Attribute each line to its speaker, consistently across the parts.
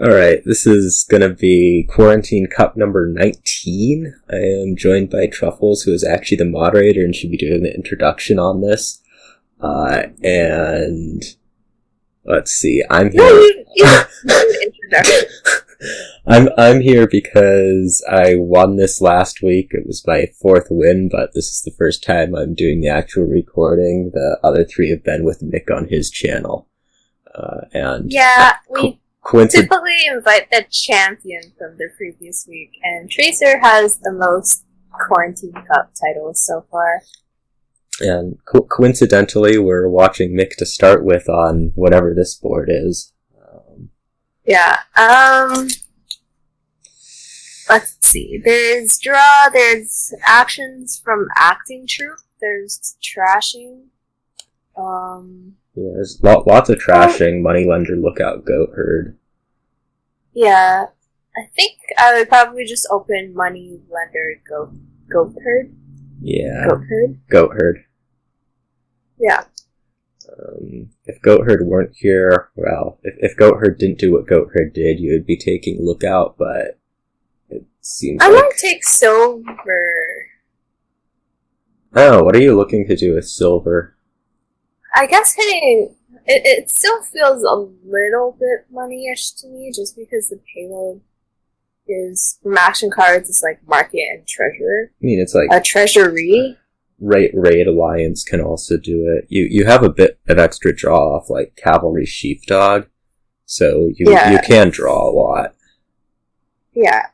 Speaker 1: Alright, this is gonna be Quarantine Cup number 19. I am joined by Truffles, who is actually the moderator and should be doing the introduction on this. And let's see, I'm here.
Speaker 2: Introduction.
Speaker 1: I'm here because I won this last week. It was my 4th win, but this is the first time I'm doing the actual recording. The other 3 have been with Mick on his channel.
Speaker 2: We typically invite the champion from the previous week, and Tracer has the most Quarantine Cup titles so far.
Speaker 1: And coincidentally, we're watching Mick to start with on whatever this board is.
Speaker 2: Let's see. There's draw, there's actions from acting troupe, there's trashing.
Speaker 1: Yeah, there's lots of trashing, moneylender, lookout, goat herd.
Speaker 2: Yeah, I think I would probably just open moneylender, goat herd.
Speaker 1: Yeah.
Speaker 2: Goat herd. Yeah.
Speaker 1: If goat herd weren't here, well, if goat herd didn't do what goat herd did, you would be taking lookout, but it seems
Speaker 2: I might take silver.
Speaker 1: Oh, what are you looking to do with silver?
Speaker 2: I guess hitting it still feels a little bit money-ish to me, just because the payload is from action cards is like market and treasurer.
Speaker 1: I mean, it's like
Speaker 2: a treasury.
Speaker 1: Raid Alliance can also do it. You have a bit of extra draw off like Cavalry Sheepdog, so you can draw a lot.
Speaker 2: Yeah.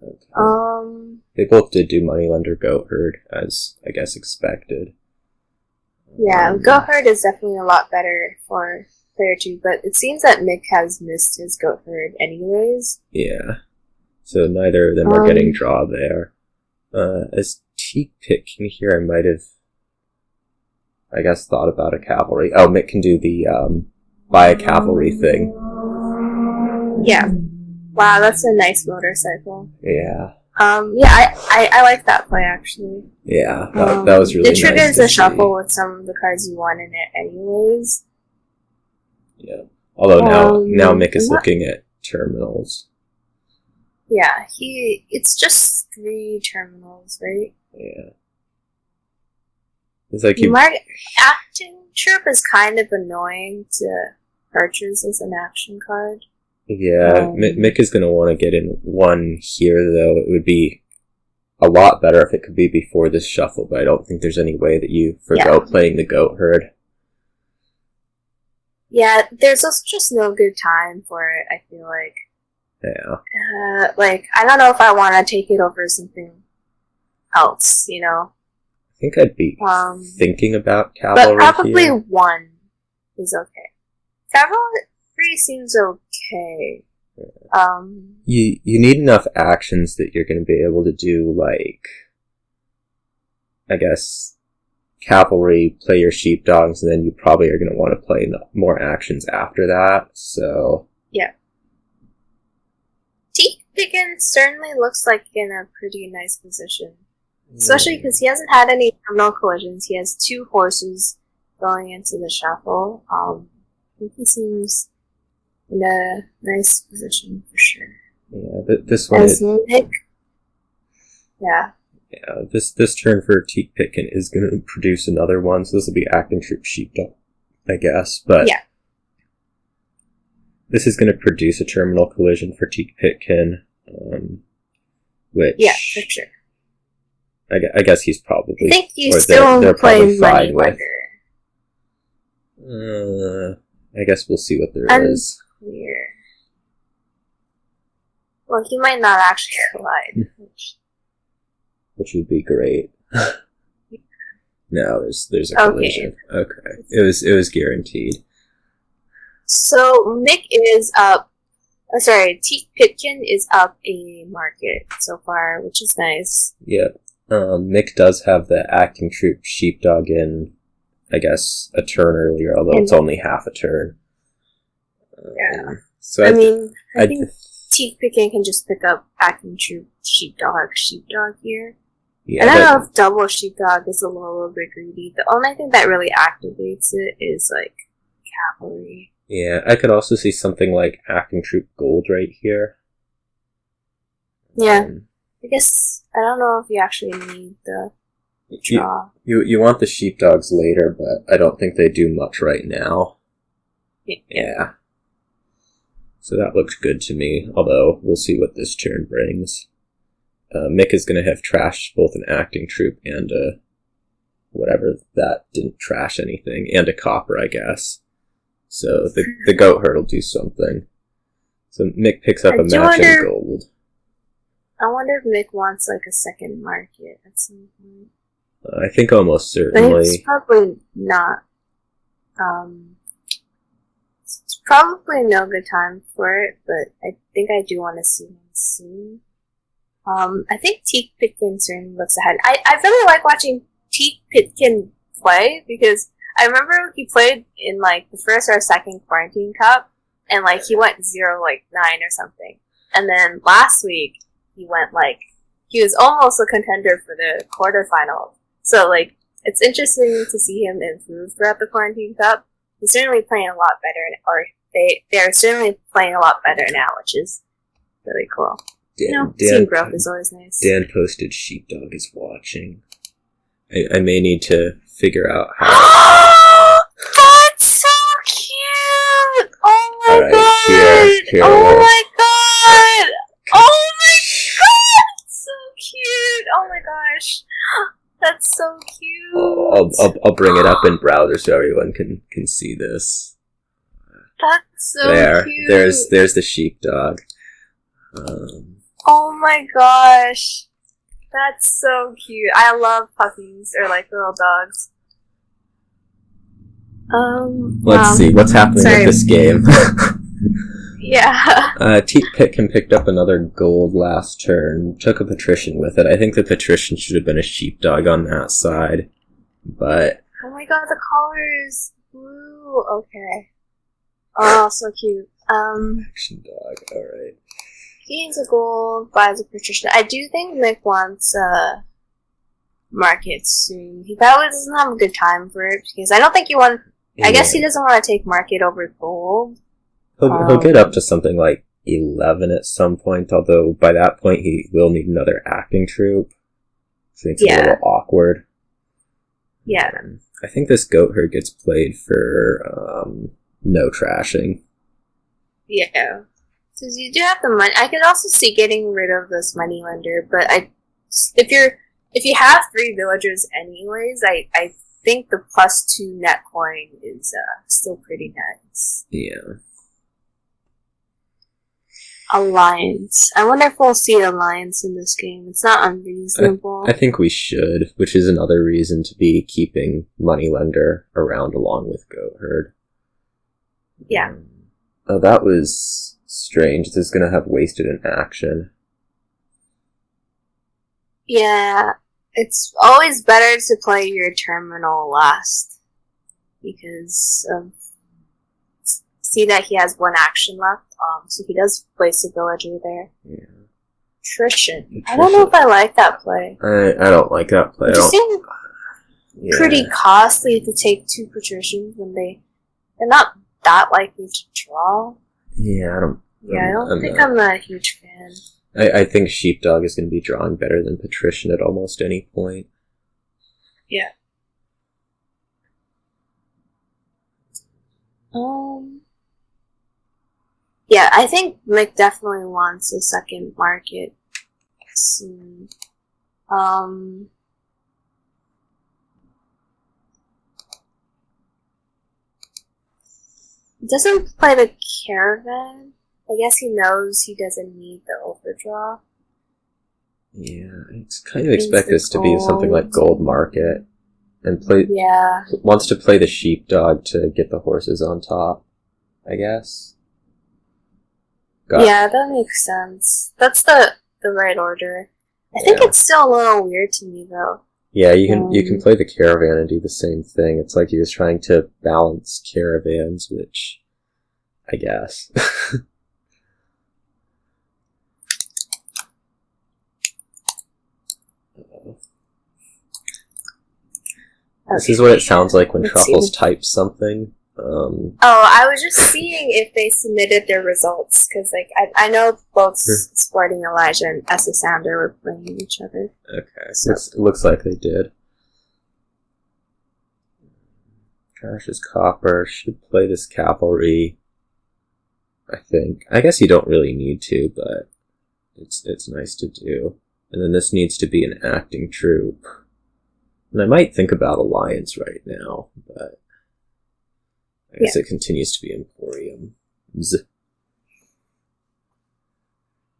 Speaker 1: Okay. They both did do moneylender goat herd, as I guess expected.
Speaker 2: Yeah, goat herd is definitely a lot better for player 2, but it seems that Mick has missed his goat herd anyways.
Speaker 1: Yeah. So neither of them are getting draw there. As Teak Pit can here, I might have, I guess, thought about a cavalry. Oh, Mick can do the, buy a cavalry thing.
Speaker 2: Yeah. Wow, that's a nice motorcycle.
Speaker 1: Yeah.
Speaker 2: I like that play, actually.
Speaker 1: Yeah, that was really nice.
Speaker 2: It triggers a shuffle with some of the cards you want in it anyways.
Speaker 1: Yeah. Although now Mick is looking at terminals.
Speaker 2: Yeah, it's just 3 terminals, right?
Speaker 1: Yeah. It's like
Speaker 2: acting troupe is kind of annoying to purchase as an action card.
Speaker 1: Yeah, Mick is going to want to get in one here, though. It would be a lot better if it could be before this shuffle, but I don't think there's any way that you forgo playing the goat herd.
Speaker 2: Yeah, there's also just no good time for it, I feel like.
Speaker 1: Yeah.
Speaker 2: I don't know if I want to take it over something else, you know?
Speaker 1: I think I'd be thinking about cavalry.
Speaker 2: But probably
Speaker 1: here.
Speaker 2: 1 is okay. Cavalry seems okay.
Speaker 1: You need enough actions that you're going to be able to do, like, I guess, cavalry, play your sheepdogs, and then you probably are going to want to play more actions after that, so...
Speaker 2: Yeah. Piggin certainly looks like in a pretty nice position. Especially because he hasn't had any terminal collisions. He has 2 horses going into the shuffle. I think he seems in a nice position for sure.
Speaker 1: Yeah, this one
Speaker 2: is... Mick. Yeah.
Speaker 1: Yeah, this turn for Teak Pitkin is going to produce another one, so this will be acting troupe sheepdog, I guess, but...
Speaker 2: Yeah.
Speaker 1: This is going to produce a terminal collision for Teak Pitkin, which...
Speaker 2: Yeah, for sure.
Speaker 1: I guess he's probably...
Speaker 2: I think you still play moneylender.
Speaker 1: I guess we'll see what there is.
Speaker 2: Unclear. Well, he might not actually collide.
Speaker 1: Which would be great. No, there's a collision. Okay. It was guaranteed.
Speaker 2: So Mick is up. Teak Pitkin is up a market so far, which is nice.
Speaker 1: Yeah. Mick does have the acting troupe sheepdog in, I guess, a turn earlier, although it's only half a turn.
Speaker 2: Yeah.
Speaker 1: So
Speaker 2: I think Teak Pitkin can just pick up acting troupe sheepdog here. Yeah, I don't know if double sheepdog is a little bit greedy. The only thing that really activates it is like cavalry.
Speaker 1: Yeah, I could also see something like Acting Troop Gold right here.
Speaker 2: Yeah. I guess, I don't know if you actually need the draw.
Speaker 1: You want the sheepdogs later, but I don't think they do much right now. Yeah. So that looks good to me, although we'll see what this turn brings. Mick is going to have trashed both an Acting Troop and whatever that didn't trash anything, and a copper, I guess. So the goat herd will do something. So Mick picks up a matching gold.
Speaker 2: I wonder if Mick wants like a second market at some point.
Speaker 1: I think almost certainly.
Speaker 2: But it's probably not. It's probably no good time for it, but I think I do want to see him soon. I think Teak Pitkin certainly looks ahead. I really like watching Teak Pitkin play because I remember he played in like the first or second quarantine cup, and like he went 0-9 or something. And then last week he went he was almost a contender for the quarterfinal. So like it's interesting to see him improve throughout the quarantine cup. He's certainly playing a lot better, or they're certainly playing a lot better now, which is really cool. Seeing growth is always nice.
Speaker 1: Dan posted Sheepdog is watching. I may need to figure out how.
Speaker 2: That's so cute! Oh my god!
Speaker 1: Here,
Speaker 2: oh my god! Oh my god! That's so cute! Oh my gosh! That's so cute!
Speaker 1: I'll bring it up in browser so everyone can see this.
Speaker 2: That's so cute!
Speaker 1: There's the sheepdog.
Speaker 2: Oh my gosh! That's so cute. I love puppies, or like little dogs.
Speaker 1: Let's see what's happening with this game.
Speaker 2: Yeah.
Speaker 1: Teak Pitkin picked up another gold last turn. Took a patrician with it. I think the patrician should have been a sheepdog on that side, but
Speaker 2: oh my god, the color is blue. Okay. Oh, so cute.
Speaker 1: Action dog. All right.
Speaker 2: Gains a gold, buys a patrician. I do think Mick wants market soon. He probably doesn't have a good time for it because I don't think he wants. I guess he doesn't want to take market over gold.
Speaker 1: He'll get up to something like 11 at some point. Although by that point he will need another acting troop. So it's a little awkward.
Speaker 2: Yeah.
Speaker 1: I think this goat herd gets played for no trashing.
Speaker 2: Yeah. Because you do have the money. I could also see getting rid of this moneylender, but if you have 3 villagers anyways, I think the +2 net coin is still pretty nice.
Speaker 1: Yeah.
Speaker 2: Alliance. I wonder if we'll see Alliance in this game. It's not unreasonable.
Speaker 1: I think we should, which is another reason to be keeping moneylender around along with goat herd.
Speaker 2: Yeah.
Speaker 1: Oh, that was strange. This is going to have wasted an action.
Speaker 2: Yeah, it's always better to play your terminal last. Because see that he has 1 action left. So he does place a villager there.
Speaker 1: Yeah.
Speaker 2: Attrition. I don't know if I like that play.
Speaker 1: I don't like that play.
Speaker 2: It seems pretty costly to take 2 patricians when they're not that likely to draw.
Speaker 1: Yeah, I don't
Speaker 2: think I'm a huge fan.
Speaker 1: I think Sheepdog is going to be drawing better than Patrician at almost any point.
Speaker 2: Yeah. Yeah, I think Mick definitely wants a second market soon. Doesn't play the caravan. I guess he knows he doesn't need the overdraw.
Speaker 1: Yeah, it's kind of expect this to be something like Gold Market. And wants to play the sheepdog to get the horses on top, I guess.
Speaker 2: Yeah, that makes sense. That's the right order. I think it's still a little weird to me, though.
Speaker 1: Yeah, you can play the caravan and do the same thing. It's like he was trying to balance caravans, which I guess. This is what it sounds like when Truffles types something.
Speaker 2: I was just seeing if they submitted their results, because like I know both Sportingelijah and Essasander were playing each other.
Speaker 1: Okay, so it looks like they did. Trash is Copper. Should play this Cavalry, I think. I guess you don't really need to, but it's nice to do. And then this needs to be an acting troop. And I might think about Alliance right now, but I guess it continues to be Emporium.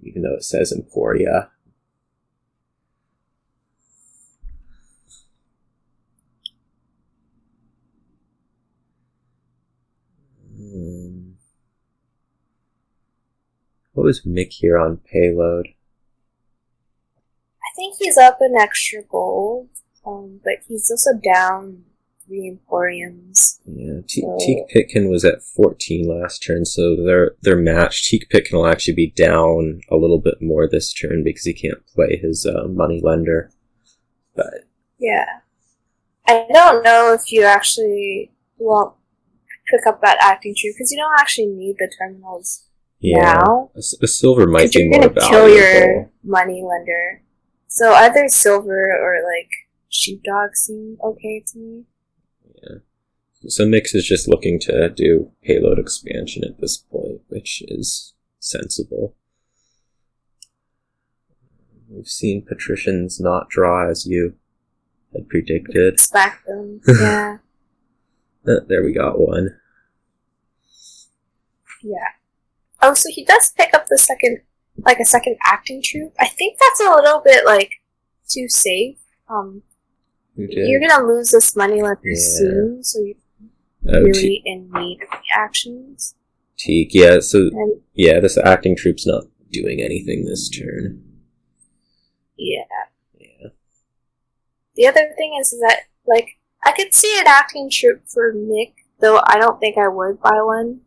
Speaker 1: Even though it says Emporia. What was Mick here on payload?
Speaker 2: I think he's up an extra gold, but he's also down 3 Emporiums.
Speaker 1: Yeah, Teak Pitkin was at 14 last turn, so they're matched. Teak Pitkin will actually be down a little bit more this turn because he can't play his Moneylender. But
Speaker 2: yeah, I don't know if you actually won't pick up that acting troop because you don't actually need the terminals now.
Speaker 1: A silver might be more valuable.
Speaker 2: You're gonna kill your Moneylender. So either silver or like sheepdog seem okay to me.
Speaker 1: Yeah. So Mix is just looking to do payload expansion at this point, which is sensible. We've seen patricians not draw as you had predicted.
Speaker 2: Expect them, yeah.
Speaker 1: There we got one.
Speaker 2: Yeah. Oh, so he does pick up the second acting troop. I think that's a little bit, too safe. You're gonna lose this Moneylender soon, so you're really in need of the actions.
Speaker 1: Teak, yeah, so, this acting troop's not doing anything this turn.
Speaker 2: Yeah. The other thing is that, I could see an acting troop for Mick, though I don't think I would buy one,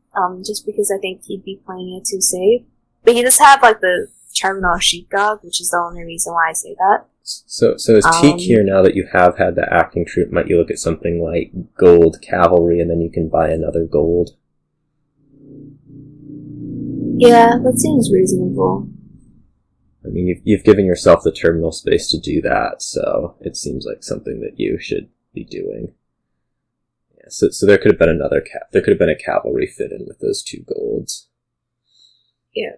Speaker 2: just because I think he'd be playing it too safe. But he does have, the terminal sheepdog, which is the only reason why I say that.
Speaker 1: So is Teak here now that you have had the acting troop? Might you look at something like gold cavalry and then you can buy another gold?
Speaker 2: Yeah, that seems reasonable.
Speaker 1: I mean, you've given yourself the terminal space to do that, so it seems like something that you should be doing. Yeah, so there could have been there could have been a cavalry fit in with those 2 golds.
Speaker 2: Yeah.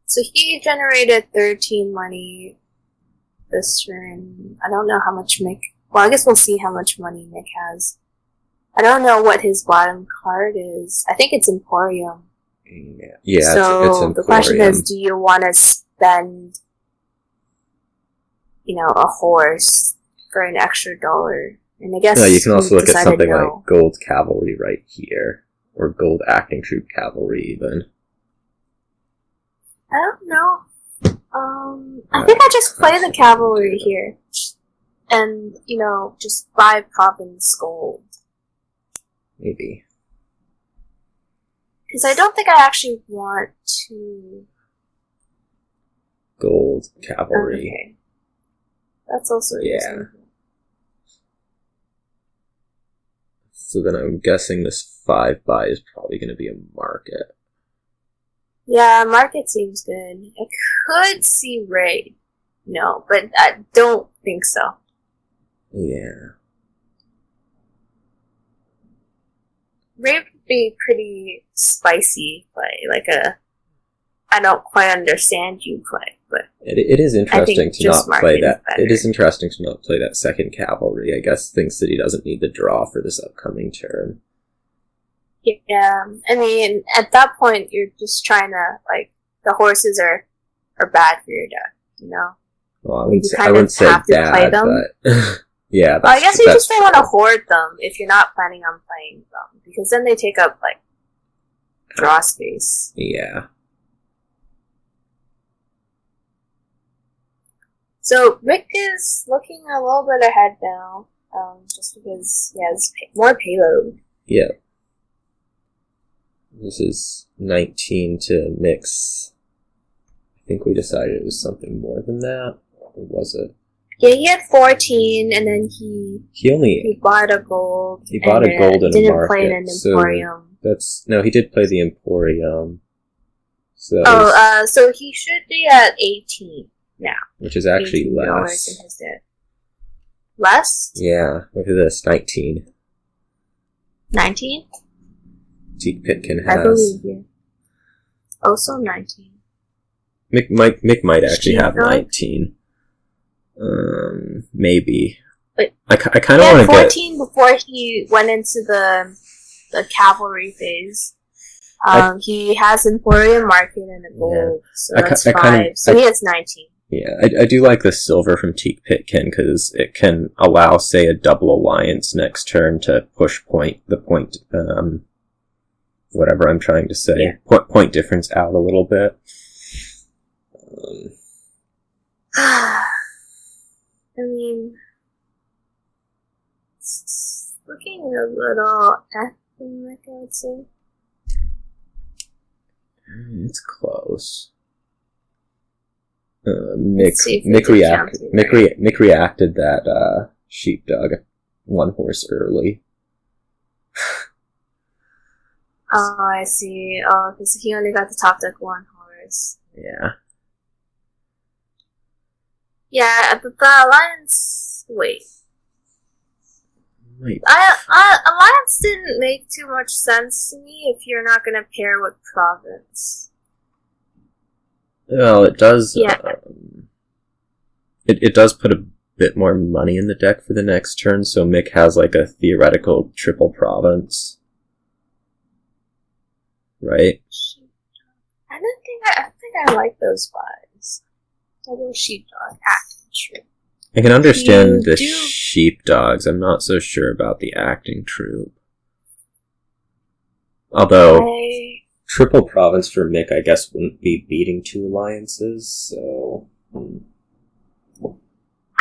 Speaker 2: So he generated 13 money this turn. I don't know how much Mick... Well, I guess we'll see how much money Mick has. I don't know what his bottom card is. I think it's Emporium.
Speaker 1: Yeah,
Speaker 2: so
Speaker 1: it's Emporium.
Speaker 2: The question is, do you want to spend, a horse for an extra $1? And I guess
Speaker 1: you can also look at something
Speaker 2: no.
Speaker 1: like gold cavalry right here. Or gold acting troop cavalry, even.
Speaker 2: I don't know. I think I just play the cavalry here. And, just buy province gold.
Speaker 1: Maybe.
Speaker 2: Because I don't think I actually want to...
Speaker 1: Gold cavalry.
Speaker 2: Okay. That's also reasonable.
Speaker 1: So then I'm guessing this 5 buy is probably going to be a market.
Speaker 2: Yeah, market seems good. I could see raid. No, but I don't think so.
Speaker 1: Yeah.
Speaker 2: Raid would be pretty spicy play, I don't quite understand you play, but
Speaker 1: it is interesting to not play that.
Speaker 2: Better.
Speaker 1: It is interesting to not play that second cavalry. I guess thinks that he doesn't need the draw for this upcoming turn.
Speaker 2: Yeah, I mean, at that point, you're just trying to, the horses are bad for your deck,
Speaker 1: Well, I wouldn't say bad, but... yeah,
Speaker 2: I guess you just don't want to hoard them if you're not planning on playing them, because then they take up, draw space.
Speaker 1: Yeah.
Speaker 2: So, Rick is looking a little bit ahead now, just because he has more payload.
Speaker 1: Yeah. This is 19 to mix. I think we decided it was something more than that. Or was it?
Speaker 2: Yeah, he had 14, and then he bought a gold.
Speaker 1: He bought a gold in a
Speaker 2: didn't
Speaker 1: market.
Speaker 2: play in an Emporium.
Speaker 1: So he did play the Emporium. So
Speaker 2: so he should be at 18 now.
Speaker 1: Which is actually less.
Speaker 2: In his debt. Less?
Speaker 1: Yeah, look at this, 19.
Speaker 2: 19?
Speaker 1: Teak Pitkin has.
Speaker 2: I believe you. Also 19.
Speaker 1: Mick might actually have 19. Maybe.
Speaker 2: But
Speaker 1: I kind of want to get
Speaker 2: 14 before he went into the cavalry phase. He has Emporium Market and a gold, so that's 5. So he has 19.
Speaker 1: Yeah, I do like the silver from Teak Pitkin because it can allow, say, a double alliance next turn to push the point, whatever I'm trying to say, point difference out a little bit.
Speaker 2: I mean, it's looking a little ethnic, I would say.
Speaker 1: It's close. Mick reacted that sheepdog one horse early.
Speaker 2: Oh, I see. Oh, because he only got the top deck one horse.
Speaker 1: Yeah.
Speaker 2: Yeah, but the alliance. Wait. Alliance didn't make too much sense to me if you're not gonna pair with province.
Speaker 1: Well, it does.
Speaker 2: Yeah.
Speaker 1: It does put a bit more money in the deck for the next turn, so Mick has like a theoretical triple province, right?
Speaker 2: I think I like those buys. Double sheepdog, acting troop.
Speaker 1: I can understand the sheepdogs. I'm not so sure about the acting troop. Although triple province for Mick, I guess, wouldn't be beating 2 alliances, so.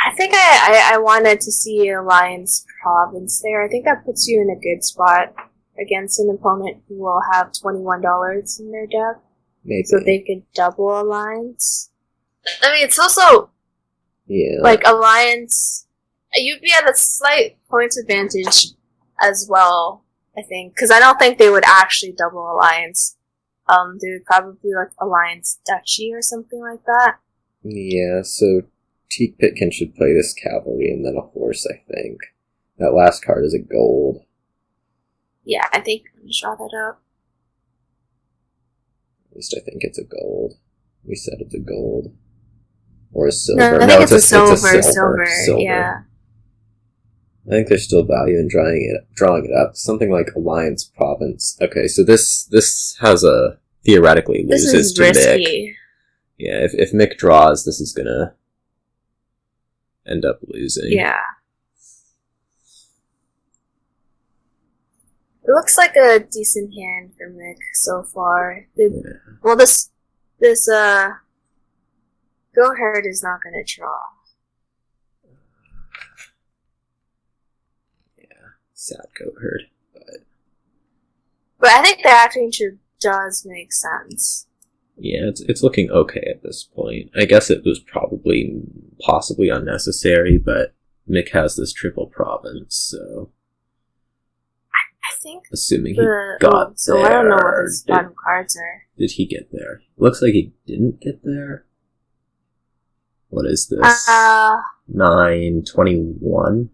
Speaker 2: I think I wanted to see alliance province there. I think that puts you in a good spot against an opponent who will have $21 in their deck.
Speaker 1: Maybe.
Speaker 2: So they could double alliance. I mean, it's also like alliance. You'd be at a slight point advantage as well, I think, because I don't think they would actually double alliance. They would probably like alliance duchy or something like that.
Speaker 1: Yeah, so Teak Pitkin should play this cavalry and then a horse, I think. That last card is a gold.
Speaker 2: Yeah, I think I'm gonna draw that up.
Speaker 1: At least I think it's a gold. We said it's a gold. Or a silver.
Speaker 2: No, I think it's a silver. Yeah.
Speaker 1: I think there's still value in drawing it up. Something like Alliance Province. Okay, so this has a theoretically loses to
Speaker 2: risky.
Speaker 1: Mick. Yeah, if Mick draws, this is gonna end up losing.
Speaker 2: Yeah. It looks like a decent hand for Mick so far. Well, this Go-Herd is not gonna draw.
Speaker 1: Sad Go-Herd,
Speaker 2: but I think the acting troop does make sense.
Speaker 1: Yeah, it's looking okay at this point. I guess it was possibly unnecessary, but Mick has this triple province, so
Speaker 2: I think
Speaker 1: assuming he got there.
Speaker 2: So I don't know what his bottom cards are.
Speaker 1: Did he get there? Looks like he didn't get there. What is this? 921.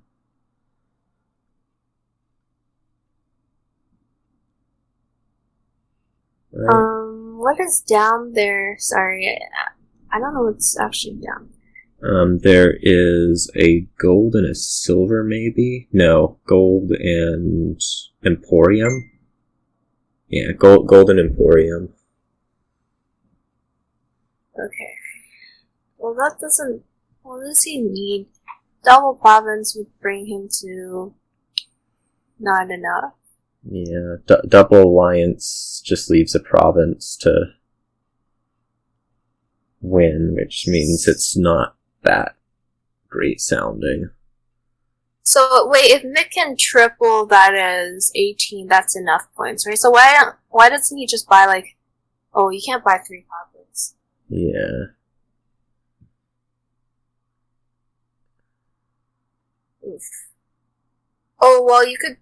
Speaker 1: Right.
Speaker 2: What is down there? Sorry, I don't know what's actually down.
Speaker 1: There is a gold and a silver, maybe? No, gold and Emporium. Yeah, gold and Emporium.
Speaker 2: Okay. Well, that doesn't... What does he need? Double province would bring him to... not enough.
Speaker 1: Yeah, double alliance just leaves a province to win, which means it's not that great sounding.
Speaker 2: So, wait, if Mick can triple, that is 18, that's enough points, right? So why doesn't he just buy, like... Oh, you can't buy 3 provinces.
Speaker 1: Yeah.
Speaker 2: Oof. Oh, well, you could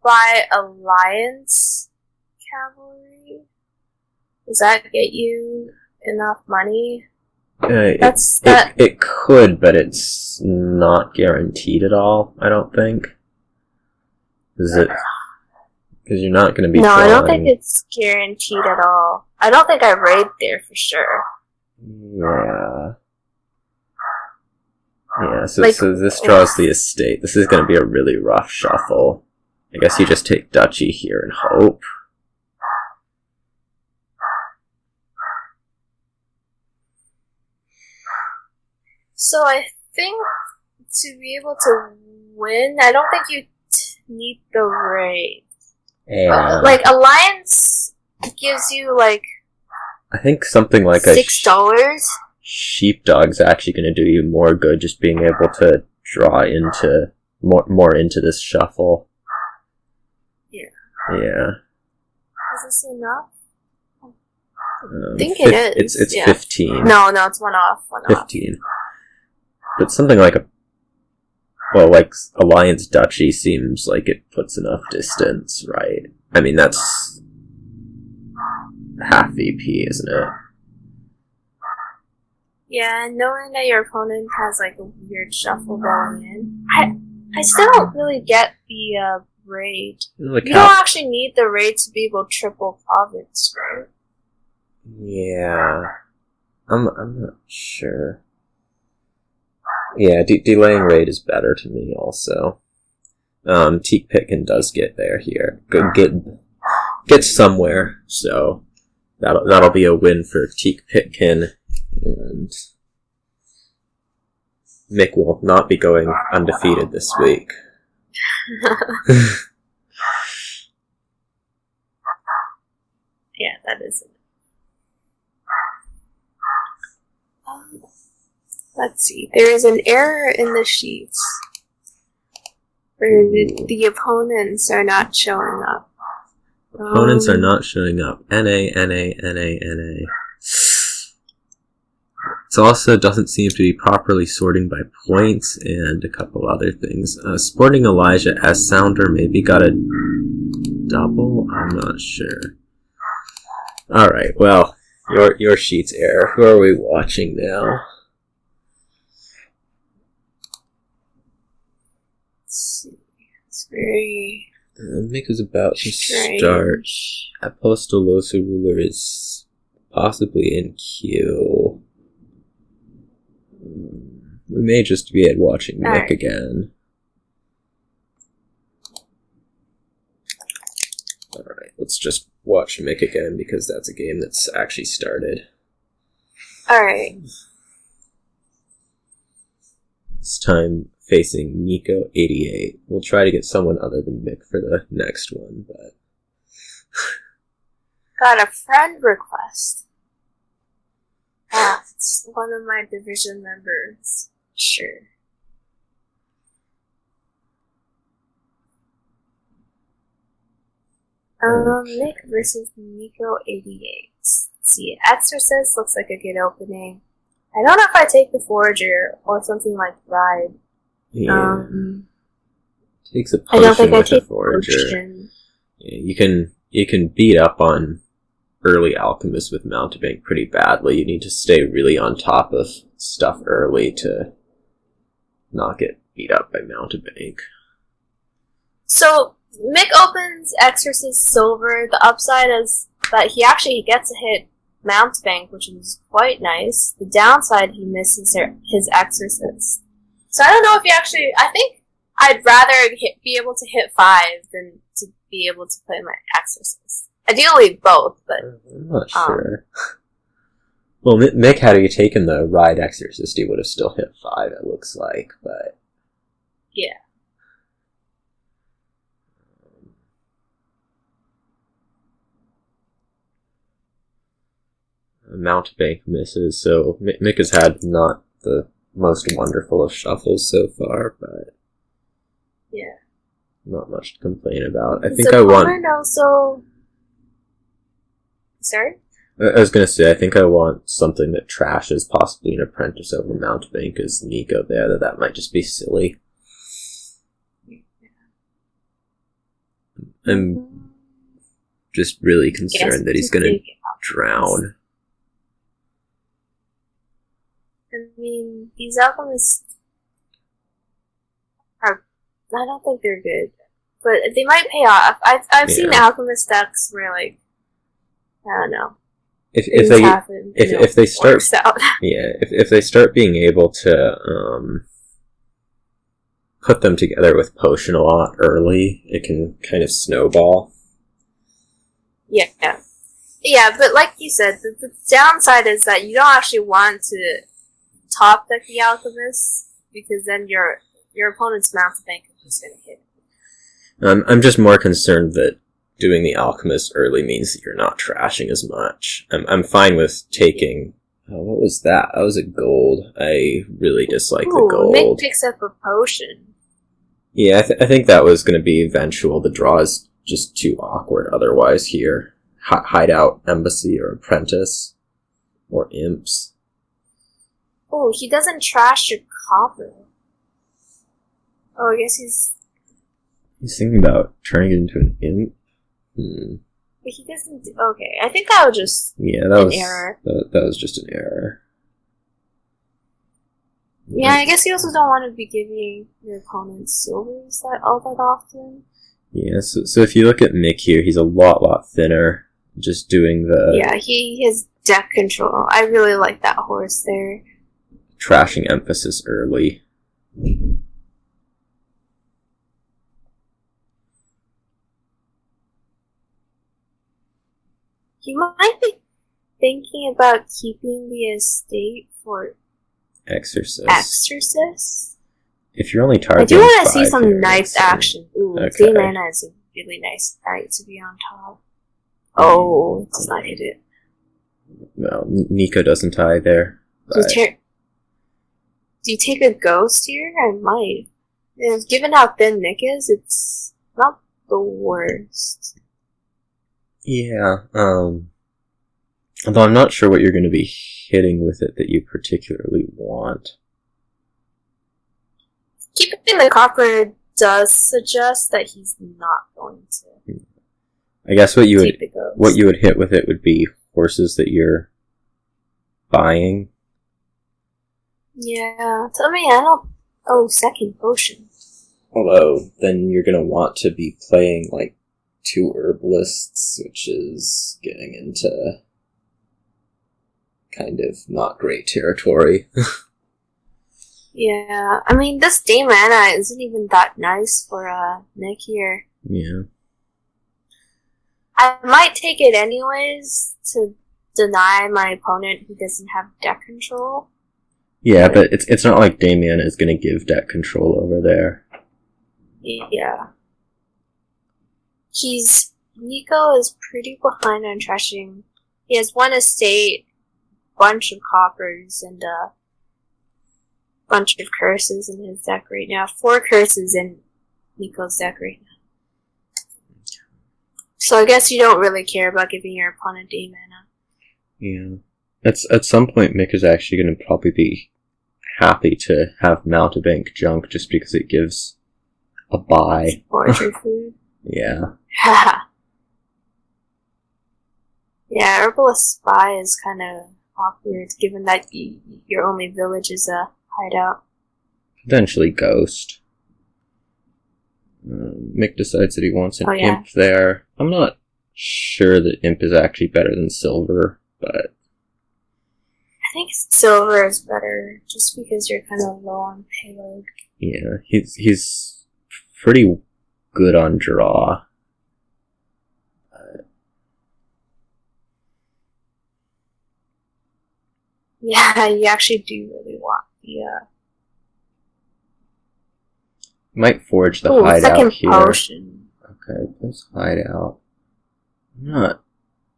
Speaker 2: buy Alliance Cavalry. Does that get you enough money?
Speaker 1: It could, but it's not guaranteed at all, I don't think. Is it? Because you're not going to be
Speaker 2: I don't think it's guaranteed at all. I don't think I raid there for sure.
Speaker 1: Yeah. Yeah, so this draws the estate. This is going to be a really rough shuffle. I guess you just take Duchy here and hope.
Speaker 2: So I think to be able to win, I don't think you need the raid.
Speaker 1: Yeah.
Speaker 2: Like, Alliance gives you, like,
Speaker 1: I think something like
Speaker 2: $6.
Speaker 1: Sheepdog's actually going to do you more good just being able to draw into more into this shuffle.
Speaker 2: Yeah.
Speaker 1: Yeah.
Speaker 2: Is this enough? I think it is.
Speaker 1: It's 15.
Speaker 2: No, it's one off.
Speaker 1: 15. But something like Alliance Duchy seems like it puts enough distance, right? I mean, that's half VP, isn't it?
Speaker 2: Yeah, knowing that your opponent has, like, a weird shuffle going in. I still don't really get the raid. You don't actually need the raid to be able to triple province, right?
Speaker 1: Yeah. I'm not sure. Yeah, delaying raid is better to me also. Teak Pitkin does get there here. Get somewhere, so that'll be a win for Teak Pitkin, and Mick will not be going undefeated this week.
Speaker 2: Yeah, that is it. Let's see. There is an error in the sheets where the opponents are not showing up.
Speaker 1: Opponents are not showing up. NA. It also doesn't seem to be properly sorting by points and a couple other things. Sportingelijah as Sounder maybe got a double? I'm not sure. Alright, well, your sheet's error. Who are we watching now?
Speaker 2: Let's see. It's very...
Speaker 1: Mick is about to start. Apostolosa ruler is possibly in queue. We may just be watching Mick again. Alright, let's just watch Mick again because that's a game that's actually started.
Speaker 2: Alright.
Speaker 1: This time facing Nico 88. We'll try to get someone other than Mick for the next one, but...
Speaker 2: Got a friend request. It's one of my division members. Sure. Mick versus Nico 88. Let's see, Exorcist looks like a good opening. I don't know if I take the Forager or something like Ride.
Speaker 1: Yeah. Takes a potion. I don't think I take Forager. Yeah, you can beat up on early Alchemist with Mountebank pretty badly. You need to stay really on top of stuff early to not get beat up by Mountebank.
Speaker 2: So Mick opens Exorcist Silver. The upside is that he actually gets a hit Mountebank, which is quite nice. The downside, he misses his Exorcist. So I don't know if he actually... I think I'd rather be able to hit 5 than to be able to play my Exorcist. Ideally both, but...
Speaker 1: I'm not sure. Well, Mick, had he taken the Ride Exorcist, he would have still hit 5, it looks like, but...
Speaker 2: Yeah.
Speaker 1: Mountebank misses, so Mick has had not the most wonderful of shuffles so far, but
Speaker 2: yeah,
Speaker 1: not much to complain about. I think I want.
Speaker 2: Also, sorry.
Speaker 1: I was gonna say I think I want something that trashes possibly an apprentice over Mountebank as Nico there. That might just be silly. I'm just really concerned that he's gonna drown.
Speaker 2: I mean, these alchemists are... I don't think they're good. But they might pay off. I've seen alchemist decks where, like, I don't know. If
Speaker 1: they start if they start being able to put them together with potion a lot early, it can kind of snowball.
Speaker 2: Yeah, but like you said, the downside is that you don't actually want to top deck the alchemist, because then your opponent's mountebank is going to hit.
Speaker 1: I'm just more concerned that doing the alchemist early means that you're not trashing as much. I'm fine with taking... Oh, what was that? That was a gold. I really dislike the gold.
Speaker 2: Mick picks up a potion.
Speaker 1: Yeah, I think that was going to be eventual. The draw is just too awkward otherwise here. Hideout, embassy, or apprentice. Or imps.
Speaker 2: Oh, he doesn't trash your copper. Oh, I guess he's
Speaker 1: thinking about turning it into an imp?
Speaker 2: But he doesn't... Okay, I think that was just an error.
Speaker 1: That was just an error.
Speaker 2: Yeah, I guess you also don't want to be giving your opponent silvers all that often.
Speaker 1: Yeah, so if you look at Mick here, he's a lot thinner. Just doing the...
Speaker 2: Yeah, he has deck control. I really like that horse there.
Speaker 1: Trashing emphasis early.
Speaker 2: He might be thinking about keeping the estate for Exorcist.
Speaker 1: If you're only targeting,
Speaker 2: I do want to see some knights action. Ooh, okay. Day-mana is a really nice knight to be on top. Oh, it does not hit it.
Speaker 1: Well, Nico doesn't tie there.
Speaker 2: Do you take a ghost here? I might. And given how thin Nick is, it's not the worst.
Speaker 1: Yeah, although I'm not sure what you're going to be hitting with it that you particularly want.
Speaker 2: Keeping the copper does suggest that he's not going to.
Speaker 1: I guess what you would hit with it would be horses that you're buying.
Speaker 2: Yeah, tell me I don't... Oh, second potion.
Speaker 1: Although, then you're going to want to be playing, like, 2 herbalists, which is getting into kind of not great territory.
Speaker 2: Yeah, I mean, this day mana isn't even that nice for Nick here.
Speaker 1: Yeah.
Speaker 2: I might take it anyways to deny my opponent who doesn't have deck control.
Speaker 1: Yeah, but it's not like Damien is going to give deck control over there.
Speaker 2: Yeah. Nico is pretty behind on trashing. He has 1 estate, bunch of coppers, and a bunch of curses in his deck right now. 4 curses in Nico's deck right now. So I guess you don't really care about giving your opponent day mana.
Speaker 1: Yeah. At some point, Mick is actually going to probably be happy to have mountebank junk just because it gives a buy.
Speaker 2: Forger food.
Speaker 1: Yeah.
Speaker 2: Yeah, Herbalist Spy is kind of awkward, given that your only village is a hideout.
Speaker 1: Potentially Ghost. Mick decides that he wants an Imp there. I'm not sure that Imp is actually better than Silver, but...
Speaker 2: I think Silver is better, just because you're kind of low on payload.
Speaker 1: Yeah, he's pretty good on draw.
Speaker 2: Yeah, you actually do really want the...
Speaker 1: Might forge the hideout
Speaker 2: second
Speaker 1: here.
Speaker 2: Potion.
Speaker 1: Okay, let's hideout. I'm not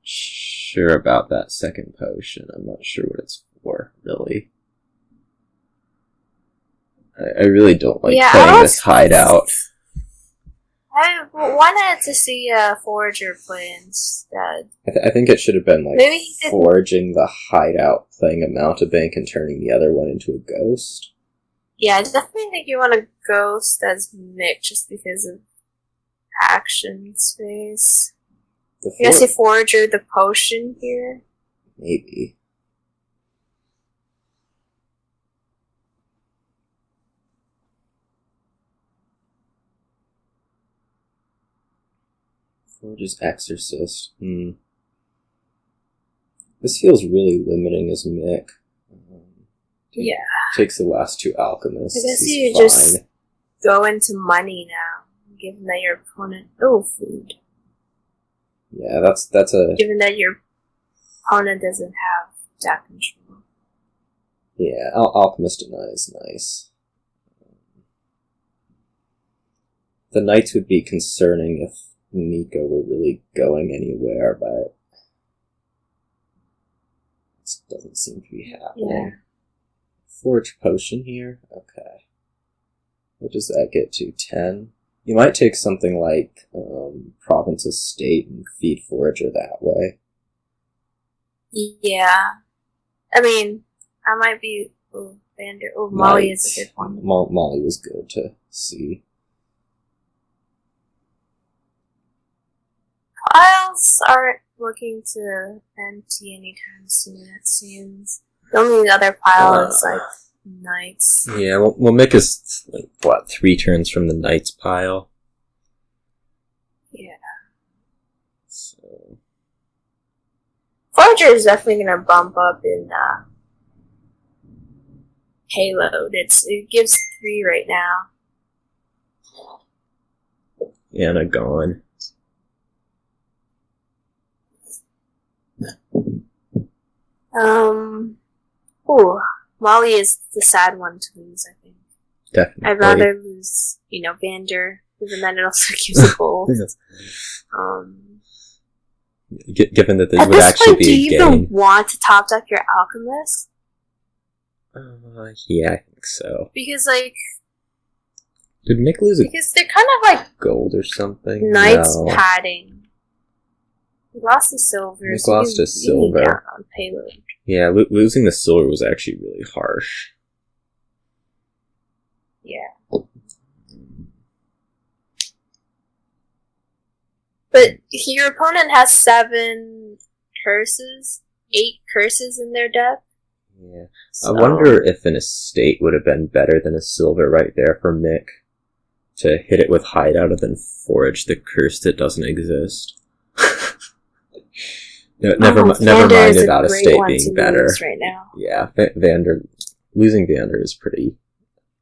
Speaker 1: sure about that second potion. I'm not sure what it's for, really. I really don't like playing this hideout.
Speaker 2: I wanted to see a Forager play instead.
Speaker 1: I think it should have been like foraging the hideout, playing a mountebank, and turning the other one into a ghost. Yeah,
Speaker 2: I definitely think you want a ghost as Mick just because of action space.
Speaker 1: The
Speaker 2: I guess you forager the potion here.
Speaker 1: Maybe. Forge's Exorcist. This feels really limiting as Mick.
Speaker 2: Yeah.
Speaker 1: Takes the last two alchemists.
Speaker 2: I guess
Speaker 1: He's
Speaker 2: you
Speaker 1: fine.
Speaker 2: just go into money now, given that your opponent... Oh, food.
Speaker 1: Yeah, that's a...
Speaker 2: Given that your opponent doesn't have that control.
Speaker 1: Yeah, Alchemist Deny is nice. The Knights would be concerning if Nico were really going anywhere, but it doesn't seem to be happening.
Speaker 2: Yeah.
Speaker 1: Forge Potion here? Okay. What does that get to? 10? You might take something like Province Estate and feed Forager that way.
Speaker 2: Yeah. I mean, I might be... Oh, Vander... Oh, Molly is a good one.
Speaker 1: Molly was good to see.
Speaker 2: Piles aren't looking to empty anytime soon, it seems. The only other pile is, like, Knights.
Speaker 1: Yeah, well Mick is, like, what, 3 turns from the Knights pile?
Speaker 2: Yeah.
Speaker 1: So...
Speaker 2: Forager is definitely gonna bump up in, payload. It gives 3 right now.
Speaker 1: Anna gone.
Speaker 2: Ooh, Molly is the sad one to lose, I think.
Speaker 1: Definitely.
Speaker 2: I'd rather lose, Vander, even then it also gives a goal.
Speaker 1: Given that this
Speaker 2: at
Speaker 1: would
Speaker 2: this
Speaker 1: actually
Speaker 2: point,
Speaker 1: be
Speaker 2: do
Speaker 1: a
Speaker 2: you
Speaker 1: game.
Speaker 2: even want to top deck your alchemist?
Speaker 1: Yeah, I think so.
Speaker 2: Because, like...
Speaker 1: Did Mick lose a
Speaker 2: Because they're kind of like
Speaker 1: gold or something?
Speaker 2: Knights
Speaker 1: No.
Speaker 2: padding. He lost the silver.
Speaker 1: Mick
Speaker 2: so
Speaker 1: lost
Speaker 2: he's
Speaker 1: his silver.
Speaker 2: really down on payload.
Speaker 1: Yeah, losing the silver was actually really harsh.
Speaker 2: Yeah. But your opponent has 7 curses, 8 curses in their deck.
Speaker 1: Yeah.
Speaker 2: So.
Speaker 1: I wonder if an estate would have been better than a silver right there for Mick. To hit it with hideout and then forage the curse that doesn't exist. No, never mind about estate being better.
Speaker 2: Right now.
Speaker 1: Yeah, losing Vander is pretty,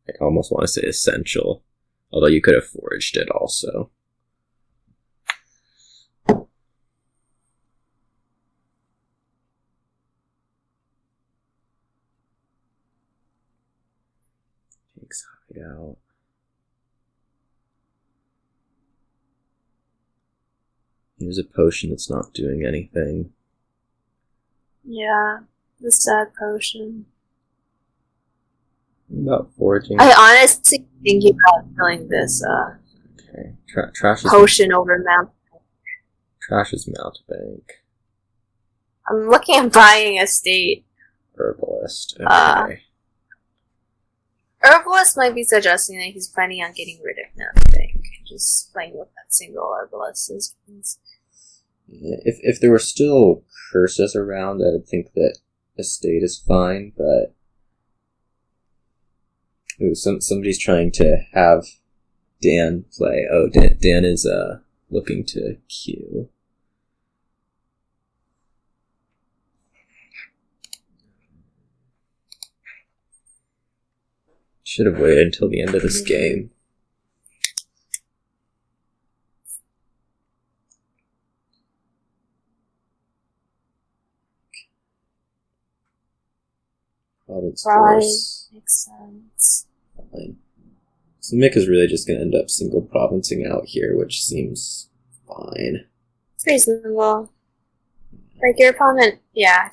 Speaker 1: I almost want to say essential. Although you could have foraged it also. Takes hideout. Here's a potion that's not doing anything.
Speaker 2: Yeah, the sad potion.
Speaker 1: About foraging.
Speaker 2: I honestly think about filling this
Speaker 1: Okay. Trash is
Speaker 2: potion over Mount.
Speaker 1: Trash is Mountebank.
Speaker 2: I'm looking at buying a state.
Speaker 1: Herbalist. Okay.
Speaker 2: Herbalist might be suggesting that he's planning on getting rid of Mountebank. Just playing with that single herbalist is.
Speaker 1: Yeah, if there were still curses around, I would think that estate is fine, but somebody's trying to have Dan play. Oh, Dan is looking to queue. Should have waited until the end of this game. Province Force.
Speaker 2: Makes sense.
Speaker 1: Fine. So Mick is really just going to end up single provincing out here, which seems fine.
Speaker 2: It's reasonable. Like, your opponent,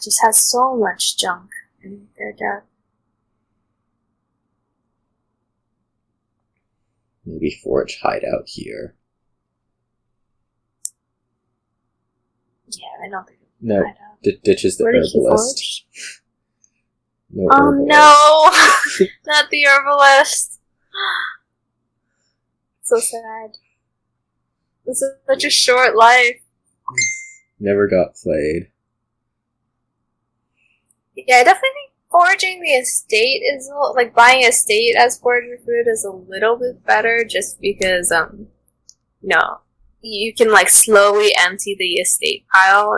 Speaker 2: just has so much junk in their deck.
Speaker 1: Maybe forge hideout here.
Speaker 2: Yeah, I don't think
Speaker 1: No, ditches the
Speaker 2: Where did he
Speaker 1: herbalist. No
Speaker 2: Oh
Speaker 1: herbalist.
Speaker 2: no! Not the herbalist! So sad. This is such a short life.
Speaker 1: Never got played.
Speaker 2: Yeah, I definitely think foraging the estate is like buying a estate as forager food is a little bit better, just because you can like slowly empty the estate pile.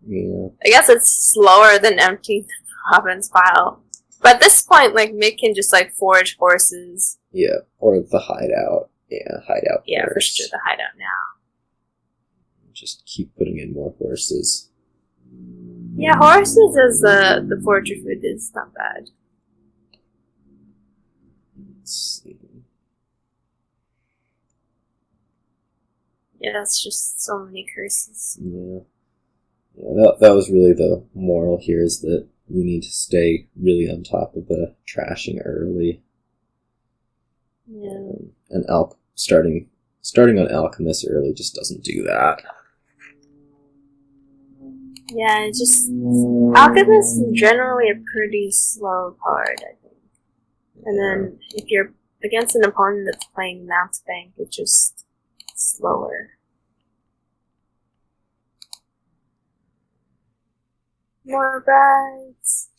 Speaker 2: I guess it's slower than emptying the province pile. But at this point, like Mick can just like forage horses.
Speaker 1: Yeah, or the hideout. Yeah, hideout.
Speaker 2: Yeah,
Speaker 1: first.
Speaker 2: for sure, the hideout now.
Speaker 1: Just keep putting in more horses.
Speaker 2: Yeah, horses as the forager food is not bad.
Speaker 1: Let's see.
Speaker 2: Yeah, that's just so many curses.
Speaker 1: Yeah, that was really the moral here, is that you need to stay really on top of the trashing early.
Speaker 2: Yeah.
Speaker 1: And starting on Alchemist early just doesn't do that.
Speaker 2: Yeah, it's just Alchemist is generally a pretty slow card, I think. And then if you're against an opponent that's playing Mountebank, it's just slower. More brides.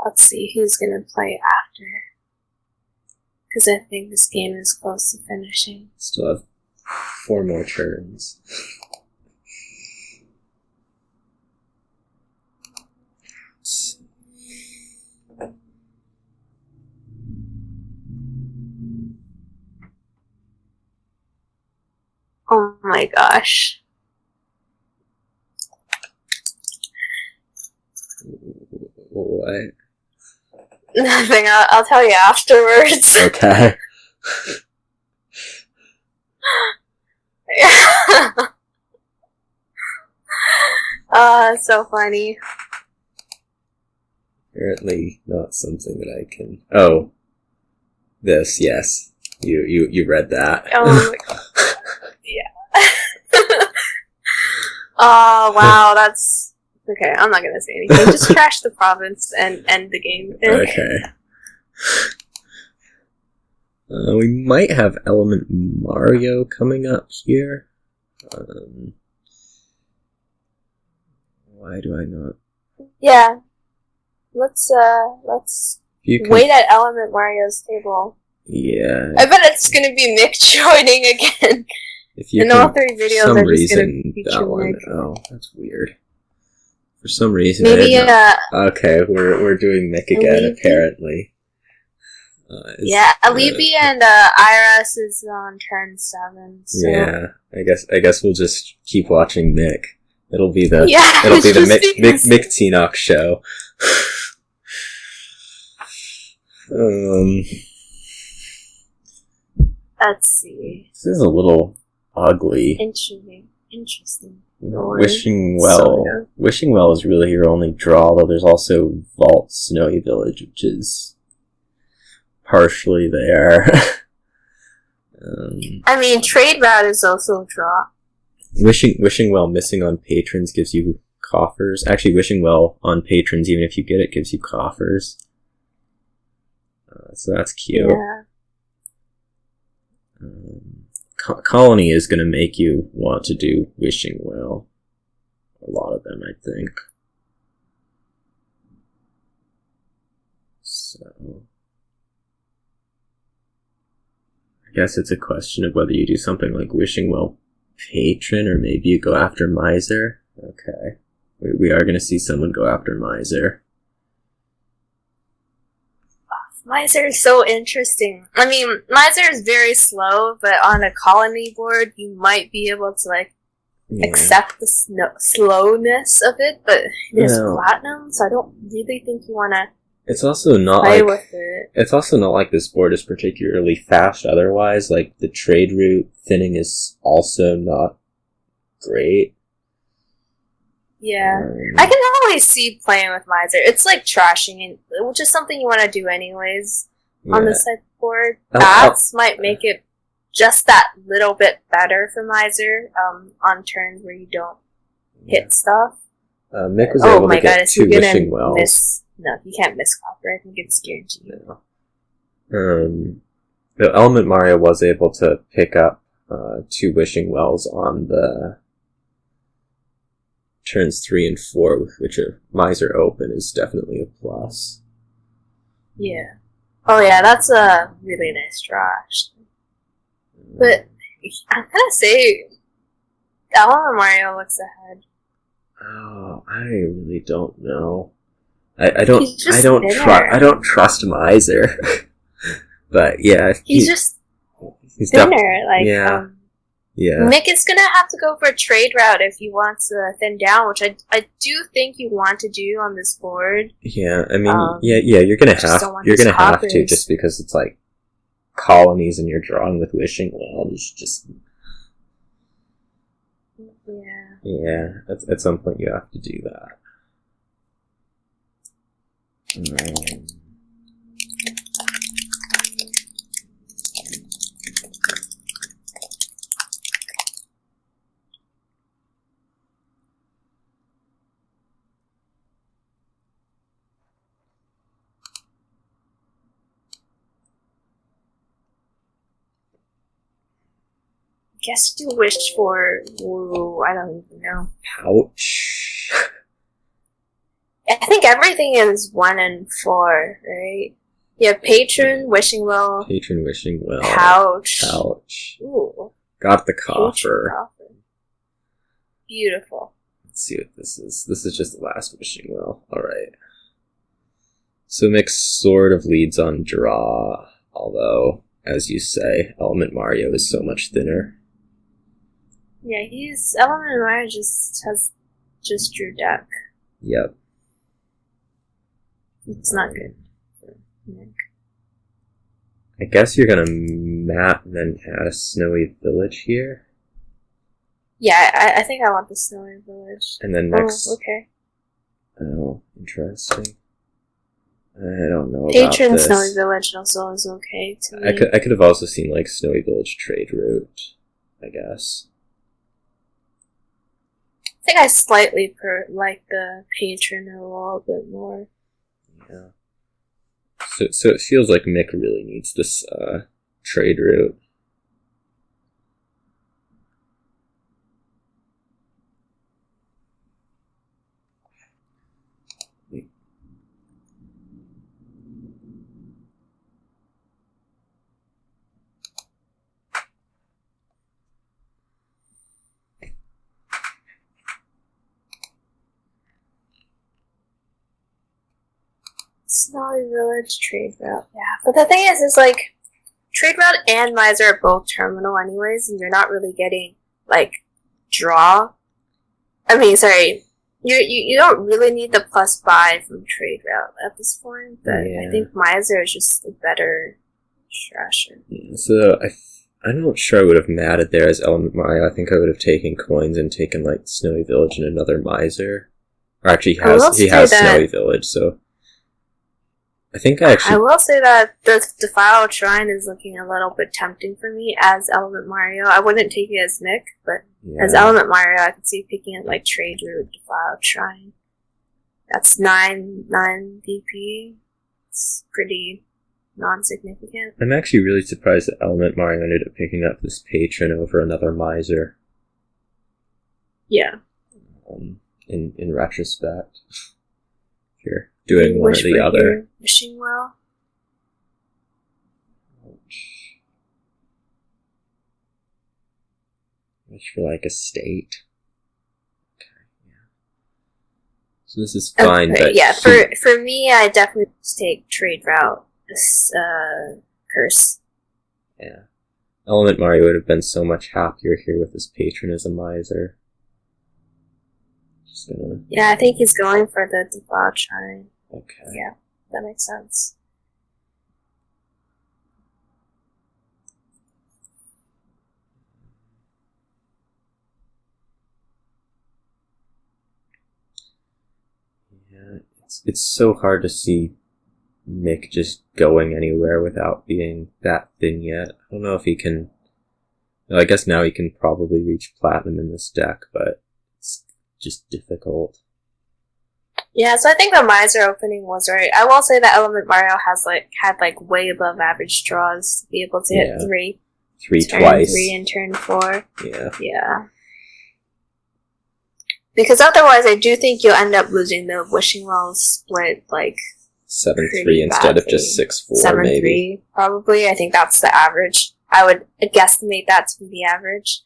Speaker 2: Let's see who's gonna play after. Because I think this game is close to finishing.
Speaker 1: Still have 4 more turns.
Speaker 2: Oh my gosh.
Speaker 1: What?
Speaker 2: Nothing, I'll tell you afterwards.
Speaker 1: Okay.
Speaker 2: So funny.
Speaker 1: Apparently not something that I can... Oh. This, yes. You read that.
Speaker 2: Oh my god. Yeah. Oh, wow, that's... Okay, I'm not gonna say anything. Just trash the province and end the game.
Speaker 1: Okay. We might have Element Mario coming up here. Why do I not?
Speaker 2: Yeah. Let's wait at Element Mario's table.
Speaker 1: Yeah.
Speaker 2: I bet it's gonna be Mick joining again.
Speaker 1: If you
Speaker 2: in all 3 videos,
Speaker 1: some
Speaker 2: I'm just gonna
Speaker 1: reason
Speaker 2: feature
Speaker 1: that one.
Speaker 2: Mick.
Speaker 1: Oh, that's weird. For some reason,
Speaker 2: Maybe
Speaker 1: okay, we're doing Mick again.
Speaker 2: Alibi?
Speaker 1: Apparently.
Speaker 2: Yeah, Alibi and Iris is on turn 7. So.
Speaker 1: Yeah, I guess we'll just keep watching Mick. It'll be the Mic Qsenoch show.
Speaker 2: Let's see.
Speaker 1: This is a little ugly.
Speaker 2: Interesting.
Speaker 1: Wishing Well is really your only draw, though there's also Vault Snowy Village, which is partially there.
Speaker 2: I mean, Trade Route is also a draw.
Speaker 1: Wishing Well missing on patrons gives you coffers. Actually, Wishing Well on patrons, even if you get it, gives you coffers. So that's cute.
Speaker 2: Yeah.
Speaker 1: Colony is going to make you want to do Wishing Well. A lot of them, I think. So... I guess it's a question of whether you do something like Wishing Well Patron, or maybe you go after Miser. Okay. We are going to see someone go after Miser.
Speaker 2: Miser is so interesting. I mean, Miser is very slow, but on a colony board, you might be able to, accept the slowness of it, but it is platinum, so I don't really think you want to
Speaker 1: It's also not
Speaker 2: play with it.
Speaker 1: It's also not like this board is particularly fast otherwise. Like, the trade route thinning is also not great.
Speaker 2: Yeah. I can totally see playing with Miser. It's like trashing, which is something you want to do anyways on this type of board. Bats might make it just that little bit better for Miser on turns where you don't hit stuff.
Speaker 1: Mick was able to get 2 Wishing Wells.
Speaker 2: No, you can't miss copper. I think it's guaranteed.
Speaker 1: No. The Element Mario was able to pick up 2 wishing wells on the turns 3 and 4, with which a miser open is definitely a plus.
Speaker 2: Yeah. Oh yeah, that's a really nice draw, actually. But I'm gonna say Element Mario looks ahead.
Speaker 1: Oh, I really don't know. I don't trust Miser. But yeah,
Speaker 2: he's just
Speaker 1: he's
Speaker 2: thinner. Like
Speaker 1: yeah.
Speaker 2: Mick is gonna have to go for a trade route if he wants to thin down, which I do think you want to do on this board.
Speaker 1: Yeah, I mean, you're gonna have to, just because it's like colonies and you're drawing with wishing wells. Just yeah. At some point you have to do that.
Speaker 2: Guess you wished for. Ooh, I don't even know.
Speaker 1: Pouch.
Speaker 2: I think everything is 1 and 4, right? Yeah, patron, wishing well.
Speaker 1: Patron, wishing well.
Speaker 2: Pouch.
Speaker 1: Ooh. Got the coffer.
Speaker 2: Beautiful.
Speaker 1: Let's see what this is. This is just the last wishing well. Alright. So Mix sort of leads on draw, although, as you say, Element Mario is so much thinner.
Speaker 2: Yeah, Element Mario just drew deck.
Speaker 1: Yep.
Speaker 2: It's not good for Nick.
Speaker 1: I guess you're gonna map and then add a snowy village here.
Speaker 2: Yeah, I think I want the snowy village.
Speaker 1: And then next.
Speaker 2: Oh, okay.
Speaker 1: Oh, interesting. I don't know.
Speaker 2: Patron
Speaker 1: about this.
Speaker 2: snowy village also is okay to me.
Speaker 1: I could have also seen like snowy village trade route, I guess.
Speaker 2: I think I slightly like the patron a little bit more.
Speaker 1: Yeah. So it feels like Mick really needs this trade route.
Speaker 2: Snowy village trade route, yeah. But the thing is like trade route and miser are both terminal anyways, and you're not really getting like draw. I mean, sorry, you don't really need the +5 from trade route at this point. But yeah. I think miser is just a better strategy.
Speaker 1: Yeah, so I'm not sure I would have matted there as Element Mario. I think I would have taken coins and taken like Snowy Village and another miser. Or actually, he has Snowy Village, so. I
Speaker 2: will say that the Defiled Shrine is looking a little bit tempting for me as Element Mario. I wouldn't take it as Mick, but as Element Mario, I could see picking it like Trade Route, Defiled Shrine. That's 9 DP. It's pretty non-significant.
Speaker 1: I'm actually really surprised that Element Mario ended up picking up this patron over another miser.
Speaker 2: Yeah.
Speaker 1: In retrospect. Here. Doing one or the other.
Speaker 2: Wishing well.
Speaker 1: Wish for like a state. Okay, yeah. So this is fine, but
Speaker 2: yeah, for me, I definitely just take trade route. This curse.
Speaker 1: Yeah, Element Mario would have been so much happier here with his patron as a miser. Just gonna.
Speaker 2: Yeah, I think he's going for the Defiled Shrine.
Speaker 1: Okay.
Speaker 2: Yeah, that makes sense.
Speaker 1: Yeah, it's so hard to see Mick just going anywhere without being that thin yet. I don't know if he can. Well, I guess now he can probably reach platinum in this deck, but it's just difficult.
Speaker 2: Yeah, so I think the Miser opening was right. I will say that Element Mario had way above average draws to be able to hit three.
Speaker 1: Turn
Speaker 2: twice. 3 and turn 4.
Speaker 1: Yeah.
Speaker 2: Yeah. Because otherwise, I do think you'll end up losing the Wishing Well split,
Speaker 1: 7-3 instead of just 6-4, maybe.
Speaker 2: 7-3, probably. I think that's the average. I would guesstimate that to be the average.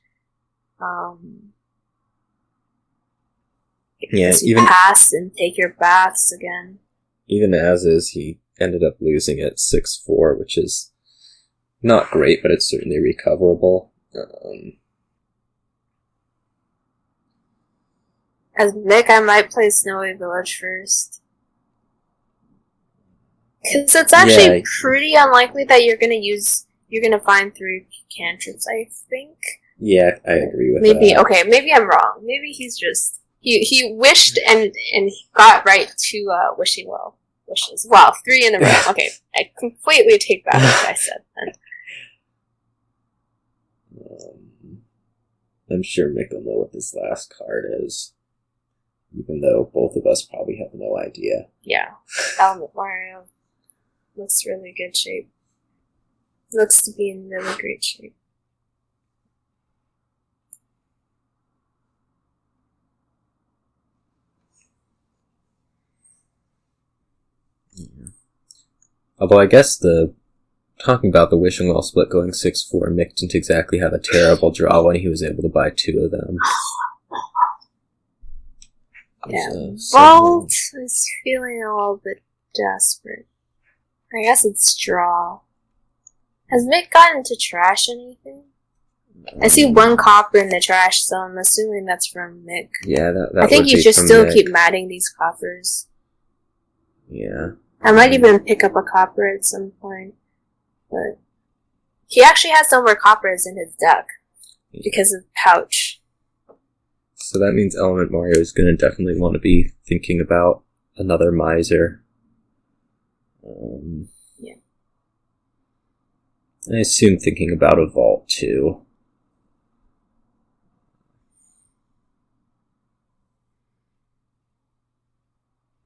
Speaker 1: Yeah,
Speaker 2: you pass and take your baths again.
Speaker 1: Even as is, he ended up losing at 6-4, which is not great, but it's certainly recoverable.
Speaker 2: As Mick, I might play Snowy Village first. Because it's actually pretty unlikely that you're gonna find 3 cantrips, I think.
Speaker 1: Yeah, I agree with that.
Speaker 2: Okay, maybe I'm wrong. Maybe he's just... He wished and he got right 2 Wishing Well wishes. Wow, 3 in a row. Okay, I completely take back what I said then.
Speaker 1: I'm sure Mick will know what this last card is. Even though both of us probably have no idea.
Speaker 2: Yeah. Element Mario looks really good shape. Looks to be in really great shape.
Speaker 1: Yeah. Although I guess talking about the Wishing Well split going 6-4, Mick didn't exactly have a terrible draw when he was able to buy 2 of them.
Speaker 2: Yeah, Vault is feeling a little bit desperate. I guess it's draw. Has Mick gotten to trash anything? I see 1 copper in the trash, so I'm assuming that's from Mick.
Speaker 1: Yeah, that
Speaker 2: I think
Speaker 1: would
Speaker 2: you
Speaker 1: be
Speaker 2: should
Speaker 1: from
Speaker 2: still
Speaker 1: Mick.
Speaker 2: keep matting these coppers.
Speaker 1: Yeah.
Speaker 2: I might even pick up a copper at some point. But he actually has no more coppers in his deck because of Pouch.
Speaker 1: So that means Element Mario is going to definitely want to be thinking about another Miser.
Speaker 2: Yeah.
Speaker 1: I assume thinking about a Vault too.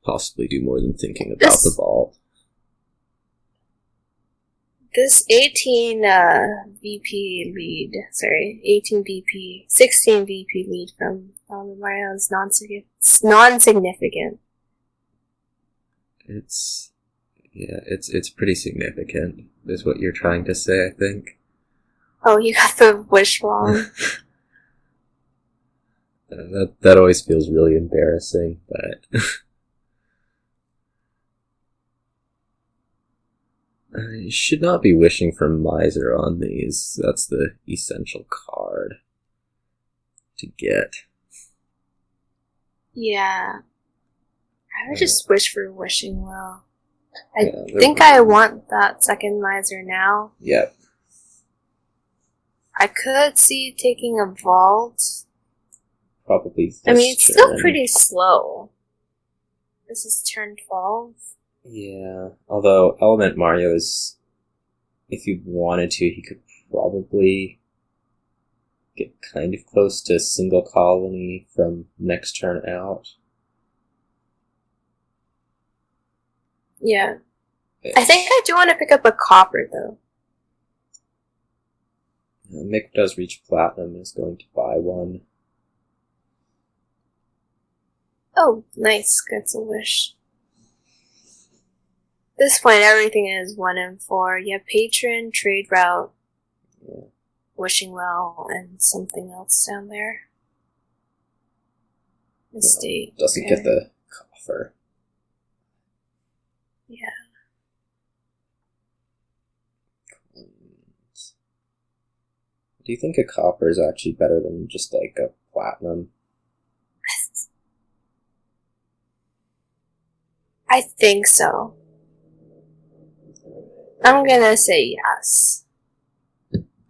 Speaker 1: Possibly do more than thinking about the Vault.
Speaker 2: This 18 VP lead, 16 VP lead from Mario is non-significant.
Speaker 1: It's pretty significant, is what you're trying to say, I think.
Speaker 2: Oh, you got the wish wrong.
Speaker 1: That always feels really embarrassing, but... You should not be wishing for Miser on these. That's the essential card to get.
Speaker 2: Yeah. I would just wish for Wishing Well. I think I want that second Miser now.
Speaker 1: Yep.
Speaker 2: I could see taking a Vault.
Speaker 1: Probably.
Speaker 2: I mean, it's still pretty slow. This is turn 12.
Speaker 1: Yeah, although Element Mario is, if he wanted to, he could probably get kind of close to single colony from next turn out.
Speaker 2: Yeah. I think I do want to pick up a copper, though.
Speaker 1: Mick does reach platinum and is going to buy 1.
Speaker 2: Oh, nice. Gets a wish. At this point, everything is 1 and 4. You have Patron, Trade Route, Wishing Well, and something else down there. Estate.
Speaker 1: Doesn't get the coffer.
Speaker 2: Yeah.
Speaker 1: Do you think a copper is actually better than just like a platinum?
Speaker 2: I think so. I'm gonna say yes.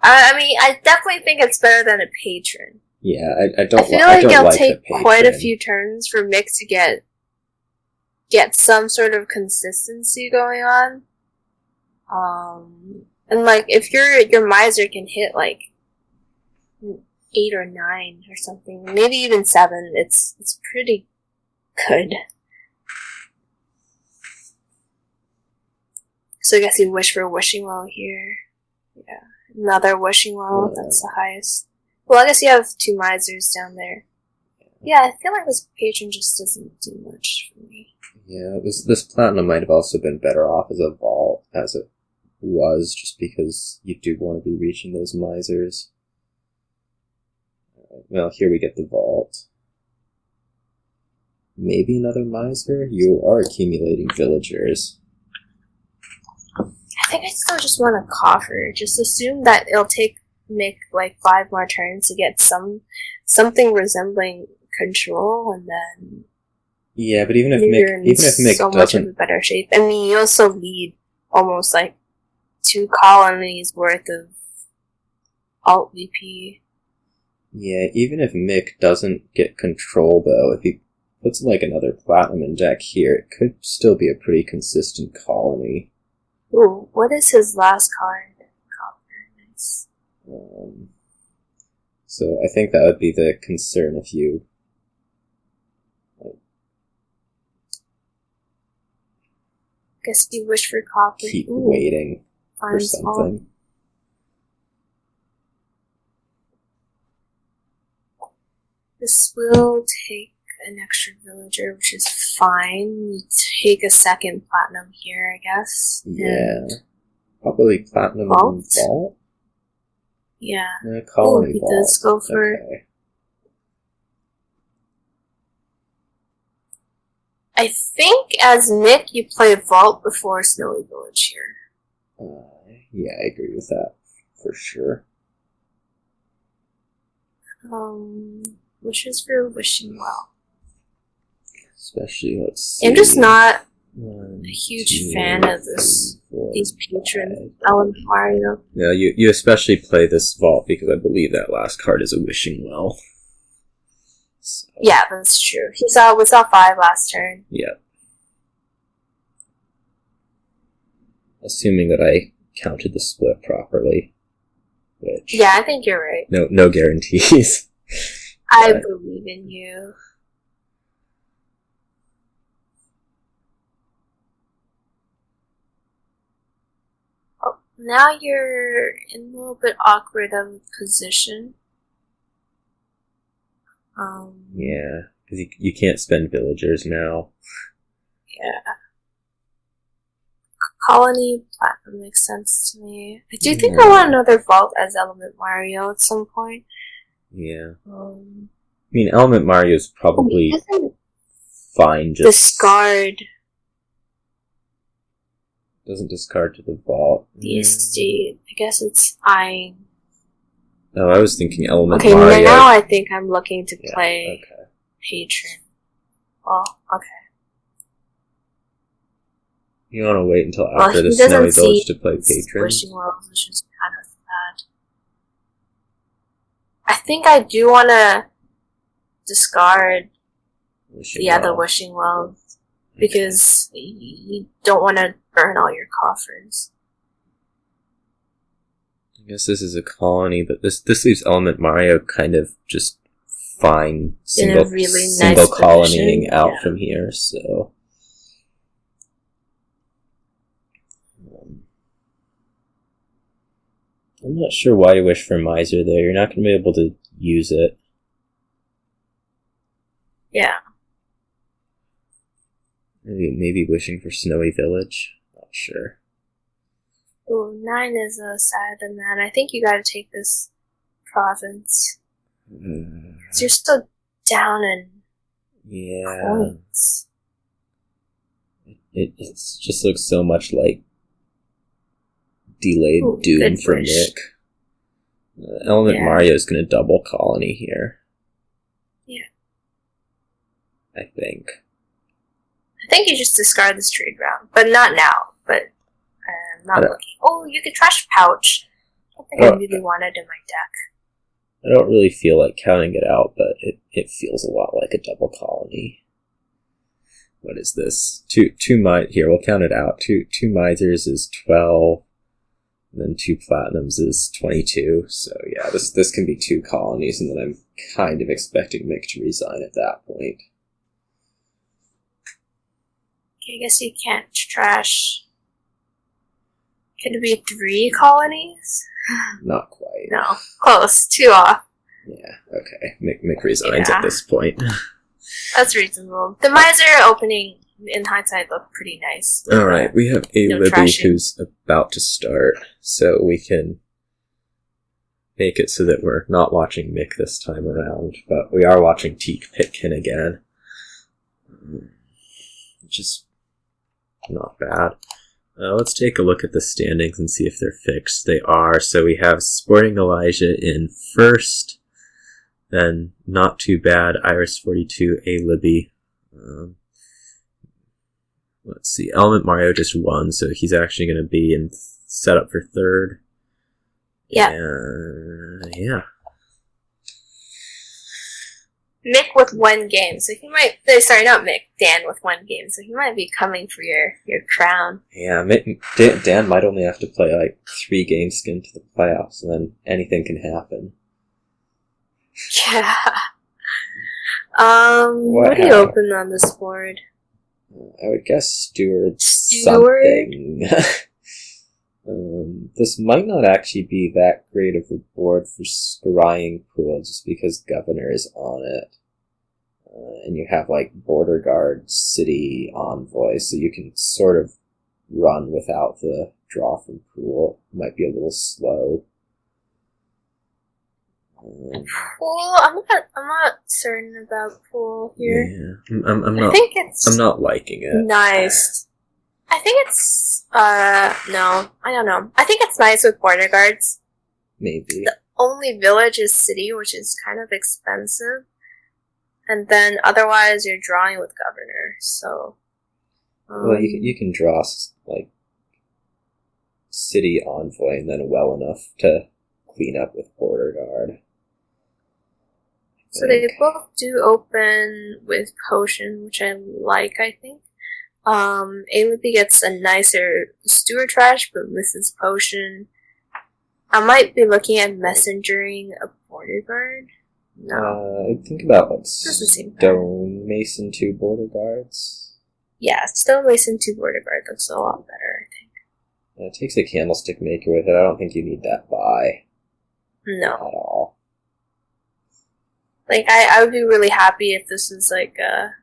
Speaker 2: I mean, I definitely think it's better than a Patron.
Speaker 1: Yeah, I don't.
Speaker 2: I feel like it'll take quite a few turns for Mick to get some sort of consistency going on. And if your Miser can hit 8 or 9 or something, maybe even 7, it's pretty good. So I guess you wish for a wishing well here. Yeah. Another wishing well, that's the highest. Well, I guess you have 2 misers down there. Yeah, I feel like this patron just doesn't do much for me.
Speaker 1: Yeah, this platinum might have also been better off as a vault, as it was, just because you do want to be reaching those misers. Alright, well, here we get the vault. Maybe another miser? You are accumulating villagers.
Speaker 2: I think I still just want a coffer. Just assume that it'll make like 5 more turns to get something resembling control, and then
Speaker 1: yeah, but even if Mick
Speaker 2: so
Speaker 1: doesn't,
Speaker 2: much of a better shape. I mean, you also lead almost like 2 colonies worth of alt VP.
Speaker 1: Yeah, even if Mick doesn't get control though, if he puts like another platinum in deck here, it could still be a pretty consistent colony.
Speaker 2: Ooh, what is his last card? Copper, nice.
Speaker 1: So I think that would be the concern if you
Speaker 2: guess you wish for copper.
Speaker 1: keep waiting for something.
Speaker 2: This will take an extra villager, which is fine. You take a second platinum here, I guess.
Speaker 1: Yeah. Probably platinum
Speaker 2: vault?
Speaker 1: Vault?
Speaker 2: Yeah.
Speaker 1: Colony
Speaker 2: he
Speaker 1: vault.
Speaker 2: does go for...
Speaker 1: Okay.
Speaker 2: I think as Mick, you play Vault before Snowy Village here.
Speaker 1: Yeah, I agree with that. For sure.
Speaker 2: Wishes for wishing well.
Speaker 1: Especially, let's see.
Speaker 2: I'm just not
Speaker 1: 1,
Speaker 2: a huge
Speaker 1: 2,
Speaker 2: fan of
Speaker 1: 3, 4,
Speaker 2: these patron
Speaker 1: 5.
Speaker 2: Ellen Mario.
Speaker 1: Yeah, you especially play this vault because I believe that last card is a wishing well. So.
Speaker 2: Yeah, that's true. We saw 5 last turn.
Speaker 1: Yeah. Assuming that I counted the split properly. Which
Speaker 2: yeah, I think you're right.
Speaker 1: No guarantees.
Speaker 2: I believe in you. Oh, now you're in a little bit awkward of a position.
Speaker 1: Yeah, because you can't spend villagers now.
Speaker 2: Yeah. Colony platinum makes sense to me. I do think I want another vault as Element Mario at some point.
Speaker 1: Yeah. I mean, Element Mario's probably fine. Just
Speaker 2: discard.
Speaker 1: Doesn't discard to the vault.
Speaker 2: The estate. I guess it's eyeing.
Speaker 1: Oh, I was thinking Element
Speaker 2: Mario.
Speaker 1: Mario.
Speaker 2: Okay, now I think I'm looking to play Patron. Oh, okay.
Speaker 1: You want to wait until after the Snowy Village to play Patron?
Speaker 2: Wishing Wells, which is kind of bad. I think I do want to discard the other Wishing Wells because you don't want to burn all your coffers.
Speaker 1: I guess this is a colony, but this leaves Element Mario kind of just fine single colonying out from here, so... I'm not sure why you wish for Miser there. You're not going to be able to use it.
Speaker 2: Yeah.
Speaker 1: Maybe wishing for Snowy Village. Not sure.
Speaker 2: Ooh, 9 is a sad amount. I think you gotta take this province. Because you're still down in points.
Speaker 1: It just looks so much like delayed doom for Nick. Element Mario is going to double colony here.
Speaker 2: Yeah.
Speaker 1: I think
Speaker 2: you just discard this trade round, but not now. But I'm not looking. Oh, you could trash pouch. I don't think I really wanted in my deck.
Speaker 1: I don't really feel like counting it out, but it feels a lot like a double colony. What is this? Here, we'll count it out. Two misers is 12. And then 2 platinums is 22. So yeah, this can be 2 colonies, and then I'm kind of expecting Mick to resign at that point.
Speaker 2: Okay, I guess you can't trash Could it be 3 colonies?
Speaker 1: Not quite.
Speaker 2: No. Close. 2 off.
Speaker 1: Yeah, okay. Mick resigns at this point.
Speaker 2: That's reasonable. The miser opening, in hindsight, looked pretty nice.
Speaker 1: Alright, we have a Libby
Speaker 2: trashing.
Speaker 1: who's about to start, so we can make it so that we're not watching Mick this time around, but we are watching Teak Pitkin again. Which is not bad. Let's take a look at the standings and see if they're fixed. They are. So we have Sportingelijah in first, then Not Too Bad, Iris 42, A Libby. Let's see. Element Mario just won, so he's actually going to be in set up for third.
Speaker 2: Yeah.
Speaker 1: Yeah.
Speaker 2: Mick with 1 game, so he might... Sorry, not Mick. Dan with 1 game, so he might be coming for your crown.
Speaker 1: Yeah, Dan might only have to play like 3 games to get into the playoffs, and then anything can happen.
Speaker 2: Yeah. What do you open on this board?
Speaker 1: I would guess Steward. Something. This might not actually be that great of a board for scrying pool, just because Governor is on it. And you have like Border Guard, City, Envoy, so you can sort of run without the draw from pool. Might be a little slow.
Speaker 2: Pool? I'm not certain about pool here.
Speaker 1: Yeah, I'm not.
Speaker 2: I think it's
Speaker 1: I'm not liking it.
Speaker 2: nice. I think it's no, I don't know. I think it's nice with border guards.
Speaker 1: Maybe.
Speaker 2: The only village is city, which is kind of expensive. And then otherwise you're drawing with governor, so
Speaker 1: Well, you can draw like City, Envoy, and then well enough to clean up with Border Guard.
Speaker 2: So they both do open with potion, which I like, I think. Alipi gets a nicer steward trash, but misses potion. I might be looking at messengering a border guard. No.
Speaker 1: Think about like
Speaker 2: Stone
Speaker 1: Mason 2 Border Guards.
Speaker 2: Yeah, Stone Mason 2 border guard looks a lot better, I think.
Speaker 1: It takes a Candlestick Maker with it. I don't think you need that buy.
Speaker 2: No.
Speaker 1: At all.
Speaker 2: Like, I would be really happy if this was like a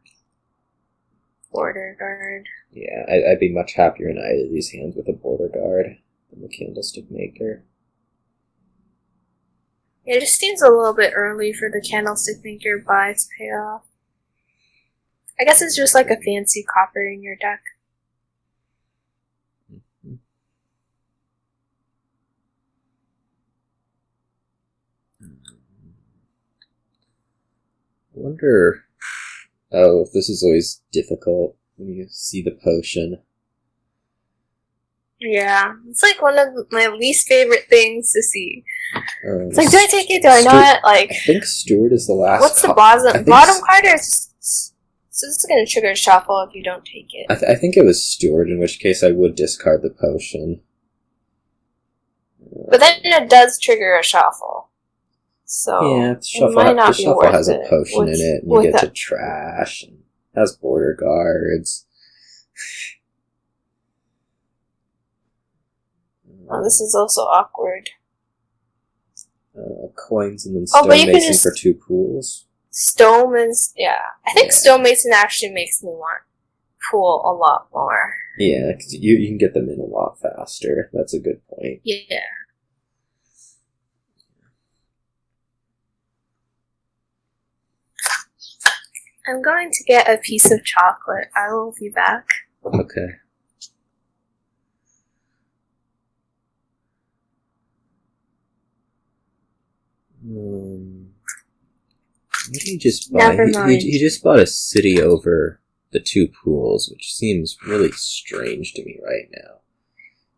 Speaker 2: border guard.
Speaker 1: Yeah, I'd be much happier in either of these hands with a Border Guard than the Candlestick Maker.
Speaker 2: Yeah, it just seems a little bit early for the Candlestick Maker buy to pay off. I guess it's just like a fancy copper in your deck.
Speaker 1: Mm-hmm. I wonder... Oh, this is always difficult when you see the potion.
Speaker 2: Yeah, it's like one of my least favorite things to see. It's like, do I take it? Do I
Speaker 1: Steward,
Speaker 2: not? Like,
Speaker 1: I think Steward is the last.
Speaker 2: what's the bottom card? Or so this is going to trigger shuffle if you don't take it.
Speaker 1: I think it was Steward, in which case I would discard the potion.
Speaker 2: But then it does trigger a shuffle. So
Speaker 1: yeah,
Speaker 2: it might not be worth
Speaker 1: has a
Speaker 2: it
Speaker 1: potion in it, and you get to trash, and has border guards.
Speaker 2: Oh, this is also awkward.
Speaker 1: Coins and then stonemason for 2 pools.
Speaker 2: Stonemason, yeah. I think stonemason actually makes me want pool a lot more.
Speaker 1: Yeah, because you can get them in a lot faster. That's a good point.
Speaker 2: Yeah. I'm going to get a piece of chocolate. I will be back.
Speaker 1: Okay. What did he just buy?
Speaker 2: Never mind.
Speaker 1: He just bought a city over the 2 pools, which seems really strange to me right now.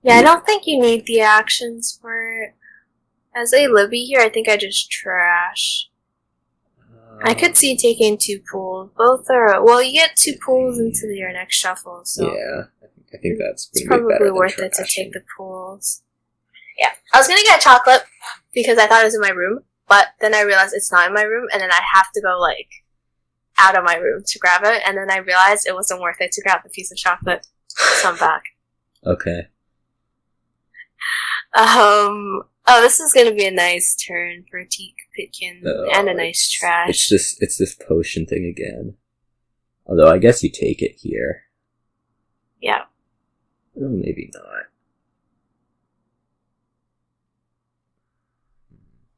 Speaker 2: Yeah, I don't think you need the actions for it. As a Libby here, I think I just trash. I could see taking 2 pools. Both are... Well, you get 2 pools into your next shuffle, so...
Speaker 1: Yeah, I think that's
Speaker 2: it's probably worth it to take the pools. Yeah. I was gonna get chocolate because I thought it was in my room, but then I realized it's not in my room, and then I have to go, like, out of my room to grab it, and then I realized it wasn't worth it to grab the piece of chocolate, so I'm back.
Speaker 1: Okay.
Speaker 2: Oh, this is gonna be a nice turn for Teak Pitkin and a nice trash.
Speaker 1: It's this potion thing again. Although I guess you take it here.
Speaker 2: Yeah.
Speaker 1: Oh, maybe not.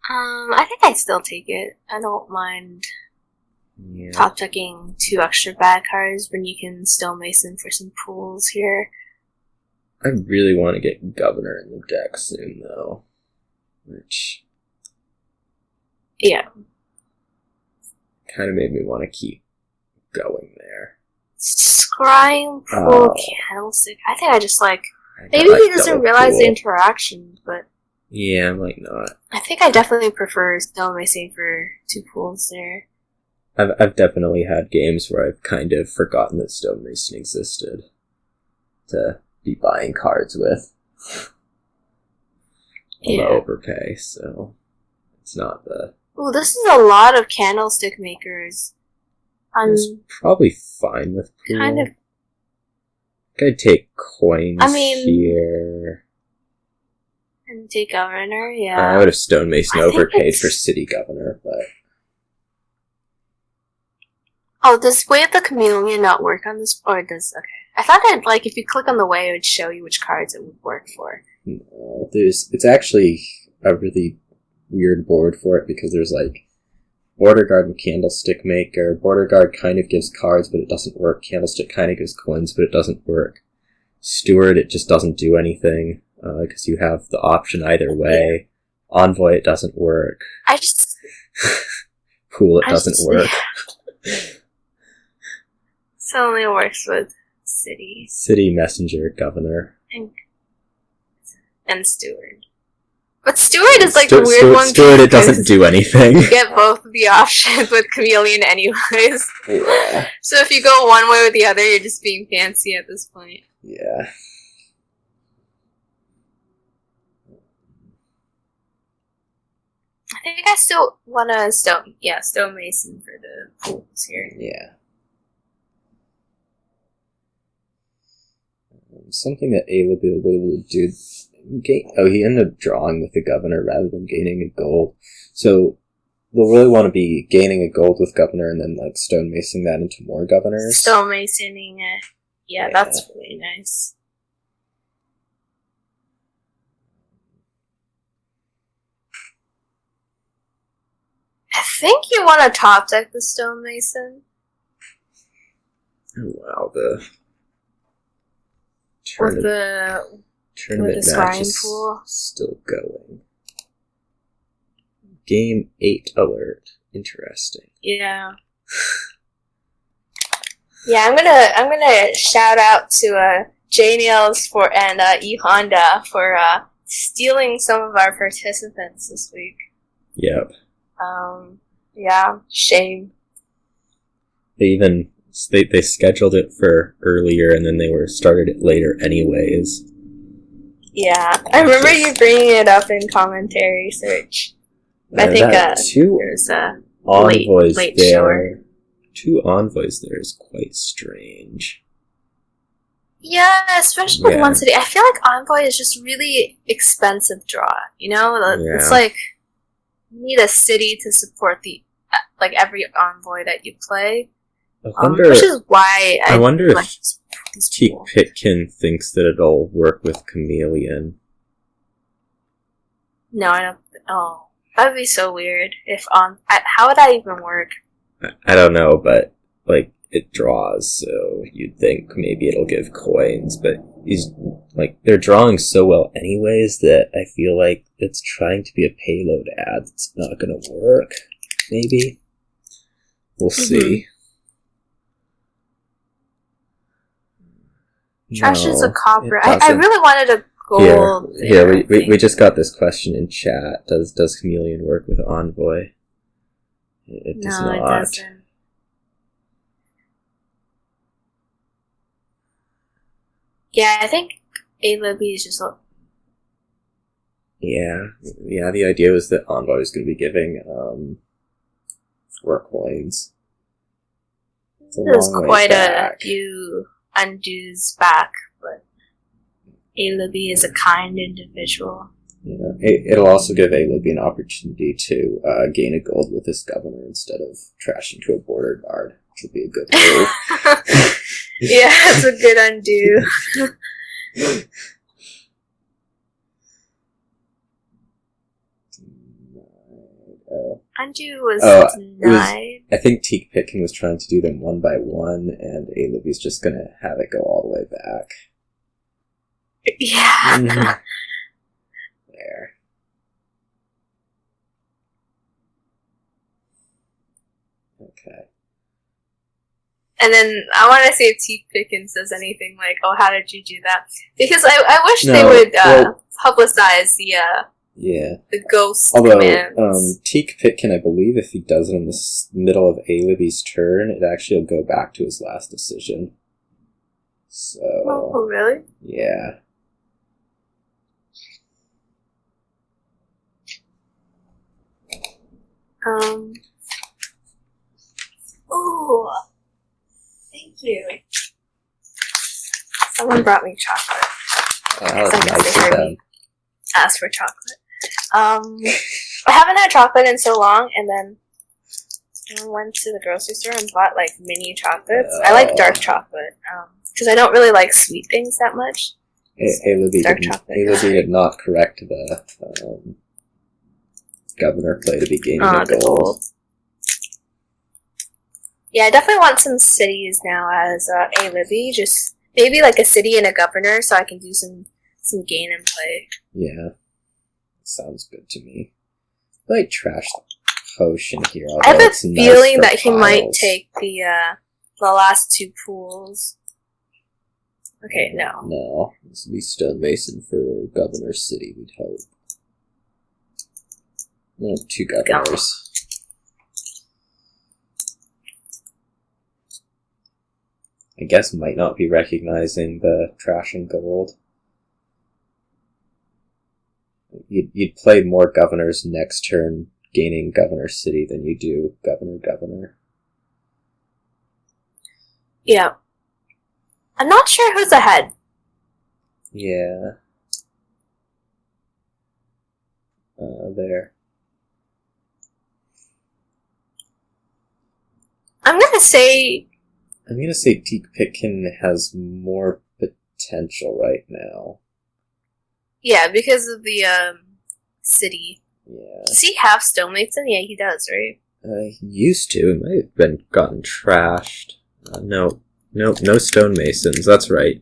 Speaker 2: I think I'd still take it. I don't mind top decking 2 extra bad cards when you can stonemason for some pools here.
Speaker 1: I really want to get Governor in the deck soon, though. Which...
Speaker 2: yeah.
Speaker 1: kind of made me want to keep going there.
Speaker 2: Scrying Pool Candlestick. I think I just like... maybe he doesn't realize the interaction, but...
Speaker 1: yeah, I might not.
Speaker 2: I think I definitely prefer stonemason for 2 pools there.
Speaker 1: I've definitely had games where I've kind of forgotten that stonemason existed to be buying cards with.
Speaker 2: Yeah.
Speaker 1: Overpay, so it's not the...
Speaker 2: ooh, this is a lot of candlestick makers.
Speaker 1: It's probably fine with pool.
Speaker 2: Kind of...
Speaker 1: I'd take coins here.
Speaker 2: And take Governor, yeah.
Speaker 1: I would have stonemason overpaid for City Governor, but...
Speaker 2: oh, does Way of the Chameleon not work on this? Or it does? Okay. I thought that, like, if you click on the way, it would show you which cards it would work for.
Speaker 1: No, it's actually a really weird board for it, because there's, like, Border Guard and Candlestick Maker. Border Guard kind of gives cards, but it doesn't work. Candlestick kind of gives coins, but it doesn't work. Steward, it just doesn't do anything, because you have the option either way. Envoy, it doesn't work. Pool, it doesn't work.
Speaker 2: So it only works with City.
Speaker 1: City, Messenger, Governor.
Speaker 2: And Steward. But Steward is like the weird one.
Speaker 1: Steward, it doesn't do anything.
Speaker 2: You get both of the options with Chameleon anyways.
Speaker 1: Yeah.
Speaker 2: So if you go one way or the other, you're just being fancy at this point.
Speaker 1: Yeah.
Speaker 2: I think I still want to stonemason for the pools here.
Speaker 1: Yeah. Something that A will be able to do... he ended up drawing with the Governor rather than gaining a gold. So, they'll really want to be gaining a gold with Governor and then, like, stonemasoning that into more Governors.
Speaker 2: Stonemasoning it. Yeah, that's really nice. I think you want to top deck the stonemason.
Speaker 1: Oh, wow, the...
Speaker 2: with the
Speaker 1: match is still going. Game 8 alert. Interesting.
Speaker 2: Yeah. Yeah, I'm gonna shout out to J-Nails and E Honda for stealing some of our participants this week.
Speaker 1: Yep.
Speaker 2: Yeah, shame.
Speaker 1: They scheduled it for earlier and then they started it later anyways.
Speaker 2: Yeah, I remember you bringing it up in commentary search. I think there's a late shower.
Speaker 1: 2 envoys there is quite strange.
Speaker 2: Yeah, especially with 1 city. I feel like envoy is just really expensive draw. You know, it's like you need a city to support every envoy that you play. Which is why
Speaker 1: I wonder if Teak Pitkin thinks that it'll work with Chameleon.
Speaker 2: No, I don't. Oh, that would be so weird. How would that even work?
Speaker 1: I don't know, but it draws, so you'd think maybe it'll give coins. But they're drawing so well anyways that I feel like it's trying to be a payload ad that's not going to work. Maybe we'll see.
Speaker 2: Trash is a copper. I really wanted a gold.
Speaker 1: Here we just got this question in chat. Does Chameleon work with Envoy? It does not.
Speaker 2: It doesn't. Yeah, I think A-Libby is just
Speaker 1: Yeah, the idea was that Envoy was going to be giving 4 coins.
Speaker 2: There's quite a few undos back, but A-Libby is a kind individual.
Speaker 1: You know, it'll also give A-Libby an opportunity to gain a gold with his governor instead of trashing to a border guard, which would be a good move.
Speaker 2: Yeah, it's a good undo. Undo was denied.
Speaker 1: I think Teak Pitkin was trying to do them one by one, and A-Libby's just gonna have it go all the way back.
Speaker 2: Yeah.
Speaker 1: There. Okay.
Speaker 2: And then I want to see if Teak Pitkin says anything like, "Oh, how did you do that?" Because I wish they would publicize the ghost commands.
Speaker 1: Teak Pitkin, I believe, if he does it in the middle of A-Libby's turn, it actually will go back to his last decision. So.
Speaker 2: Oh, really?
Speaker 1: Yeah.
Speaker 2: Oh, thank you. Someone brought me chocolate.
Speaker 1: That was
Speaker 2: I guess
Speaker 1: nice
Speaker 2: they
Speaker 1: of
Speaker 2: heard
Speaker 1: them.
Speaker 2: me ask for chocolate. I haven't had chocolate in so long, and then I went to the grocery store and bought like mini chocolates. I like dark chocolate because I don't really like sweet things that much.
Speaker 1: A-Libby did not correct the governor play to be gaining a gold.
Speaker 2: Yeah, I definitely want some cities now as A-Libby. Just maybe like a city and a governor, so I can do some gain and play.
Speaker 1: Yeah, sounds good to me. I like trash potion here.
Speaker 2: I have a feeling that he might take the last two pools. Okay, no.
Speaker 1: No, this will be stonemason for governor city. We'd hope. No, two governors. I guess might not be recognizing the trash and gold. You'd play more governors next turn, gaining governor city than you do governor.
Speaker 2: Yeah. I'm not sure who's ahead.
Speaker 1: Yeah. There.
Speaker 2: I'm gonna say
Speaker 1: Teak Pitkin has more potential right now.
Speaker 2: yeah, because of the city.
Speaker 1: Yeah.
Speaker 2: Does he have stonemason? Yeah, he does, right?
Speaker 1: He used to. He might have gotten trashed. No stonemasons. That's right.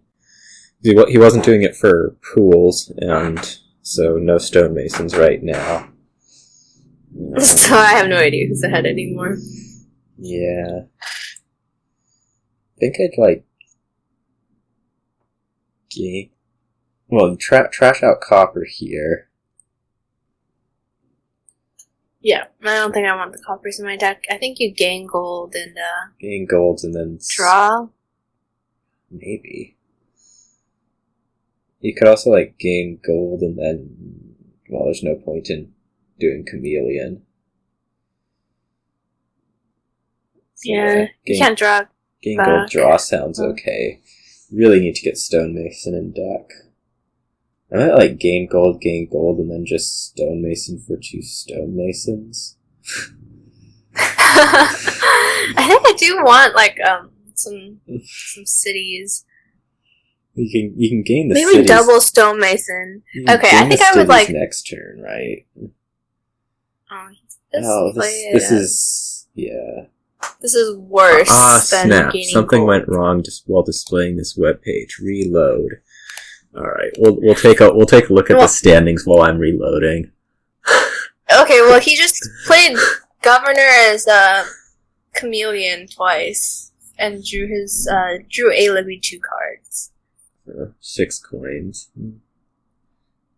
Speaker 1: He wasn't doing it for pools, and so no stonemasons right now.
Speaker 2: So I have no idea who's ahead anymore.
Speaker 1: Yeah. I think I'd like trash out copper here.
Speaker 2: Yeah, I don't think I want the coppers in my deck. I think you gain gold and
Speaker 1: gain golds and then
Speaker 2: draw.
Speaker 1: Maybe. You could also like gain gold and then there's no point in doing chameleon.
Speaker 2: Yeah, you can't draw.
Speaker 1: Gain gold draw sounds okay. Really need to get stonemason in deck. I might like gain gold, and then just stonemason for 2 stonemasons.
Speaker 2: I think I do want like some cities.
Speaker 1: You can gain the
Speaker 2: maybe
Speaker 1: cities.
Speaker 2: Double stonemason. Okay, I think I would like
Speaker 1: next turn, right?
Speaker 2: This
Speaker 1: is yeah.
Speaker 2: This is worse than
Speaker 1: snap.
Speaker 2: gaining
Speaker 1: Something
Speaker 2: gold.
Speaker 1: went wrong just while displaying this webpage. Reload. Alright, we'll take a look at the standings while I'm reloading.
Speaker 2: Okay, well he just played governor as a chameleon twice and drew A-Libby 2 cards.
Speaker 1: 6 coins.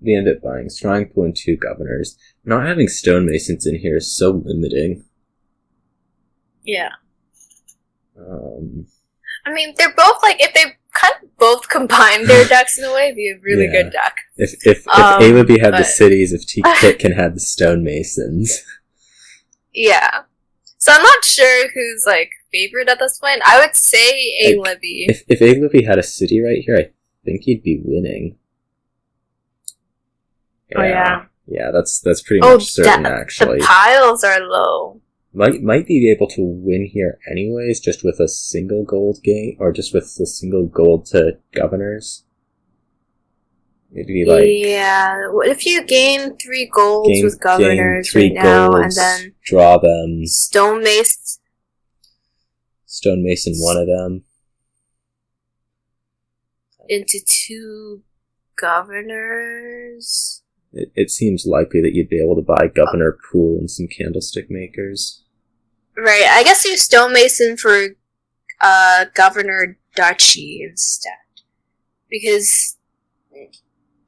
Speaker 1: They end up buying strong pool and 2 governors. Not having stonemasons in here is so limiting.
Speaker 2: Yeah. I mean, they're both like, if they kind of both combine their decks in a way, it'd be a really good deck.
Speaker 1: If A-Libby had the cities, if Teak Pitkin had the stonemasons.
Speaker 2: Yeah. So I'm not sure who's like favored at this point. I would say A-Libby.
Speaker 1: If A-Libby had a city right here, I think he'd be winning.
Speaker 2: Oh, yeah.
Speaker 1: Yeah, that's pretty much certain, actually.
Speaker 2: The piles are low.
Speaker 1: Might be able to win here anyways, just with a single gold game, or just with a single gold to governors. Maybe like...
Speaker 2: Yeah, what if you gain 3 golds with governors
Speaker 1: gain 3
Speaker 2: right now,
Speaker 1: golds,
Speaker 2: and then...
Speaker 1: draw them.
Speaker 2: Stonemason
Speaker 1: One of them.
Speaker 2: Into 2 governors?
Speaker 1: It seems likely that you'd be able to buy Governor Pool and some candlestick makers.
Speaker 2: Right, I guess you stonemason for Governor Duchy instead. Because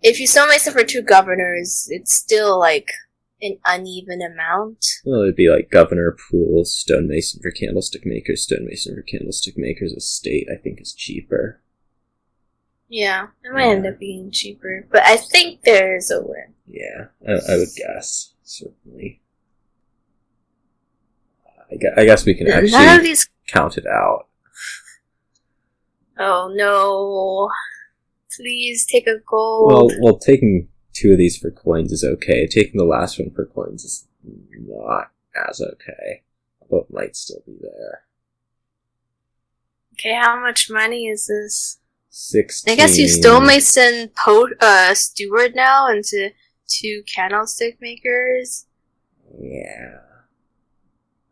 Speaker 2: if you stonemason for 2 governors, it's still like an uneven amount.
Speaker 1: Well, it'd be like Governor Pool, stonemason for candlestick makers, stonemason for candlestick makers. Estate, I think, is cheaper.
Speaker 2: Yeah, it might end up being cheaper, but I think there's a win.
Speaker 1: Yeah, I would guess, certainly. I guess we can actually count it out.
Speaker 2: Oh no. Please take a gold.
Speaker 1: Well, taking 2 of these for coins is okay. Taking the last one for coins is not as okay. Although it might still be there.
Speaker 2: Okay, how much money is this?
Speaker 1: 16.
Speaker 2: I guess you stonemason steward now into 2 candlestick makers.
Speaker 1: Yeah.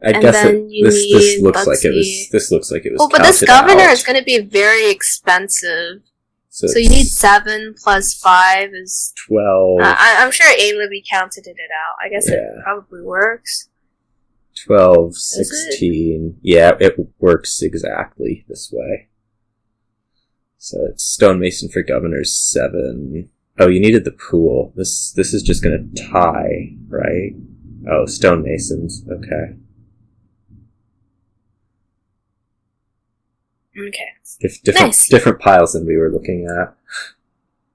Speaker 1: I guess this looks like it was.
Speaker 2: Oh, but this governor is going to be very expensive. So you need 7 plus 5 is
Speaker 1: 12.
Speaker 2: I'm sure Aileby counted it out. I guess it probably works.
Speaker 1: 12, 16. Yeah, it works exactly this way. So it's stonemason for governors 7. Oh, you needed the pool. This is just going to tie, right? Oh, stonemasons. Okay.
Speaker 2: Okay.
Speaker 1: Different piles than we were looking at.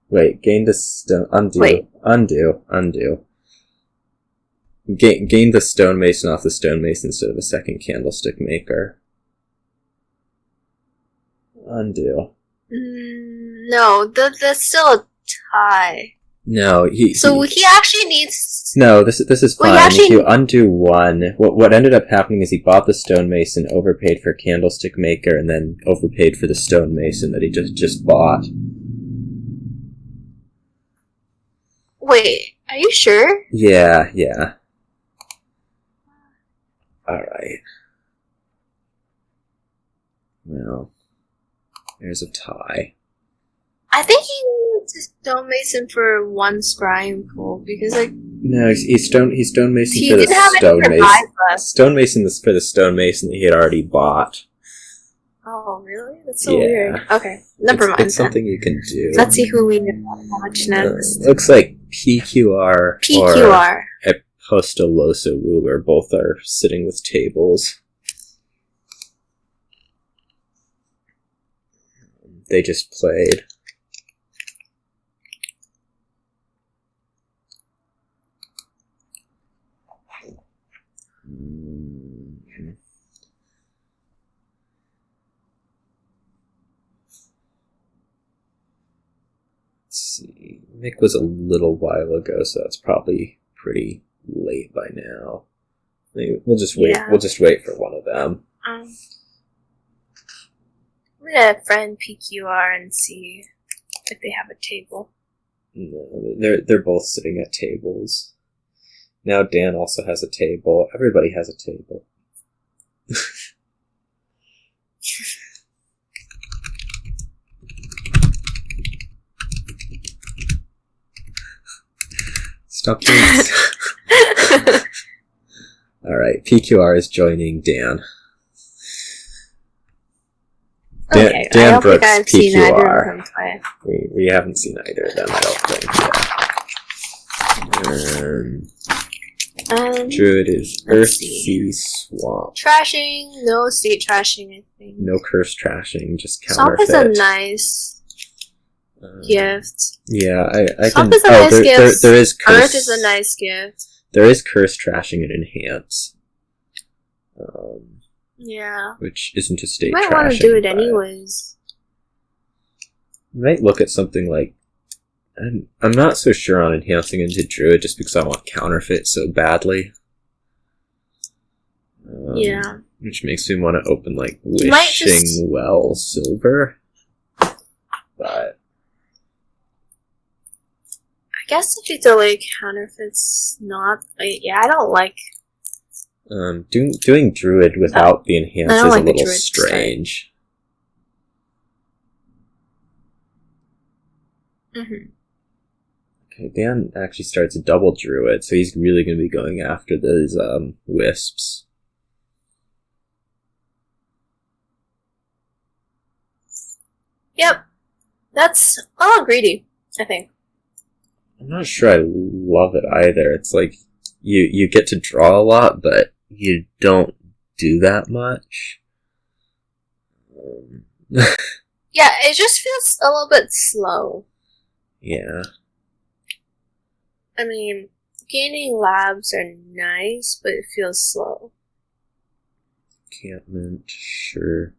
Speaker 1: Wait, gain the stone. Undo. Gain the stonemason off the stonemason instead of a second candlestick maker. Undo.
Speaker 2: No, that's still a tie.
Speaker 1: No, he
Speaker 2: actually needs...
Speaker 1: No, this is fine. If you undo 1, what ended up happening is he bought the stonemason, overpaid for candlestick maker, and then overpaid for the stonemason that he just bought.
Speaker 2: Wait, are you sure?
Speaker 1: Yeah. Alright. Well, there's a tie.
Speaker 2: I think he needs a stonemason for 1 scrying pool, because
Speaker 1: No, he's stonemason
Speaker 2: he
Speaker 1: for the
Speaker 2: didn't have
Speaker 1: stonemason. Stonemason is for the stonemason that he had already bought.
Speaker 2: Oh, really? That's so weird. Okay, never mind.
Speaker 1: It's something you can do.
Speaker 2: Let's see who we watch next.
Speaker 1: Looks like PQR
Speaker 2: or
Speaker 1: Apostoloso Ruler both are sitting with tables. They just played. Let's see. Mick was a little while ago, so that's probably pretty late by now. We'll just wait. Yeah. We'll just wait for one of them.
Speaker 2: I'm gonna friend PQR and see if they have a table.
Speaker 1: No, they're both sitting at tables. Now Dan also has a table. Everybody has a table. Stop doing this. Alright, PQR is joining Dan.
Speaker 2: Okay,
Speaker 1: Dan
Speaker 2: I don't
Speaker 1: Brooks,
Speaker 2: think I've
Speaker 1: PQR.
Speaker 2: seen either of them play.
Speaker 1: We haven't seen either of them, I don't think. Druid is Earth, Sea, Swamp.
Speaker 2: Trashing, no state trashing, I think.
Speaker 1: No curse trashing, just counterfeit.
Speaker 2: Swamp is a nice gift.
Speaker 1: Yeah, I
Speaker 2: Swamp
Speaker 1: can...
Speaker 2: is a nice gift.
Speaker 1: There is curse...
Speaker 2: Earth is a nice gift.
Speaker 1: There is curse trashing and enhance.
Speaker 2: Yeah.
Speaker 1: Which isn't a state trashing.
Speaker 2: You might want to do it anyways.
Speaker 1: You might look at something like I'm not so sure on enhancing into Druid just because I want counterfeit so badly.
Speaker 2: Yeah.
Speaker 1: Which makes me want to open, like,
Speaker 2: might just-
Speaker 1: Wishing Well Silver. But
Speaker 2: I guess if you delay counterfeits, not. I don't like.
Speaker 1: doing Druid without the enhance
Speaker 2: I
Speaker 1: is
Speaker 2: don't
Speaker 1: a
Speaker 2: like the
Speaker 1: little
Speaker 2: Druid
Speaker 1: strange.
Speaker 2: Mm-hmm.
Speaker 1: Okay, Dan actually starts a double Druid, so he's really going to be going after those wisps.
Speaker 2: Yep. That's a little greedy, I think.
Speaker 1: I'm not sure I love it either. It's like you get to draw a lot, but you don't do that much.
Speaker 2: Yeah, it just feels a little bit slow.
Speaker 1: Yeah.
Speaker 2: I mean, gaining labs are nice, but it feels slow.
Speaker 1: Encampment, sure.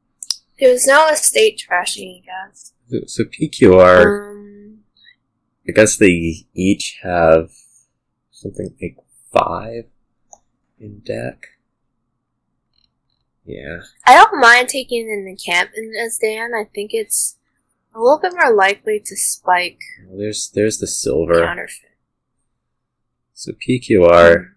Speaker 2: There's no estate trashing, I guess.
Speaker 1: So PQR, I guess they each have something like 5 in deck. Yeah.
Speaker 2: I don't mind taking an encampment as Dan. I think it's a little bit more likely to spike
Speaker 1: Well, there's the silver.
Speaker 2: counterfeit.
Speaker 1: So PQR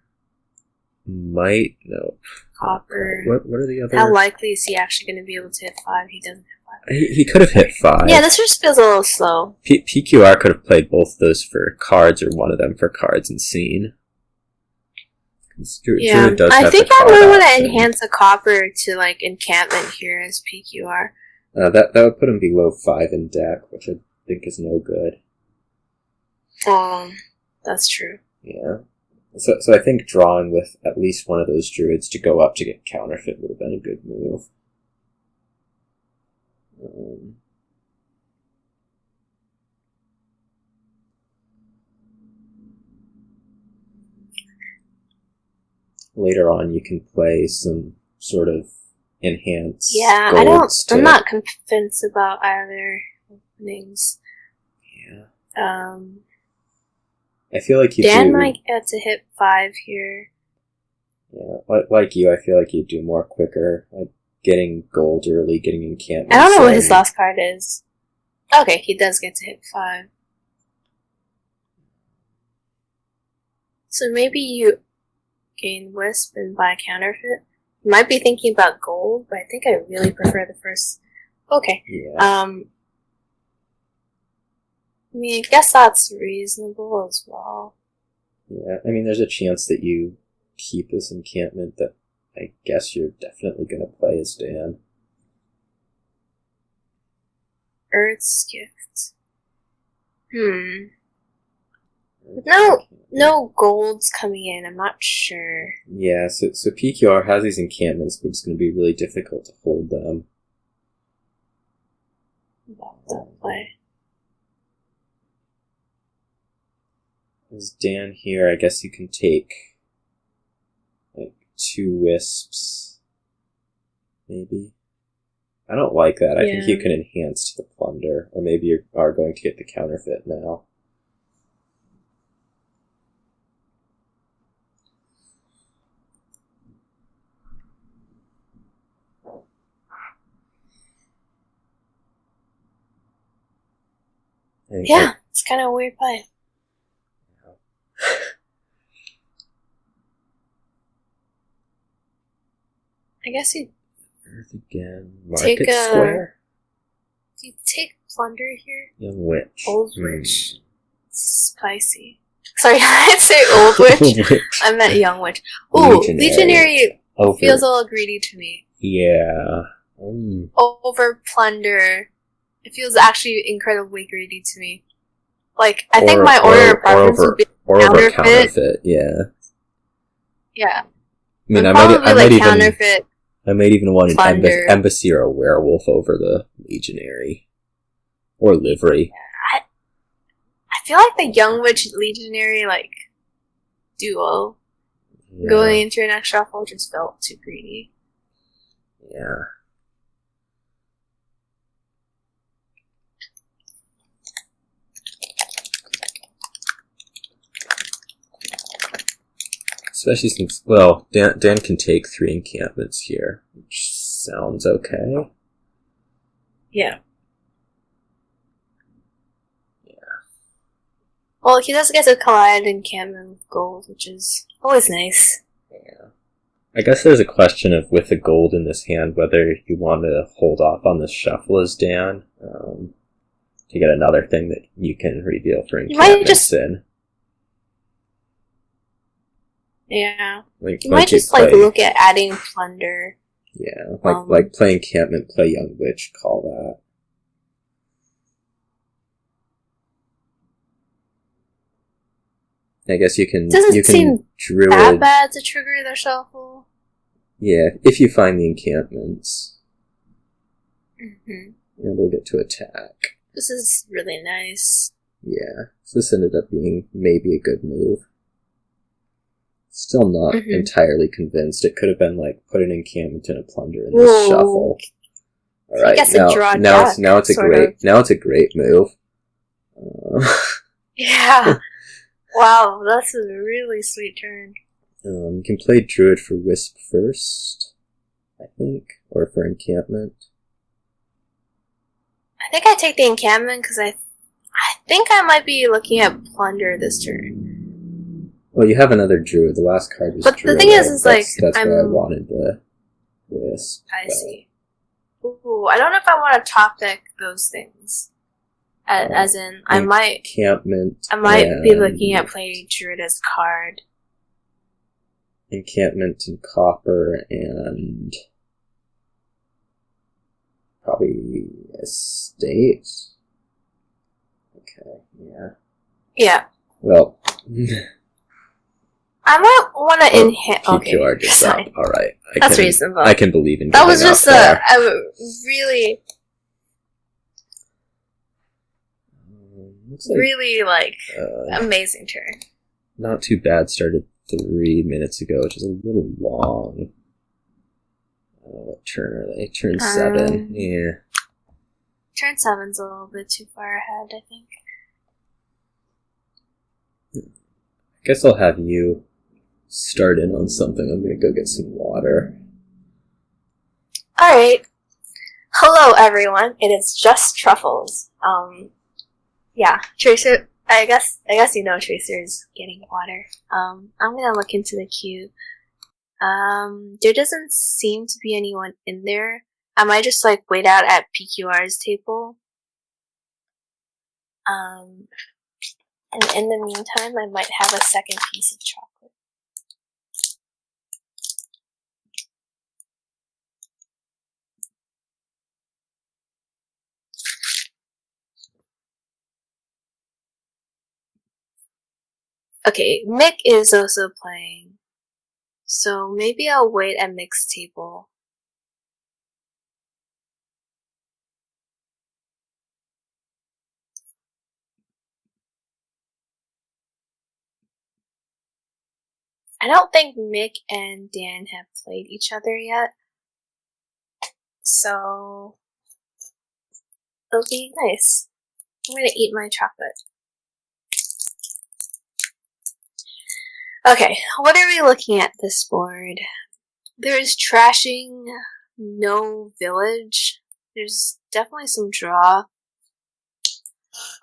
Speaker 1: might no.
Speaker 2: Copper.
Speaker 1: What are the other?
Speaker 2: How likely is he actually going to be able to hit 5? He doesn't hit 5.
Speaker 1: He could have hit 5.
Speaker 2: Yeah, this just feels a little slow.
Speaker 1: PQR could have played both of those for cards, or one of them for cards and scene.
Speaker 2: Yeah,
Speaker 1: Druid does
Speaker 2: I
Speaker 1: have
Speaker 2: think
Speaker 1: the
Speaker 2: I
Speaker 1: card
Speaker 2: really want to
Speaker 1: option.
Speaker 2: enhance a copper to like encampment here as PQR.
Speaker 1: That would put him below 5 in deck, which I think is no good.
Speaker 2: That's true.
Speaker 1: Yeah. So I think drawing with at least one of those druids to go up to get counterfeit would have been a good move. Later on, you can play some sort of enhance.
Speaker 2: Yeah, I'm not convinced about either openings.
Speaker 1: Yeah. I feel like you
Speaker 2: Dan
Speaker 1: do.
Speaker 2: might get to hit 5 here.
Speaker 1: Yeah, like you, I feel like you do more quicker. Like getting gold early, getting encampment.
Speaker 2: I don't know what his last card is. Okay, he does get to hit 5. So maybe you gain Wisp and buy counterfeit. You might be thinking about gold, but I think I really prefer the first. Okay.
Speaker 1: Yeah.
Speaker 2: I mean, I guess that's reasonable as well.
Speaker 1: Yeah, I mean, there's a chance that you keep this encampment that I guess you're definitely going to play as Dan.
Speaker 2: Earth's Gift. No gold's coming in, I'm not sure.
Speaker 1: Yeah, so PQR has these encampments, but it's going to be really difficult to hold them.
Speaker 2: About that play.
Speaker 1: As Dan here, I guess you can take like 2 wisps, maybe. I don't like that. I think you can enhance to the plunder, or maybe you are going to get the counterfeit now.
Speaker 2: Yeah, it's kind of a weird play. I guess you
Speaker 1: Earth again.
Speaker 2: take
Speaker 1: Market Square?
Speaker 2: Do you take plunder here?
Speaker 1: Young Witch.
Speaker 2: Old Witch. Spicy. Sorry, I'd say Old Witch. I meant Young Witch. Ooh, Legionary feels a little greedy to me.
Speaker 1: Yeah.
Speaker 2: Over plunder. It feels actually incredibly greedy to me. Like, I think my order of preference would be
Speaker 1: counterfeit. Yeah.
Speaker 2: Yeah.
Speaker 1: I mean, I might even want an embassy or a werewolf over the legionary. Or livery.
Speaker 2: I feel like the Young Witch Legionary, like, duo going into your next shuffle just felt too greedy.
Speaker 1: Yeah. Especially since, well, Dan can take 3 encampments here, which sounds okay.
Speaker 2: Yeah. Well, he does get to collide encampment with gold, which is always nice.
Speaker 1: Yeah. I guess there's a question of, with the gold in this hand, whether you want to hold off on this shuffle as Dan. To get another thing that you can reveal for encampments in.
Speaker 2: Yeah. You might just look at adding plunder.
Speaker 1: Yeah, like play encampment, play young witch, call that. I guess you can.
Speaker 2: Doesn't seem druid that bad to trigger the shuffle.
Speaker 1: Yeah, if you find the encampments,
Speaker 2: and
Speaker 1: we'll get to attack.
Speaker 2: This is really nice.
Speaker 1: Yeah, so this ended up being maybe a good move. Still not entirely convinced. It could have been like put an encampment and a plunder in this shuffle. All right, now it's a great move.
Speaker 2: Yeah. Wow, that's a really sweet turn.
Speaker 1: You can play druid for wisp first, I think, or for encampment.
Speaker 2: I think I take the encampment because I think I might be looking at plunder this turn.
Speaker 1: Well, you have another druid. The last card was druid. But
Speaker 2: the thing is
Speaker 1: that's why I wanted the wisp.
Speaker 2: I see. Ooh, I don't know if I want to top deck those things. As in, I might be looking at playing druid as card.
Speaker 1: Encampment and copper and probably estate. Okay, yeah.
Speaker 2: Yeah.
Speaker 1: Well,
Speaker 2: I might want to enhance.
Speaker 1: PQR just up. All right,
Speaker 2: that's reasonable.
Speaker 1: I can believe in
Speaker 2: that. Was just a really, really amazing turn.
Speaker 1: Not too bad. Started 3 minutes ago, which is a little long. What turn are they? Turn 7. Yeah.
Speaker 2: Turn 7's a little bit too far ahead, I think.
Speaker 1: I guess I'll have you start in on something. I'm gonna go get some water.
Speaker 2: Alright. Hello, everyone. It is just Truffles. Yeah, Tracer. I guess you know Tracer is getting water. I'm gonna look into the queue. There doesn't seem to be anyone in there. I might just wait out at PQR's table. And in the meantime, I might have a second piece of chocolate. Okay, Mick is also playing. So maybe I'll wait at Mick's table. I don't think Mick and Dan have played each other yet. So it'll be nice. I'm gonna eat my chocolate. Okay, what are we looking at this board? There's trashing, no village. There's definitely some draw.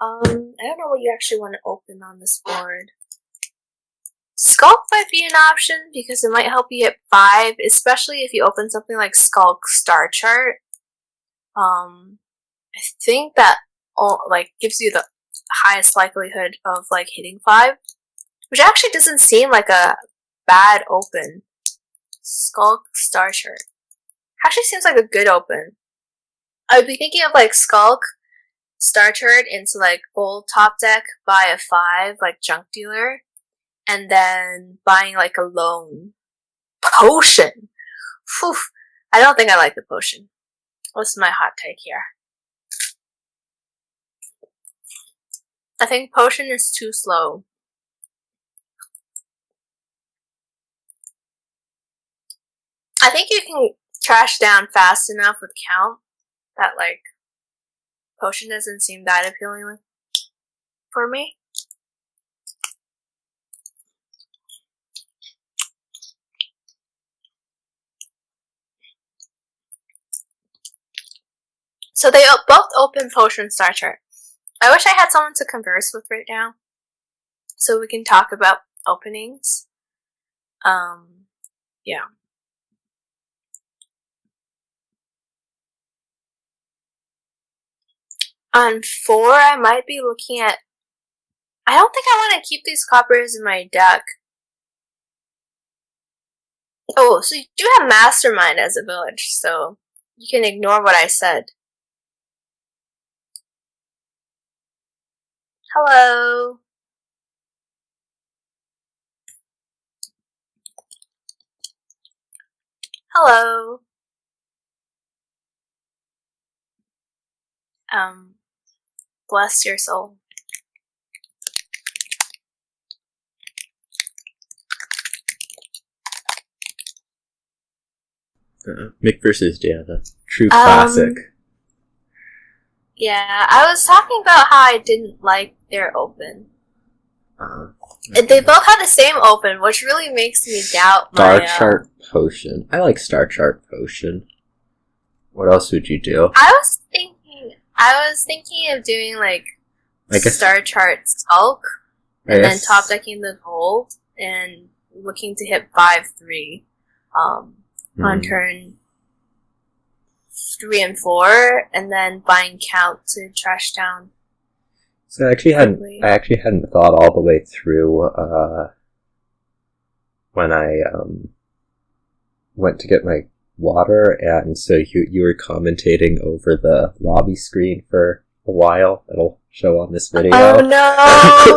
Speaker 2: I don't know what you actually want to open on this board. Skulk might be an option because it might help you get 5, especially if you open something like Skulk Star Chart. I think that gives you the highest likelihood of hitting 5. Which actually doesn't seem like a bad open. Skulk Star Chart. Actually seems like a good open. I'd be thinking of Skulk Star Chart into gold top deck, buy a 5, junk dealer, and then buying a loan. Potion! Phew. I don't think I like the potion. What's my hot take here? I think potion is too slow. I think you can trash down fast enough with count that potion doesn't seem that appealing for me. So they both open Potion Star Chart. I wish I had someone to converse with right now, so we can talk about openings. Yeah. On 4, I might be looking at... I don't think I want to keep these coppers in my deck. Oh, so you do have Mastermind as a village, so you can ignore what I said. Hello. Hello. Bless your soul.
Speaker 1: Mick versus Diana. True classic.
Speaker 2: Yeah, I was talking about how I didn't like their open.
Speaker 1: Okay.
Speaker 2: They both had the same open, which really makes me doubt
Speaker 1: Star Chart Potion. I like Star Chart Potion. What else would you do?
Speaker 2: I was thinking of doing like Star Chart Skulk, and then top decking the gold and looking to hit 5-3 on turn 3 and 4, and then buying count to trash down.
Speaker 1: So I actually hadn't thought all the way through when I went to get my water, and so you were commentating over the lobby screen for a while. It'll show on this video.
Speaker 2: Oh no,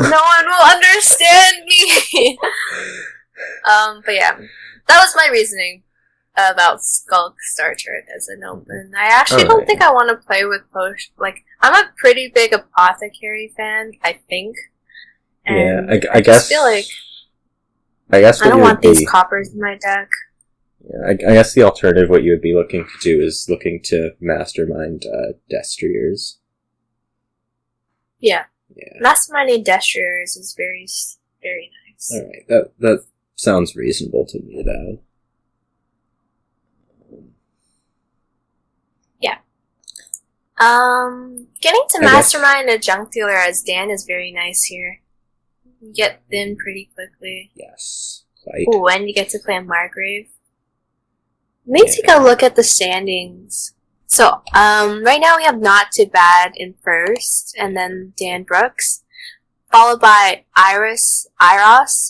Speaker 2: no one will understand me. But yeah, that was my reasoning about Skulk Star Chart as an open. I actually don't think I want to play with potion. Like, I'm a pretty big Apothecary fan, I think. And
Speaker 1: yeah,
Speaker 2: I just feel like I don't want these coppers in my deck.
Speaker 1: Yeah, I guess the alternative, what you would be looking to do is looking to mastermind Destriers.
Speaker 2: Yeah. Masterminding Destriers is very, very nice.
Speaker 1: Alright, that sounds reasonable to me, then.
Speaker 2: Yeah. Getting to mastermind a junk dealer as Dan is very nice here. You get thin pretty quickly.
Speaker 1: Yes. Quite.
Speaker 2: Ooh, and you get to play Margrave. Let me take a look at the standings. So, right now we have Not Too Bad in first, and then Dan Brooks, followed by Iros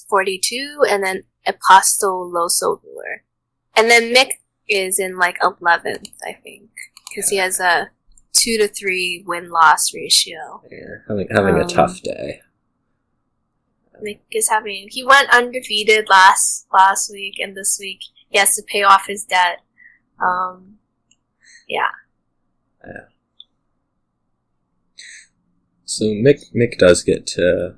Speaker 2: 42, and then Apostle Loso Ruler. And then Mick is in like 11th, I think, because he has a 2-3 win-loss ratio.
Speaker 1: Yeah, having a tough day.
Speaker 2: Mick is he went undefeated last week, and this week he has to pay off his debt. Yeah.
Speaker 1: So Mick does get to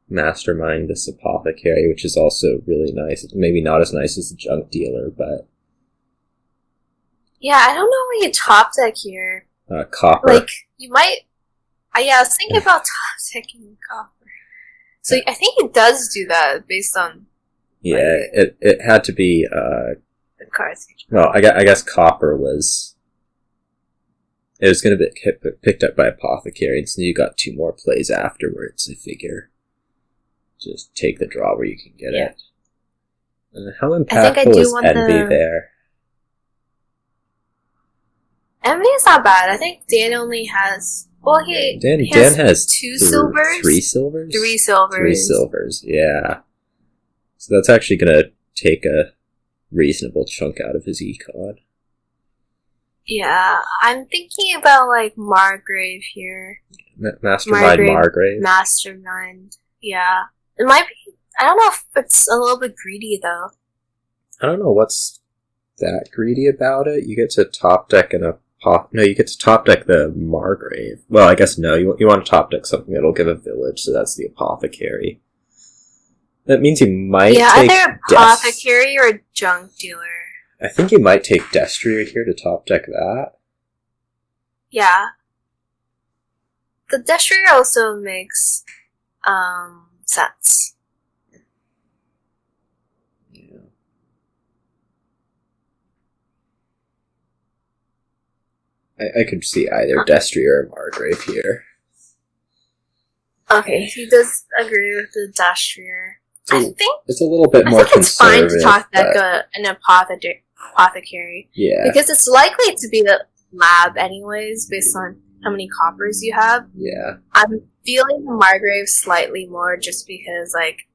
Speaker 1: mastermind this Apothecary, which is also really nice. Maybe not as nice as the junk dealer, but
Speaker 2: yeah, I don't know where you top deck here.
Speaker 1: Copper.
Speaker 2: Like, you might... yeah, I was thinking about top decking Copper. So I think it does do that based on...
Speaker 1: Yeah, it had to be...
Speaker 2: the cards.
Speaker 1: Well, I guess Copper was... It was going to be picked up by Apothecary, and so you got 2 more plays afterwards, I figure. Just take the draw where you can get it. How impactful is Envy there?
Speaker 2: Envy is not bad. I think Dan only has... Well, Dan
Speaker 1: has
Speaker 2: 2 silvers?
Speaker 1: 3 silvers?
Speaker 2: 3 silvers.
Speaker 1: 3 silvers, yeah. So that's actually going to take a reasonable chunk out of his econ.
Speaker 2: Yeah, I'm thinking about, like, Margrave here.
Speaker 1: Mastermind Margrave?
Speaker 2: Mastermind, yeah. It might be... I don't know if it's a little bit greedy, though.
Speaker 1: I don't know what's that greedy about it. You get to top deck you get to top deck the Margrave. Well, I guess no. You want to top deck something that'll give a village, so that's the Apothecary. That means you might take
Speaker 2: either Apothecary or Junk Dealer.
Speaker 1: I think you might take Destrier here to top deck that.
Speaker 2: Yeah. The Destrier also makes sense.
Speaker 1: I could see either Destrier or Margrave here.
Speaker 2: Okay, he does agree with the Destrier. I think
Speaker 1: it's a little bit more conservative.
Speaker 2: It's fine to talk an apothecary.
Speaker 1: Yeah.
Speaker 2: Because it's likely to be the lab anyways, based on how many coppers you have.
Speaker 1: Yeah.
Speaker 2: I'm feeling the Margrave slightly more just because, like,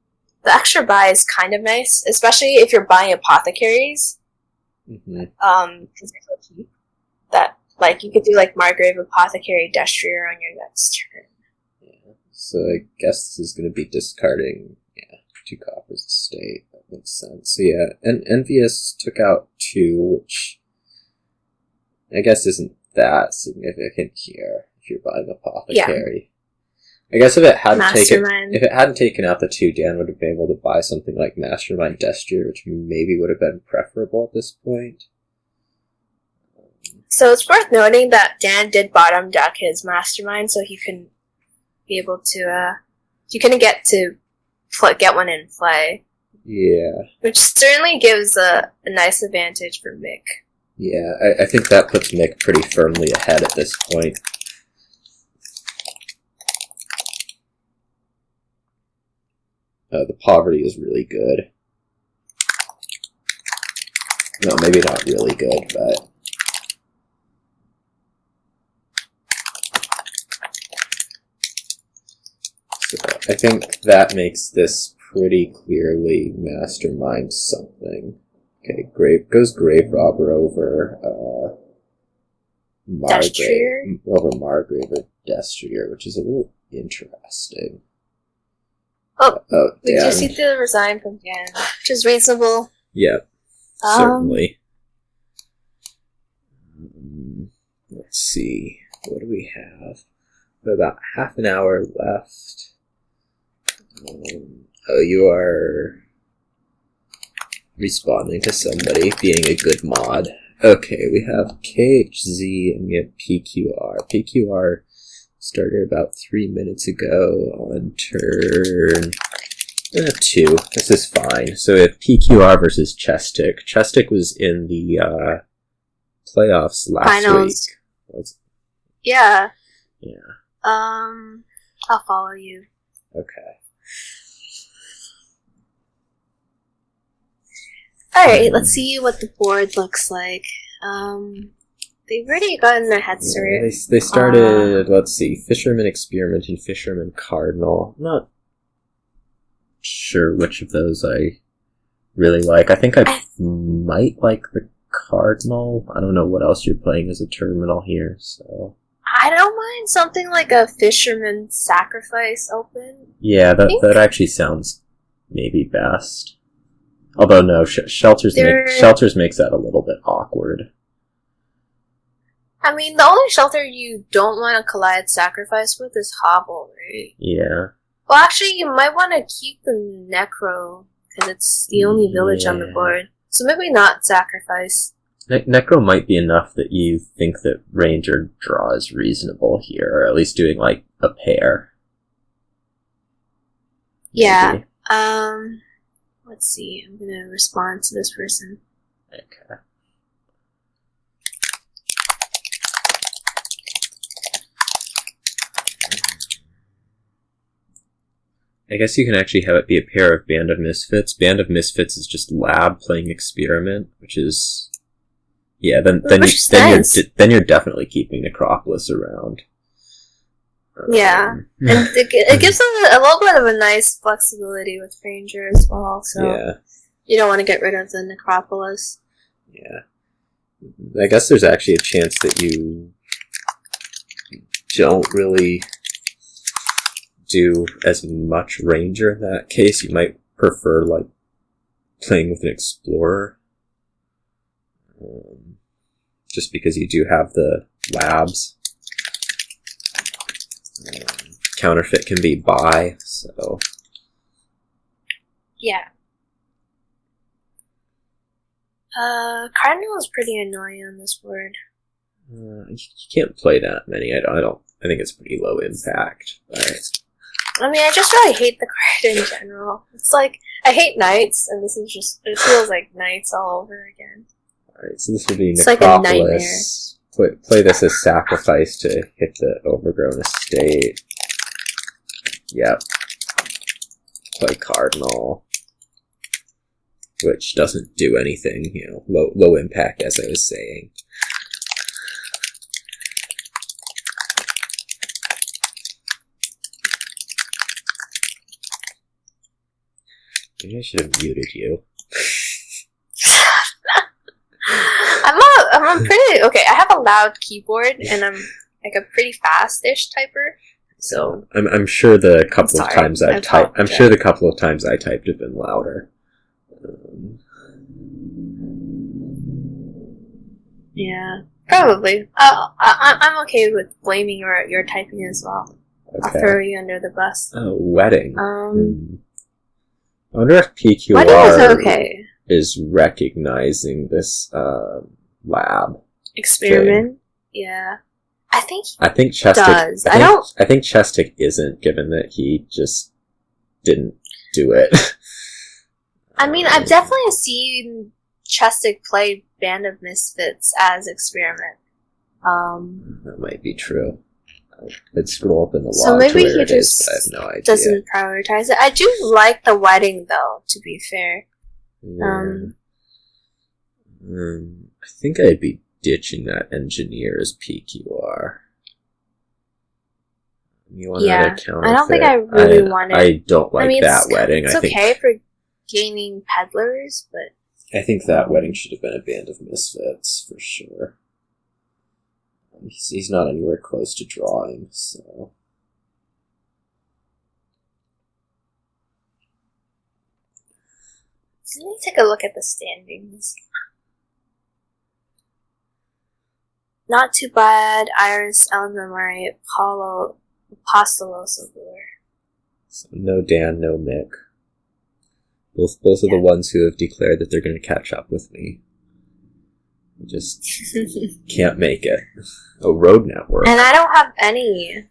Speaker 2: the extra buy is kind of nice, especially if you're buying apothecaries.
Speaker 1: Mm-hmm.
Speaker 2: Because they're so cheap. That, like, you could do, like, Margrave, Apothecary, Destrier on your next turn.
Speaker 1: Yeah. So I guess this is going to be discarding, 2 coppers a state. That makes sense. So yeah, and Envious took out 2, which I guess isn't that significant here if you're buying Apothecary. Yeah. I guess if it hadn't taken out the 2, Dan would have been able to buy something like Mastermind Destrier, which maybe would have been preferable at this point.
Speaker 2: So it's worth noting that Dan did bottom deck his Mastermind, so he couldn't be able to, he couldn't get one in play.
Speaker 1: Yeah.
Speaker 2: Which certainly gives a nice advantage for Mick.
Speaker 1: Yeah, I think that puts Mick pretty firmly ahead at this point. The poverty is really good. No, maybe not really good, but... So I think that makes this pretty clearly Mastermind something. Okay, Grave Robber over Margrave or Destrier, which is a little interesting.
Speaker 2: Oh, we just need to resign from Dan, which is reasonable.
Speaker 1: Yeah, certainly. Let's see, what do we have? We have about half an hour left. You are responding to somebody, being a good mod. Okay, we have KHZ and we have PQR. PQR started about 3 minutes ago on turn 2. This is fine. So we have PQR versus Chestick. Chestick was in the playoffs last
Speaker 2: Finals.
Speaker 1: Week.
Speaker 2: Yeah.
Speaker 1: Yeah.
Speaker 2: I'll follow you.
Speaker 1: Okay.
Speaker 2: Alright, let's see what the board looks like. They've already gotten their heads through.
Speaker 1: They started, let's see, Fisherman Experimenting, Fisherman Cardinal. I'm not sure which of those I really like. I think I might like the Cardinal. I don't know what else you're playing as a terminal here, so...
Speaker 2: I don't mind something like a Fisherman Sacrifice open.
Speaker 1: Yeah, that actually sounds maybe best. Although no, Shelters makes that a little bit awkward.
Speaker 2: I mean, the only shelter you don't want to collide Sacrifice with is Hobble, right?
Speaker 1: Yeah.
Speaker 2: Well, actually, you might want to keep the Necro, because it's the only village on the board. So maybe not Sacrifice.
Speaker 1: Necro might be enough that you think that Ranger draw is reasonable here, or at least doing, like, a pair.
Speaker 2: Yeah. Maybe. Let's see. I'm gonna respond to this person.
Speaker 1: Okay. I guess you can actually have it be a pair of Band of Misfits. Band of Misfits is just Lab playing Experiment, which is... Yeah, then you're definitely keeping Necropolis around.
Speaker 2: Yeah, and it gives them a little bit of a nice flexibility with Ranger as well, so
Speaker 1: yeah.
Speaker 2: You don't want to get rid of the Necropolis.
Speaker 1: Yeah. I guess there's actually a chance that you don't really do as much Ranger in that case. You might prefer, like, playing with an Explorer. Just because you do have the labs. Counterfeit can be buy, so...
Speaker 2: Yeah. Cardinal is pretty annoying on this board.
Speaker 1: You can't play that many. I think it's pretty low impact. But...
Speaker 2: I mean, I just really hate the card in general. It's like, I hate Knights, and this is just, it feels like Knights all over again.
Speaker 1: Alright, so this would be
Speaker 2: it's
Speaker 1: Necropolis.
Speaker 2: Like a nightmare.
Speaker 1: play this as sacrifice to hit the overgrown estate. Yep. Play Cardinal, which doesn't do anything, low impact, as I was saying. Maybe I should have muted you.
Speaker 2: I'm pretty okay. I have a loud keyboard, and I'm like a pretty fast-ish typer. So
Speaker 1: I'm sure the couple of times I've typed. I'm sure the couple of times I typed have been louder.
Speaker 2: Yeah, probably. I'm okay with blaming your typing as well. Okay. I'll throw you under the bus.
Speaker 1: Oh, wedding. I wonder if PQR is recognizing this lab
Speaker 2: experiment. Thing. Yeah, I think
Speaker 1: Chestic
Speaker 2: does.
Speaker 1: I think Chestic isn't, given that he just didn't do it.
Speaker 2: I mean, I've definitely seen Chestic play Band of Misfits as experiment.
Speaker 1: That might be true. I'd scroll up in the log.
Speaker 2: So maybe he just
Speaker 1: I have no idea.
Speaker 2: Doesn't prioritize it. I do like the wedding, though, to be fair.
Speaker 1: Yeah. I think I'd be ditching that engineer as PQR.
Speaker 2: Yeah, I don't think I really want it.
Speaker 1: I don't like that wedding.
Speaker 2: It's okay for gaining peddlers, but
Speaker 1: I think that wedding should have been a Band of Misfits for sure. He's not anywhere close to drawing, so.
Speaker 2: Let me take a look at the standings. Not Too Bad, Iris, Ellen Murray, Apollo, Apostolos over there.
Speaker 1: So no Dan, no Mick. Both are the ones who have declared that they're going to catch up with me. I just can't make it. Oh, Road Network.
Speaker 2: And I don't have any.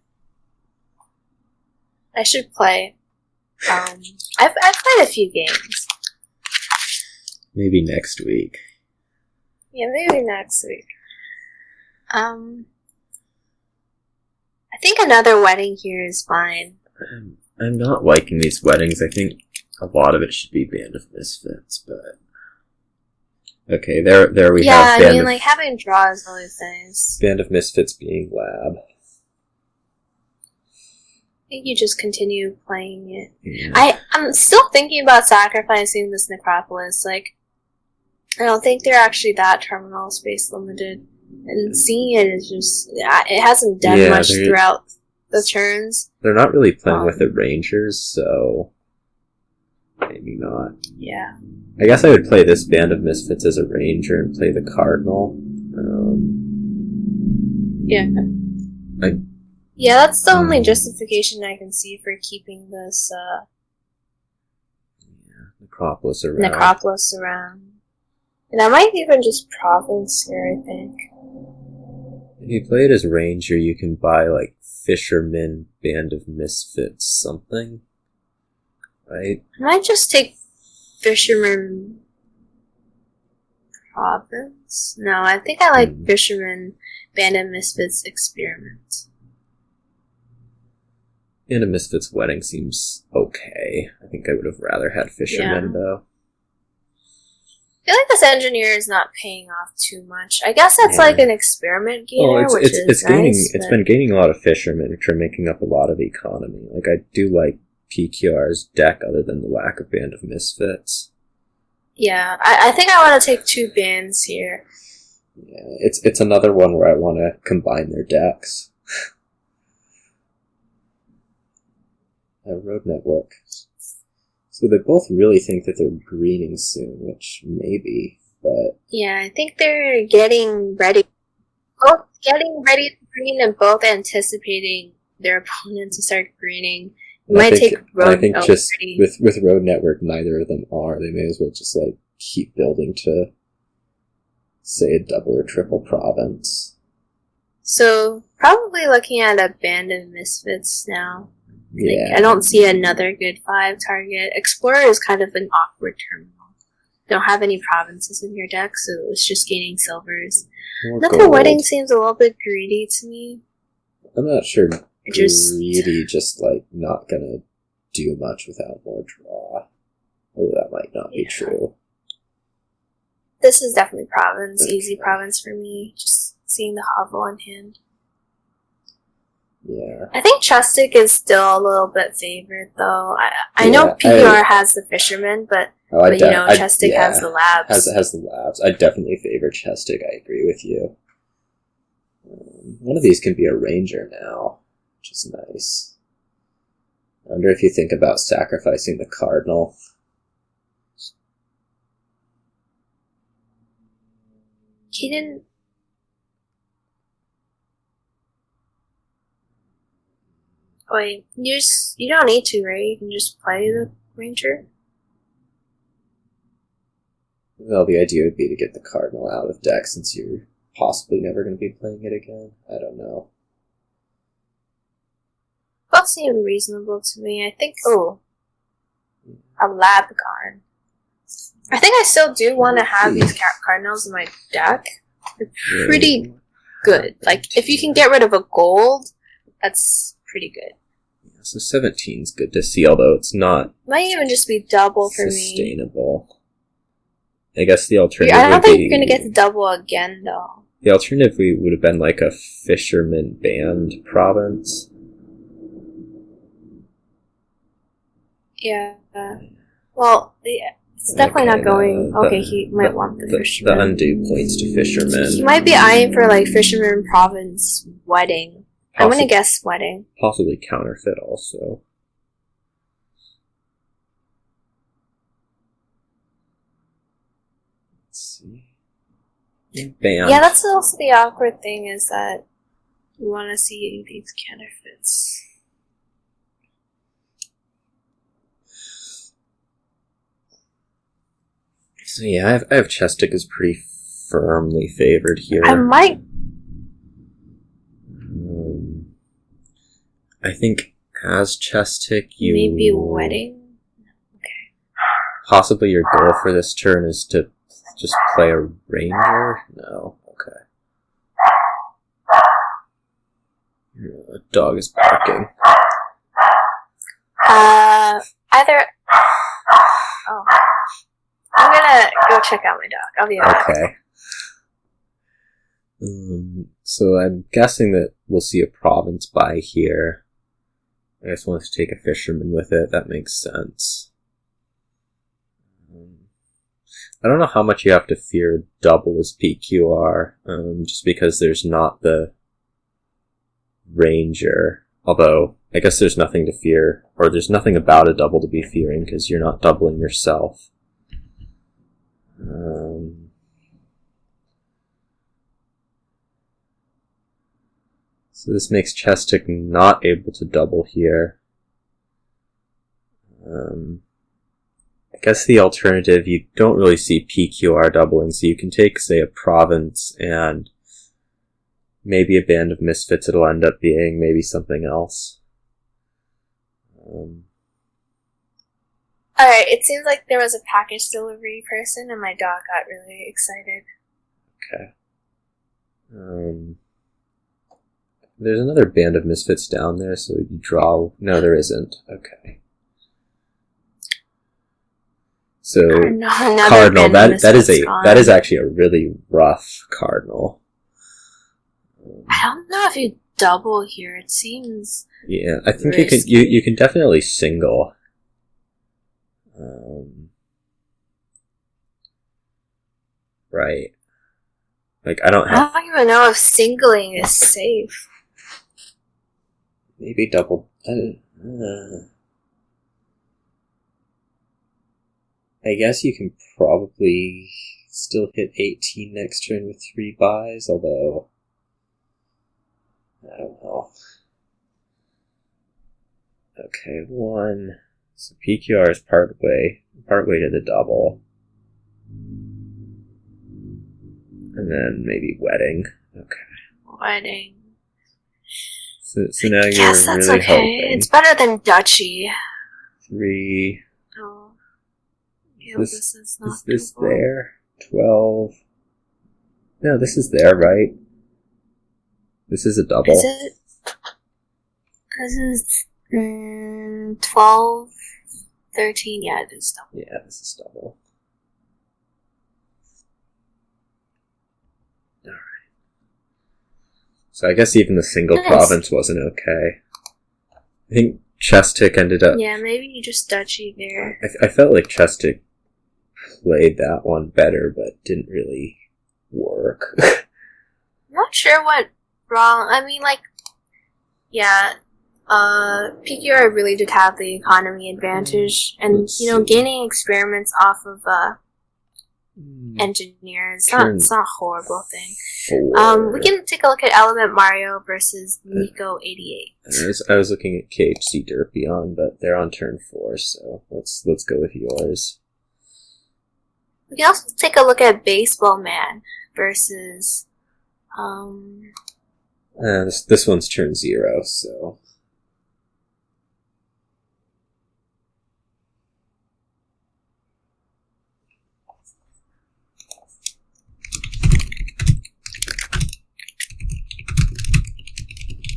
Speaker 2: I should play. I've played a few games.
Speaker 1: Maybe next week.
Speaker 2: Yeah, maybe next week. I think another wedding here is fine.
Speaker 1: I'm not liking these weddings. I think a lot of it should be Band of Misfits, but... Okay, there we have...
Speaker 2: Yeah, I mean, like, having draws is always nice.
Speaker 1: Band of Misfits being lab.
Speaker 2: I think you just continue playing it.
Speaker 1: Yeah.
Speaker 2: I'm still thinking about sacrificing this Necropolis. Like, I don't think they're actually that terminal space limited. And seeing it is just... it hasn't done much throughout the turns.
Speaker 1: They're not really playing with the Rangers, so... Maybe not.
Speaker 2: Yeah.
Speaker 1: I guess I would play this Band of Misfits as a Ranger and play the Cardinal.
Speaker 2: Yeah. Yeah, that's the only justification I can see for keeping this,
Speaker 1: Necropolis around.
Speaker 2: And I might even just province here, I think.
Speaker 1: If you play it as Ranger, you can buy, like, Fisherman, Band of Misfits, something. Right?
Speaker 2: I might just take Fisherman Province? No, I think I like Fisherman, Band of Misfits Experiment.
Speaker 1: Band of Misfits Wedding seems okay. I think I would have rather had Fisherman, though.
Speaker 2: I feel like this engineer is not paying off too much. I guess that's like an experiment gainer,
Speaker 1: it's been gaining a lot of fishermen, which are making up a lot of economy. Like, I do like PQR's deck, other than the lack of Band of Misfits.
Speaker 2: Yeah, I think I want to take two bands here.
Speaker 1: Yeah, it's another one where I want to combine their decks. Road Network. So they both really think that they're greening soon, which maybe, but...
Speaker 2: Yeah, I think they're getting ready. Both getting ready to green and both anticipating their opponent to start greening. I think
Speaker 1: just with Road Network, neither of them are. They may as well just, like, keep building to, say, a double or triple province.
Speaker 2: So, probably looking at a Band of Misfits now.
Speaker 1: Yeah.
Speaker 2: Like, I don't see another good 5 target. Explorer is kind of an awkward terminal. don't have any provinces in your deck, so it's just gaining silvers.
Speaker 1: More
Speaker 2: Another
Speaker 1: gold.
Speaker 2: wedding seems a little bit greedy to me.
Speaker 1: I'm not sure.
Speaker 2: Just-
Speaker 1: Greedy, just like not gonna do much without more draw. Oh, that might not be true.
Speaker 2: This is definitely province,
Speaker 1: Okay.
Speaker 2: easy province for me. Just seeing the hovel in hand.
Speaker 1: Yeah.
Speaker 2: I think Chestic is still a little bit favored, though. I know PQR has the fisherman, but Chestic has the labs.
Speaker 1: Has the labs. I definitely favor Chestic. I agree with you. One of these can be a ranger now, which is nice. I wonder if you think about sacrificing the cardinal.
Speaker 2: He didn't. Wait, you don't need to, right? You can just play the ranger.
Speaker 1: Well, the idea would be to get the cardinal out of deck since you're possibly never going to be playing it again. I don't know.
Speaker 2: Both seem reasonable to me. I think. Oh, a lab card. I think I still do want to have these cardinals in my deck. They're pretty good. Like, if you can get rid of a gold, that's pretty good.
Speaker 1: Yeah, so 17's good to see, although it's not
Speaker 2: Might even just be double for me.
Speaker 1: sustainable. I guess the alternative
Speaker 2: I don't
Speaker 1: would
Speaker 2: think
Speaker 1: be,
Speaker 2: you're gonna get the double again, though.
Speaker 1: The alternative would have been like a fisherman banned province.
Speaker 2: Yeah. Well, it's definitely not going. Okay, he might want the fisherman.
Speaker 1: The undo points to fisherman.
Speaker 2: He might be eyeing for like fisherman province wedding. I'm gonna guess wedding.
Speaker 1: Possibly counterfeit also. Let's see. Banned.
Speaker 2: Yeah, that's also the awkward thing is that you want to see these counterfeits.
Speaker 1: So yeah, I have Chestic is pretty firmly favored here.
Speaker 2: I might.
Speaker 1: I think as Chestic, you
Speaker 2: Maybe wedding? Okay.
Speaker 1: Possibly your goal for this turn is to just play a ranger? No. Okay. The dog is barking.
Speaker 2: Either. Oh. I'm gonna go check out my dog. I'll be right back.
Speaker 1: Okay. So I'm guessing that we'll see a province buy here. I just want to take a fisherman with it. That makes sense. I don't know how much you have to fear double as PQR, just because there's not the ranger. Although, I guess there's nothing to fear, or there's nothing about a double to be fearing because you're not doubling yourself. So this makes Chestic not able to double here. I guess the alternative, you don't really see PQR doubling, so you can take, say, a province and maybe a band of misfits. It'll end up being maybe something else.
Speaker 2: Alright, it seems like there was a package delivery person and my dog got really excited.
Speaker 1: Okay. There's another band of misfits down there, so you draw... No, there isn't. Okay. So, Cardinal, that is actually a really rough Cardinal.
Speaker 2: I don't know if you double here, it seems...
Speaker 1: Yeah, I think you can definitely single. Right. Like, I don't
Speaker 2: even know if singling is safe.
Speaker 1: Maybe double... I guess you can probably still hit 18 next turn with 3 buys, although... I don't know. Okay, 1... So PQR is part way to the double. And then maybe wedding. Okay.
Speaker 2: Wedding.
Speaker 1: So now you're
Speaker 2: Yes, that's
Speaker 1: really
Speaker 2: okay.
Speaker 1: hoping.
Speaker 2: It's better than duchy.
Speaker 1: 3...
Speaker 2: Oh. Ew, this is not
Speaker 1: Is this
Speaker 2: doable.
Speaker 1: there? 12. No, this is there, right? This is a double.
Speaker 2: Is it? This is 12, 13. Yeah, it is double.
Speaker 1: Yeah, this is double. Alright. So I guess even the single province wasn't okay. I think Chestic ended up...
Speaker 2: Yeah, maybe you just duchy there.
Speaker 1: I felt like Chestic played that one better, but didn't really work.
Speaker 2: I'm not sure what wrong. I mean, like, yeah, PQR really did have the economy advantage, and gaining experiments off of engineers. It's not a horrible thing.
Speaker 1: 4.
Speaker 2: We can take a look at Element Mario versus Nico 88.
Speaker 1: I was looking at KHC Derpion, but they're on turn 4, so let's go with yours.
Speaker 2: We can also take a look at Baseball Man versus
Speaker 1: this one's turn 0, so...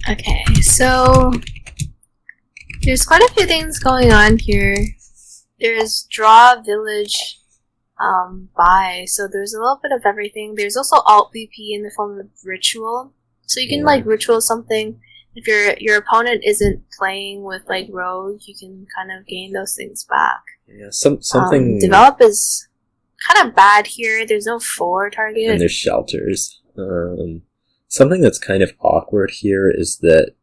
Speaker 2: Okay, so there's quite a few things going on here. There's Draw Village buy, so there's a little bit of everything. There's also Alt VP in the form of Ritual. So you can like ritual something. If your opponent isn't playing with like Rogue, you can kind of gain those things back.
Speaker 1: Yeah, something...
Speaker 2: Develop is kind of bad here. There's no 4 target.
Speaker 1: And there's shelters. Something that's kind of awkward here is that...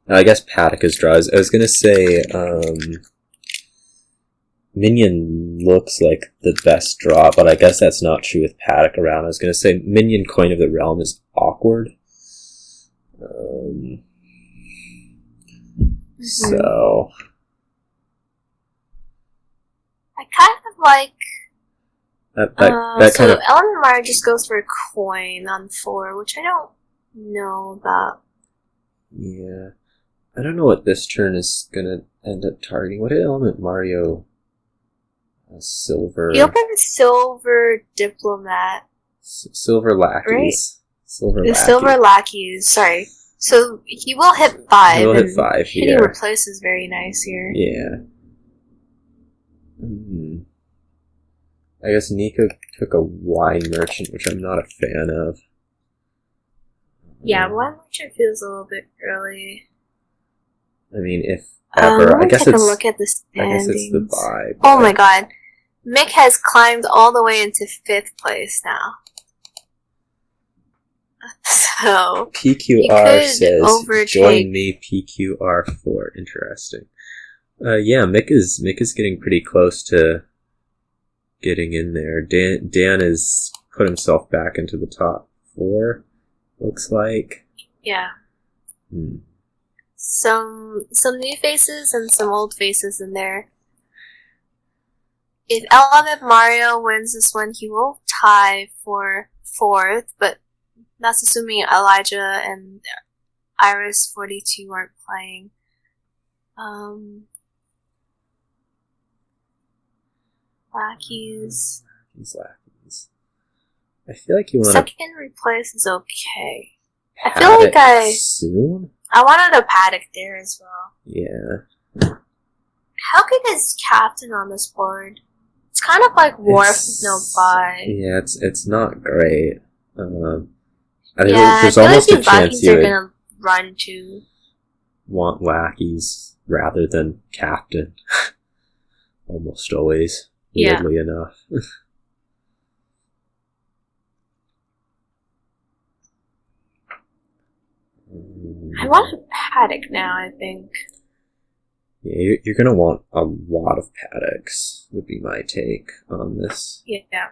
Speaker 1: I guess Paddock's draws. I was gonna say, Minion looks like the best draw, but I guess that's not true with Paddock around. I was gonna say Minion Coin of the Realm is awkward. So...
Speaker 2: I kind of like...
Speaker 1: That
Speaker 2: so
Speaker 1: kind of...
Speaker 2: Element Mario just goes for a coin on 4, which I don't know about.
Speaker 1: Yeah. I don't know what this turn is gonna end up targeting. What did Element Mario... silver...
Speaker 2: He opened Silver Diplomat.
Speaker 1: Silver Lackeys.
Speaker 2: Right?
Speaker 1: Silver
Speaker 2: The
Speaker 1: Lackeys.
Speaker 2: Silver Lackeys, sorry. So he will hit 5.
Speaker 1: He will hit 5,
Speaker 2: hitting replace is very nice here.
Speaker 1: Yeah. I guess Nico took a Wine Merchant, which I'm not a fan of.
Speaker 2: Yeah, Wine Merchant feels a little bit early.
Speaker 1: I mean, if ever, I guess
Speaker 2: take a look at the standings.
Speaker 1: I guess it's the buy.
Speaker 2: Oh my god. Mick has climbed all the way into 5th place now. So
Speaker 1: PQR says,
Speaker 2: overtake.
Speaker 1: join me PQR4. Interesting. Yeah, Mick is getting pretty close to getting in there. Dan has put himself back into the top 4, looks like.
Speaker 2: Yeah. Some new faces and some old faces in there. If Element Mario wins this one, he will tie for 4th, but that's assuming Elijah and Iris 42 aren't playing. Lackeys.
Speaker 1: Lackeys. I feel like you want
Speaker 2: Second replace is okay. I feel like
Speaker 1: soon?
Speaker 2: I wanted a Paddock there as well.
Speaker 1: Yeah.
Speaker 2: How good is Captain on this board? It's kind of like Wharf with no buy.
Speaker 1: Yeah, it's not great. I think
Speaker 2: Yeah,
Speaker 1: there's
Speaker 2: I feel
Speaker 1: almost
Speaker 2: like
Speaker 1: a chance you
Speaker 2: are
Speaker 1: would
Speaker 2: gonna run to
Speaker 1: want Lackeys rather than Captain. Almost always.
Speaker 2: Yeah.
Speaker 1: Weirdly enough.
Speaker 2: I want a Paddock now, I think.
Speaker 1: Yeah, you're gonna want a lot of Paddocks, would be my take on this.
Speaker 2: Yeah.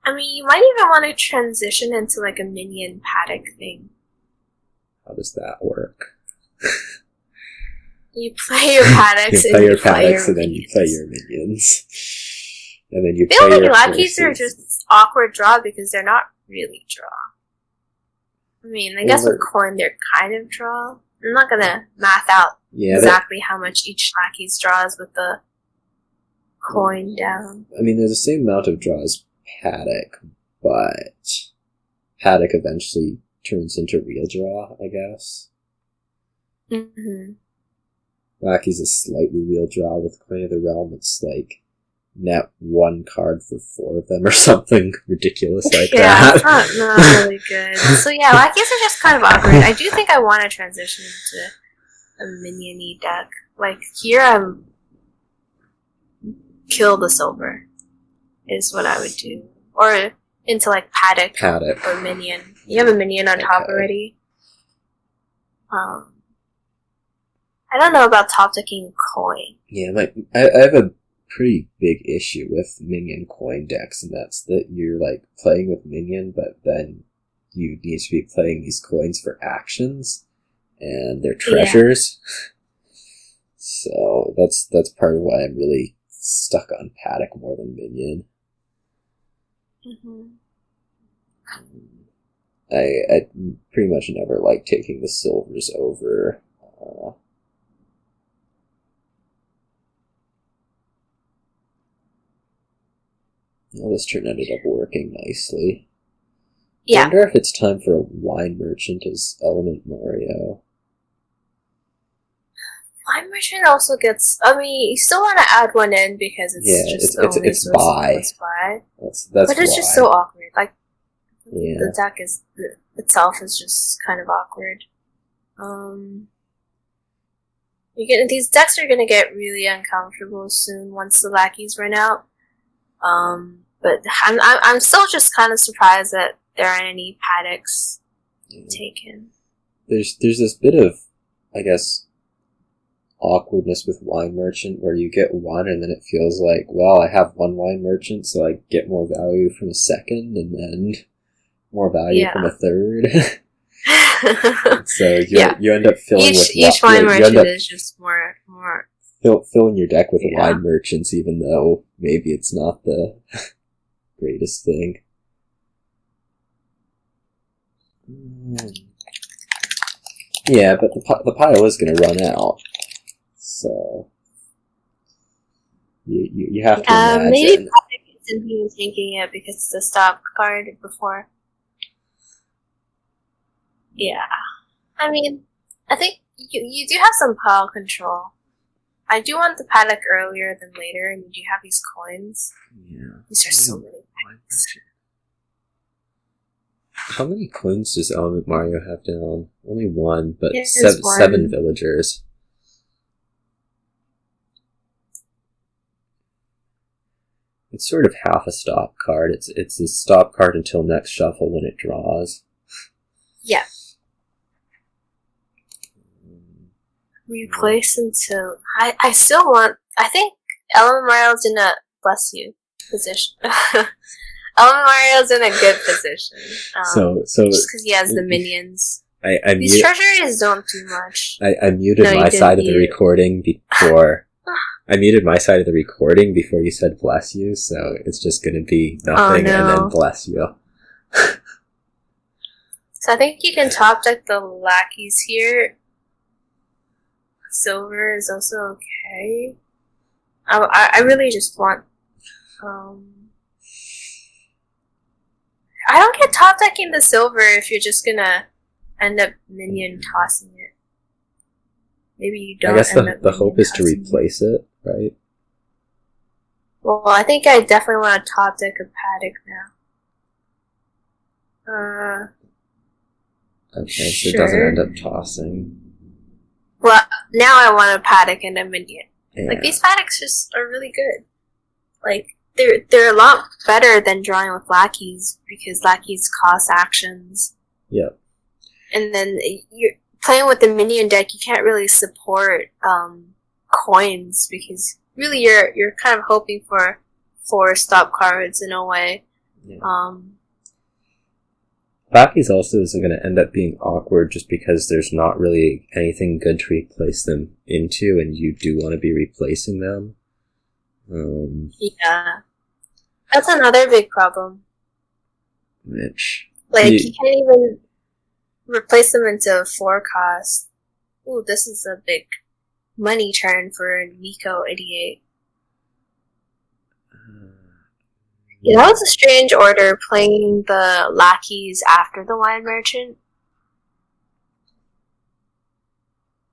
Speaker 2: I mean, you might even want to transition into like a minion Paddock thing.
Speaker 1: How does that work?
Speaker 2: You play your Paddocks
Speaker 1: you
Speaker 2: and
Speaker 1: play
Speaker 2: you
Speaker 1: your
Speaker 2: play
Speaker 1: Paddocks
Speaker 2: your
Speaker 1: and then you play your minions. And then you
Speaker 2: the
Speaker 1: play
Speaker 2: only
Speaker 1: your
Speaker 2: Lackeys are
Speaker 1: forces.
Speaker 2: just awkward draw because they're not really draw. I mean, I guess with coin they're kind of draw. I'm not gonna math out
Speaker 1: Yeah,
Speaker 2: exactly how much each Lackey's draws with the coin down.
Speaker 3: I mean, there's the same amount of draw as Paddock, but Paddock eventually turns into real draw, I guess.
Speaker 2: Mm-hmm.
Speaker 3: Lackey's a slightly real draw with Coin of the Realm. It's like net 1 card for 4 of them or something ridiculous like that.
Speaker 2: Yeah, it's not really good. So yeah, Lackeys are just kind of awkward. I do think I want to transition into a minion-y deck. Like, here I'm... kill the silver, is what I would do. Or into, like, Paddock. Or minion. You have a minion on top already. I don't know about top decking coin.
Speaker 3: Yeah, I have a pretty big issue with minion coin decks, and that's that you're like playing with minion, but then you need to be playing these coins for actions, and they're treasures. Yeah. So that's part of why I'm really stuck on Paddock more than minion.
Speaker 2: Mm-hmm.
Speaker 3: I pretty much never like taking the silvers over. Well, this turn ended up working nicely.
Speaker 2: Yeah.
Speaker 3: I wonder if it's time for a wine merchant as Element Mario.
Speaker 2: Wine merchant also gets... I mean, you still want to add one in because it's
Speaker 3: buy. That's but
Speaker 2: it's
Speaker 3: why.
Speaker 2: Just so awkward. Like,
Speaker 3: yeah.
Speaker 2: The deck itself is just kind of awkward. These decks are gonna get really uncomfortable soon once the lackeys run out. But I'm still just kind of surprised that there aren't any Paddocks taken.
Speaker 3: There's this bit of, I guess, awkwardness with wine merchant where you get one and then it feels like, well, I have one wine merchant, so I get more value from a second and then more value from a third. So you end up filling
Speaker 2: each wine merchant is just more
Speaker 3: filling your deck with wine merchants, even though maybe it's not the greatest thing. Yeah, but the pile is going to run out, so you have to imagine.
Speaker 2: Maybe Paddock isn't even thinking it because it's a stop card before. Yeah, I mean, I think you do have some pile control. I do want the Paddock earlier than later, and you do have these coins.
Speaker 3: Yeah.
Speaker 2: These are so many coins.
Speaker 1: How many coins does Element Mario have down? Only one, but
Speaker 2: one.
Speaker 1: 7 villagers. It's sort of half a stop card. It's a stop card until next shuffle when it draws.
Speaker 2: Yeah. Replace until... I still want... I think Element Mario's in a... Bless you. Position. Element Mario's in a good position. Just because he has the minions. These treasuries don't do much.
Speaker 1: I muted my side of the recording before... I muted my side of the recording before you said bless you, so it's just going to be nothing and then bless you.
Speaker 2: So I think you can top deck the lackeys here. Silver is also okay. I really just want... I don't get top decking the silver if you're just gonna end up minion tossing it. Maybe you don't.
Speaker 1: I guess the hope is to replace it, right?
Speaker 2: Well, I think I definitely want to top deck a Paddock now.
Speaker 1: Okay, so it doesn't end up tossing.
Speaker 2: Well, now I want a Paddock and a minion.
Speaker 1: Yeah.
Speaker 2: Like, these Paddocks just are really good. Like, they're a lot better than drawing with lackeys, because lackeys cost actions.
Speaker 1: Yep.
Speaker 2: And then you're playing with the minion deck, you can't really support coins, because really you're kind of hoping for 4 stop cards in a way.
Speaker 1: Yeah. Lackeys also is going to end up being awkward just because there's not really anything good to replace them into, and you do want to be replacing them.
Speaker 2: Yeah. That's another big problem.
Speaker 1: Which...
Speaker 2: Like, you can't even replace them into a 4 cost. Ooh, this is a big money turn for Nico 88. You know, it's a strange order playing the lackeys after the wine merchant.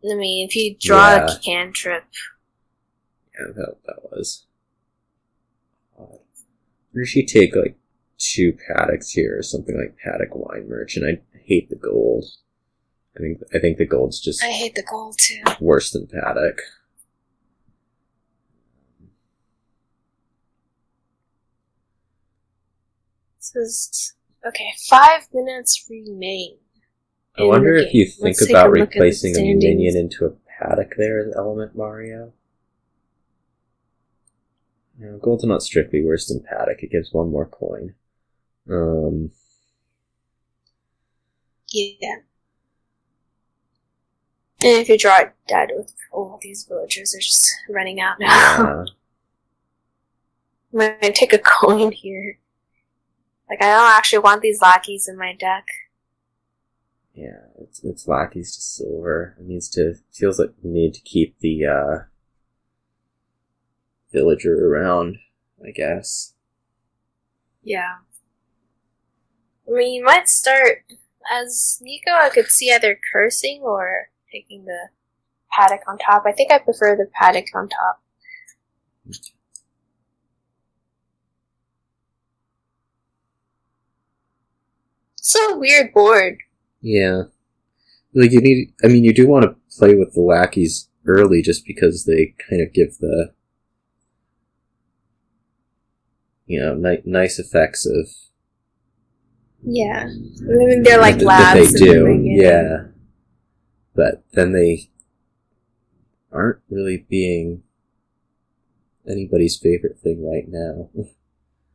Speaker 2: I mean, if you draw a cantrip.
Speaker 1: Yeah, that was odd. Or she take like 2 paddocks here or something like paddock wine merchant. I hate the gold. I think the gold's just
Speaker 2: I hate the gold too.
Speaker 1: Worse than paddock.
Speaker 2: This is okay. 5 minutes remain.
Speaker 1: I wonder if you think about replacing a minion into a paddock there as Element Mario. You know, gold's not strictly worse than paddock. It gives 1 more coin.
Speaker 2: Yeah. And if you draw it dead with all these villagers are just running out now.
Speaker 1: Yeah.
Speaker 2: I'm gonna take a coin here. Like, I don't actually want these lackeys in my deck.
Speaker 1: Yeah, it's lackeys to silver. Feels like we need to keep the villager around, I guess.
Speaker 2: Yeah. I mean, you might start as Nico. I could see either cursing or taking the paddock on top. I think I prefer the paddock on top. So weird board.
Speaker 1: Yeah. Like, you do want to play with the lackeys early just because they kind of give the, nice effects of...
Speaker 2: Yeah. I mean, they're like
Speaker 1: that
Speaker 2: labs.
Speaker 1: they do, yeah. But then they aren't really being anybody's favorite thing right now.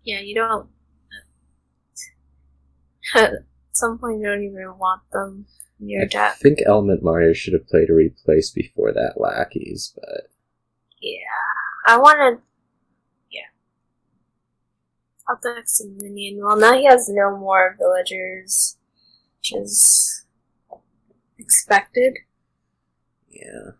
Speaker 2: Yeah, you don't... At some point, you don't even want them in your deck.
Speaker 1: I think Element Mario should have played a replace before that lackeys, but...
Speaker 2: Yeah. I wanted... Yeah. I'll deck some minion. Well, now he has no more villagers, which is expected.
Speaker 1: Yeah.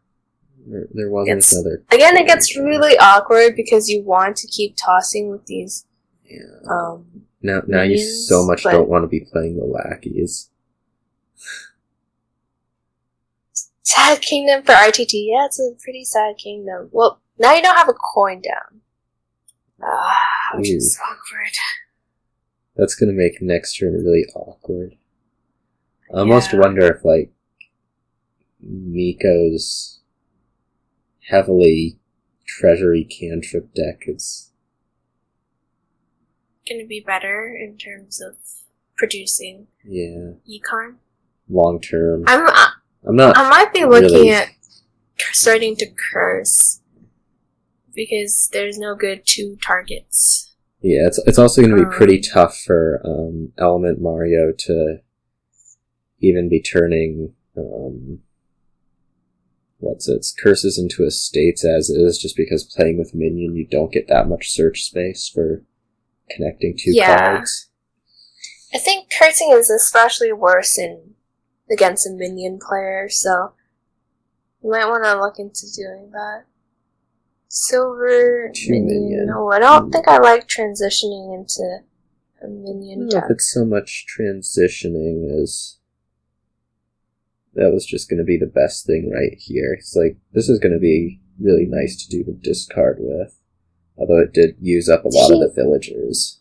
Speaker 1: There wasn't another...
Speaker 2: Again, it gets really awkward because you want to keep tossing with these...
Speaker 1: Yeah. Now you so much don't want to be playing the lackeys.
Speaker 2: Sad kingdom for RTT. Yeah, it's a pretty sad kingdom. Well, now you don't have a coin down. Which is awkward.
Speaker 1: That's gonna make next turn really awkward. I almost wonder if, like, Miko's heavily treasury cantrip deck is
Speaker 2: going to be better in terms of producing econ.
Speaker 1: Long term.
Speaker 2: I'm
Speaker 1: not.
Speaker 2: I might be looking at starting to curse because there's no good 2 targets.
Speaker 1: Yeah, it's also going to be pretty tough for Element Mario to even be turning curses into estates as is, just because playing with minion you don't get that much search space for connecting 2 cards.
Speaker 2: I think cursing is especially worse against a minion player, so you might want to look into doing that. Silver
Speaker 1: 2 minion.
Speaker 2: No, I don't think I like transitioning into a minion deck.
Speaker 1: If it's so much transitioning as that was just going to be the best thing right here. It's like, this is going to be really nice to do the discard with. Although it did use up a lot of the villagers.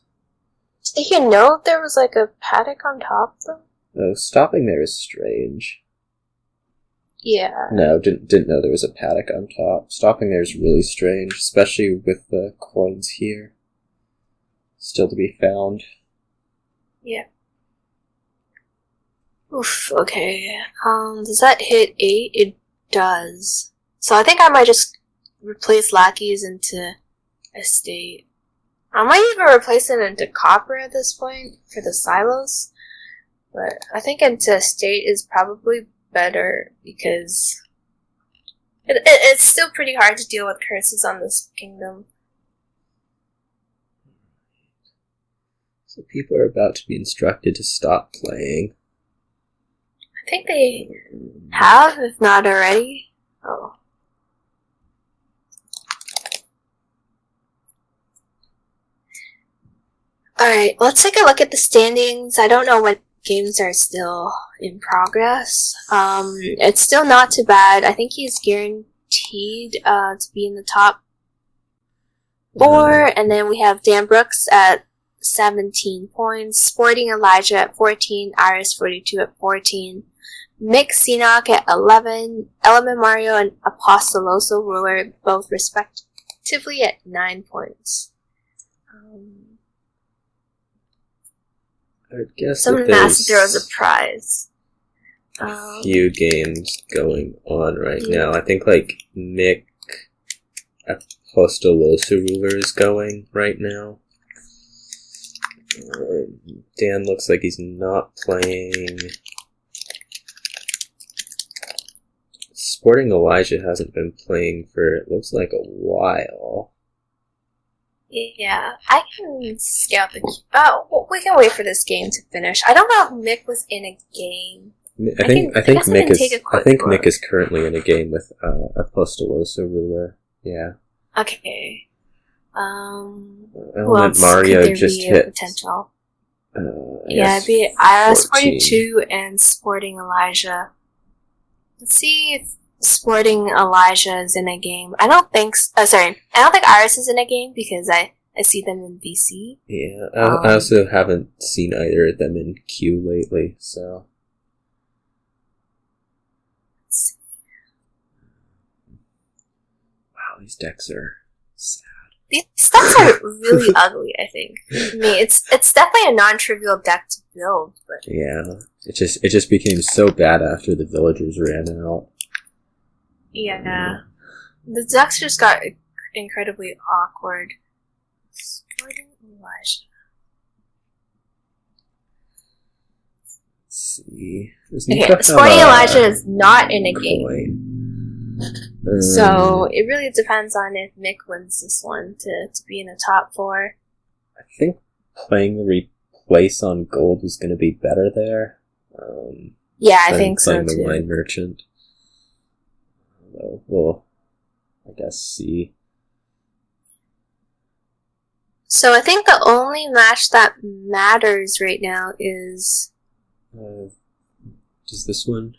Speaker 2: Did you know there was like a paddock on top though?
Speaker 1: Oh, stopping there is strange.
Speaker 2: Yeah.
Speaker 1: No, didn't know there was a paddock on top. Stopping there is really strange, especially with the coins here. Still to be found.
Speaker 2: Yeah. Oof, okay. Does that hit 8? It does. So I think I might just replace lackeys into estate. I might even replace it into copper at this point for the silos. But I think into estate is probably better because it's still pretty hard to deal with curses on this kingdom.
Speaker 1: So people are about to be instructed to stop playing.
Speaker 2: I I think they have, if not already. Oh. Alright, let's take a look at the standings. I don't know what games are still in progress. It's still not too bad. I think he's guaranteed to be in the top 4, and then we have Dan Brooks at 17 points, Sportingelijah at 14, Iris42 at 14, Mic Qsenoch at 11, Element Mario and Apostoloso Ruler both respectively at 9 points.
Speaker 1: I would guess
Speaker 2: Someone asked if there was a prize.
Speaker 1: Few games going on right now. I think like Mick Apostoloso Ruler is going right now. Dan looks like he's not playing. Sportingelijah hasn't been playing for, it looks like, a while.
Speaker 2: Yeah, I can scout the... Oh, we can wait for this game to finish. I don't know if Mick was in a game.
Speaker 1: I think Mick is currently in a game with Apostoloso Ruler. Yeah.
Speaker 2: Okay.
Speaker 1: Element Mario just hit.
Speaker 2: Potential? Yeah, it'd be Iris42 and Sportingelijah. Let's see if Sportingelijah is in a game. I don't think Iris is in a game because I see them in VC.
Speaker 1: Yeah, I also haven't seen either of them in Q lately, so.
Speaker 2: Let's see.
Speaker 1: Wow, these decks are sad.
Speaker 2: These decks are really ugly, I think. I mean, it's definitely a non-trivial deck to build, but...
Speaker 1: Yeah, it just became so bad after the villagers ran out.
Speaker 2: Yeah. The decks just got incredibly awkward. Sportingelijah.
Speaker 1: Let's see.
Speaker 2: Okay, Sportingelijah is not in a game. So, it really depends on if Mick wins this one to be in the top 4.
Speaker 1: I think playing the replace on gold is going to be better there.
Speaker 2: Yeah, I think so
Speaker 1: playing
Speaker 2: too.
Speaker 1: the wine merchant. We'll, I guess, see.
Speaker 2: So I think the only match that matters right now is...
Speaker 1: Is this one?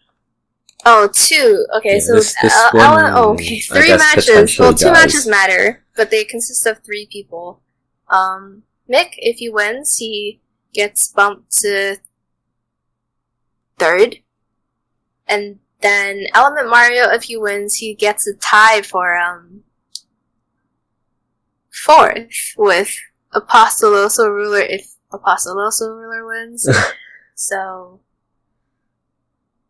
Speaker 2: Oh, 2. Okay,
Speaker 1: Yeah,
Speaker 2: so
Speaker 1: this one,
Speaker 2: okay,
Speaker 1: I
Speaker 2: 3
Speaker 1: guess
Speaker 2: matches. Well, 2
Speaker 1: potentially
Speaker 2: matches
Speaker 1: does.
Speaker 2: matter, but they consist of 3 people. Mick, if he wins, he gets bumped to 3rd. And then Element Mario, if he wins, he gets a tie for 4th with Apostoloso Ruler if Apostoloso Ruler wins. So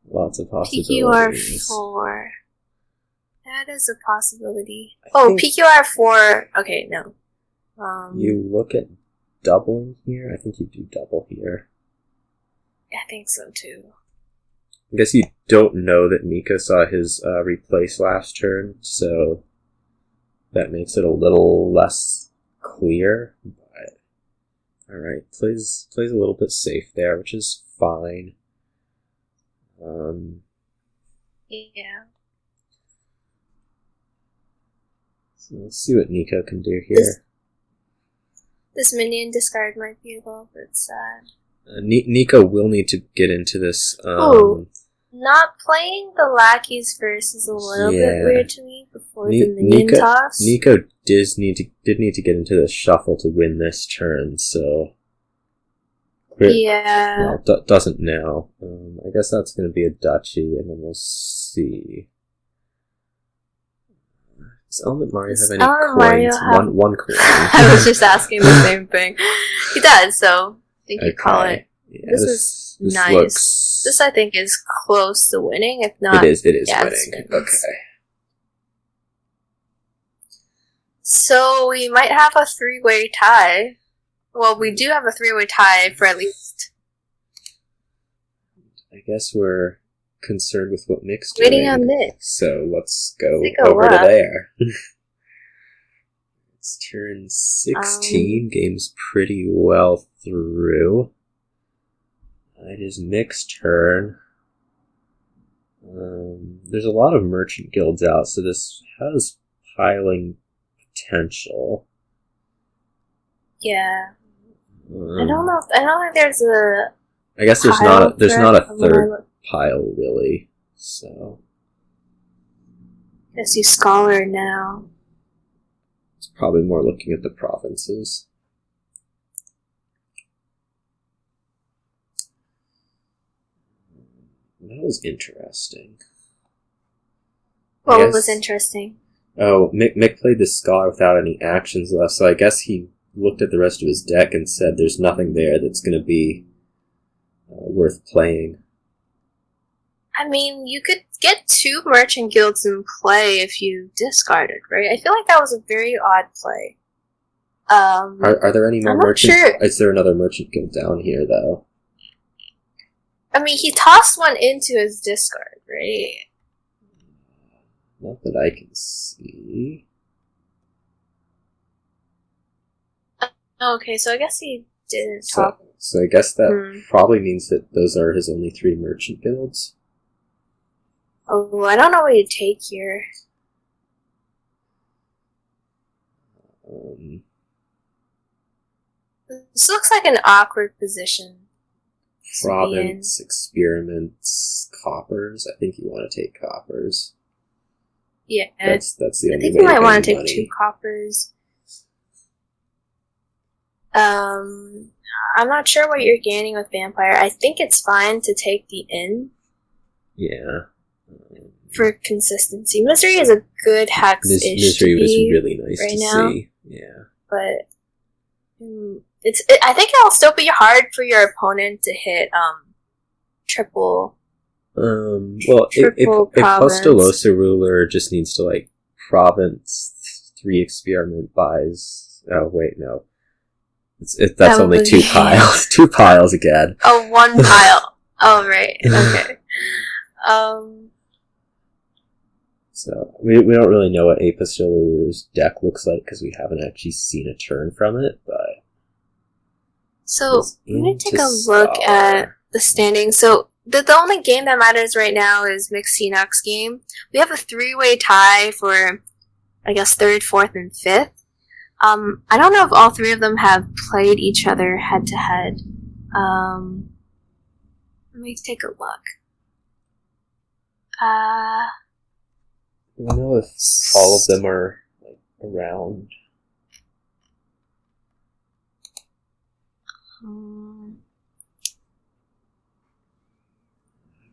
Speaker 1: Lots of possibilities.
Speaker 2: PQR4. That is a possibility. PQR4. Okay, no.
Speaker 1: You look at doubling here? I think you do double here.
Speaker 2: I think so too.
Speaker 1: I guess you don't know that Mika saw his replace last turn, so that makes it a little less clear. But alright, plays a little bit safe there, which is fine.
Speaker 2: Yeah.
Speaker 1: So let's see what Nico can do here.
Speaker 2: This minion discard might be a little bit sad.
Speaker 1: Nico will need to get into this.
Speaker 2: Not playing the lackeys first is a little bit weird to me before the minion toss.
Speaker 1: Nico did need to get into the shuffle to win this turn, so...
Speaker 2: Yeah.
Speaker 1: Well, doesn't now. I guess that's going to be a duchy, and then we'll see. Does Element Mario have any coins? One coin.
Speaker 2: I was just asking the same thing. He does, so I think you call it.
Speaker 1: Yeah,
Speaker 2: this is nice. This, I think, is close to winning, if not...
Speaker 1: It is winning. Okay.
Speaker 2: So, we might have a 3-way tie. Well, we do have a 3-way tie for at least.
Speaker 1: I guess we're concerned with what Mick's doing.
Speaker 2: Waiting on Mick.
Speaker 1: So let's go over to there. It's turn 16. Game's pretty well through. It is Mick's turn. There's a lot of merchant guilds out, so this has piling potential.
Speaker 2: Yeah. I don't know. I don't think there's a.
Speaker 1: I guess there's not a third pile really. So.
Speaker 2: Guess you scholar now.
Speaker 1: It's probably more looking at the provinces. That was interesting.
Speaker 2: What was interesting?
Speaker 1: Oh, Mick played this scholar without any actions left, so I guess he looked at the rest of his deck and said there's nothing there that's going to be worth playing.
Speaker 2: I mean, you could get 2 merchant guilds in play if you discarded, right? I feel like that was a very odd play.
Speaker 1: Are there any more merchant?
Speaker 2: Sure.
Speaker 1: Is there another merchant guild down here, though?
Speaker 2: I mean, he tossed one into his discard, right?
Speaker 1: Not that I can see.
Speaker 2: Okay, so I guess he didn't talk.
Speaker 1: So I guess that probably means that those are his only 3 merchant guilds.
Speaker 2: Oh, I don't know what you take here. This looks like an awkward position.
Speaker 1: Province, experiments, coppers. I think you want to take coppers.
Speaker 2: Yeah.
Speaker 1: That's the only way.
Speaker 2: I think you might want to take
Speaker 1: money.
Speaker 2: 2 coppers. I'm not sure what you're gaining with Vampire. I think it's fine to take the inn.
Speaker 1: Yeah.
Speaker 2: For consistency. Misery is a good hex-ish
Speaker 1: Misery was really nice
Speaker 2: right
Speaker 1: to
Speaker 2: now,
Speaker 1: see. Yeah.
Speaker 2: But I think it'll still be hard for your opponent to hit triple.
Speaker 1: Well, if
Speaker 2: province.
Speaker 1: Postolosa ruler just needs to like province 3 experiment buys. Oh wait, no. That's only 2 piles. 2 piles again.
Speaker 2: Oh, 1 pile. Oh, right. Okay.
Speaker 1: So we don't really know what Apostolosa's deck looks like because we haven't actually seen a turn from it, but.
Speaker 2: So I'm gonna take a look at the standings. So the only game that matters right now is Mic Qsenoch's game. We have a 3-way tie for, I guess, 3rd, 4th, and 5th. I don't know if all 3 of them have played each other head to head. Let me take a look.
Speaker 1: I don't know if all of them are like around.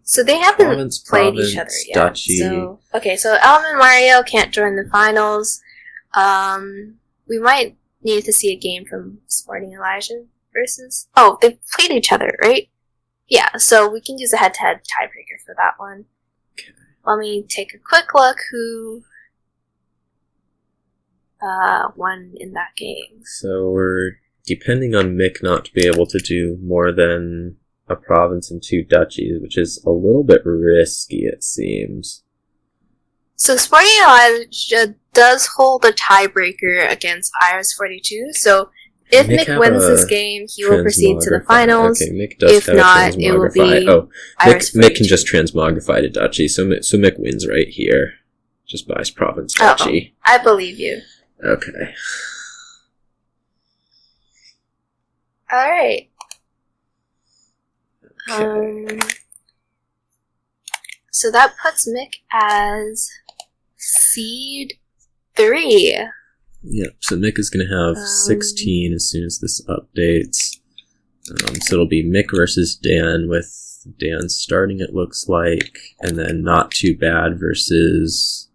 Speaker 2: So they haven't played each other yet.
Speaker 1: Duchy.
Speaker 2: So Element Mario can't join the finals. We might need to see a game from Sportingelijah versus. Oh, they've played each other, right? Yeah, so we can use a head-to-head tiebreaker for that one.
Speaker 1: Okay.
Speaker 2: Let me take a quick look who won in that game.
Speaker 1: So we're depending on Mick not to be able to do more than a province and 2 duchies, which is a little bit risky, it seems.
Speaker 2: So Sportingelijah does hold a tiebreaker against Iris42, so if Mick wins this game, he will proceed to the finals.
Speaker 1: Okay, Mick does
Speaker 2: if
Speaker 1: have
Speaker 2: not,
Speaker 1: a
Speaker 2: it will be
Speaker 1: Mick can just transmogrify to duchy, so Mick wins right here. Just buys province duchy.
Speaker 2: I believe you.
Speaker 1: Okay.
Speaker 2: Alright.
Speaker 1: Okay.
Speaker 2: So that puts Mick as seed 3.
Speaker 1: Yep, so Mick is going to have 16 as soon as this updates. So it'll be Mick versus Dan, with Dan starting, it looks like, and then Not Too Bad versus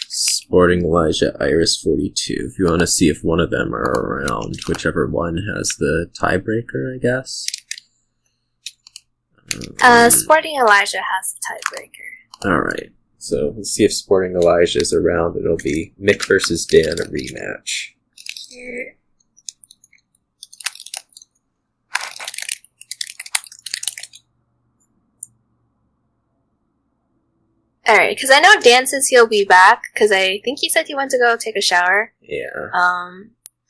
Speaker 1: Sportingelijah Iris42. If you want to see if one of them are around, whichever one has the tiebreaker, I guess.
Speaker 2: Sportingelijah has the tiebreaker.
Speaker 1: Alright, so let's see if Sportingelijah is around. It'll be Mick versus Dan, a rematch.
Speaker 2: Here. Alright, because I know Dan says he'll be back, because I think he said he went to go take a shower.
Speaker 1: Yeah.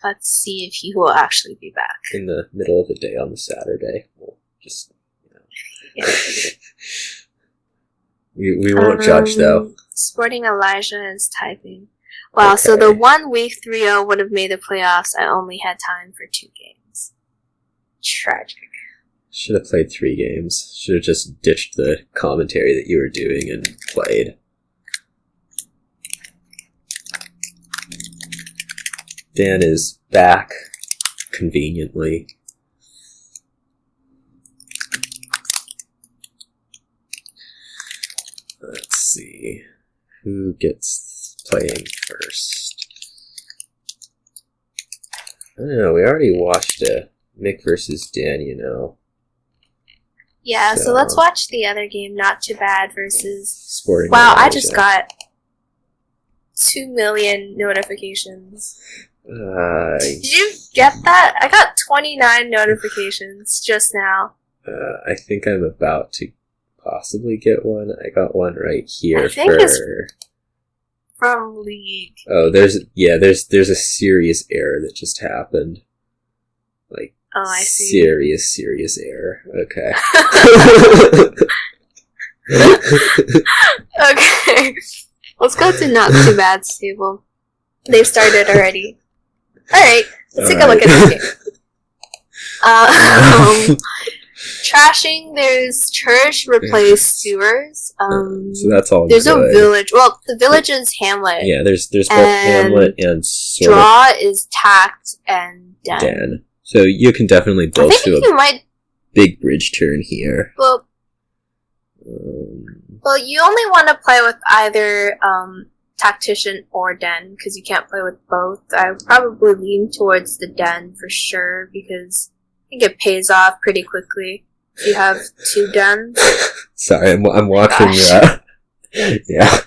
Speaker 2: Let's see if he will actually be back.
Speaker 1: In the middle of the day on the Saturday. We'll just,
Speaker 2: Yeah.
Speaker 1: We won't judge, though.
Speaker 2: Sportingelijah is typing. Wow, okay. So the one week 3-0 would have made the playoffs. I only had time for 2 games. Tragic.
Speaker 1: Should have played 3 games. Should have just ditched the commentary that you were doing and played. Dan is back, conveniently. Let's see. Who gets playing first? I don't know, we already watched Mick versus Dan, you know.
Speaker 2: Yeah, so let's watch the other game, Not Too Bad versus...
Speaker 1: Sportingelijah.
Speaker 2: Wow, I just got 2 million notifications. Did you get that? I got 29 notifications just now.
Speaker 1: I think I'm about to possibly get one. I got one right here.
Speaker 2: I think it's from League.
Speaker 1: Oh, there's a serious error that just happened. Like,
Speaker 2: oh, I see.
Speaker 1: Serious error. Okay.
Speaker 2: Okay. Let's go to Not Too Bad's table. They've started already. Alright, let's take a look at this game. Trashing, there's church replaced sewers.
Speaker 1: So that's all
Speaker 2: there's
Speaker 1: good.
Speaker 2: No village. Well, the village is Hamlet.
Speaker 1: Yeah, there's both Hamlet and sort
Speaker 2: Draw is Tact and Den.
Speaker 1: So you can definitely build to a big bridge turn here.
Speaker 2: Well, you only want to play with either Tactician or Den, because you can't play with both. I would probably lean towards the Den for sure, because I think it pays off pretty quickly if you have 2 Dens.
Speaker 1: Sorry, I'm watching. Yeah.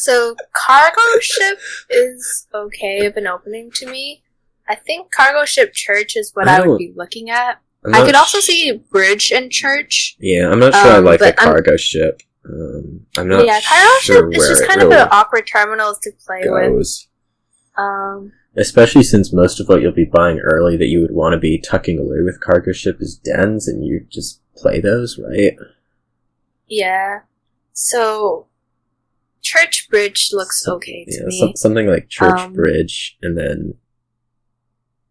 Speaker 2: So cargo ship is okay of an opening to me. I think cargo ship church is what I would be looking at. I could also see bridge and church.
Speaker 1: Yeah, I'm not sure I like the cargo ship. I'm not
Speaker 2: cargo ship is just kind of an awkward terminal to play with.
Speaker 1: Especially since most of what you'll be buying early that you would want to be tucking away with cargo ship is dens, and you just play those, right?
Speaker 2: Yeah. So, church bridge looks okay to me.
Speaker 1: Something like church bridge, and then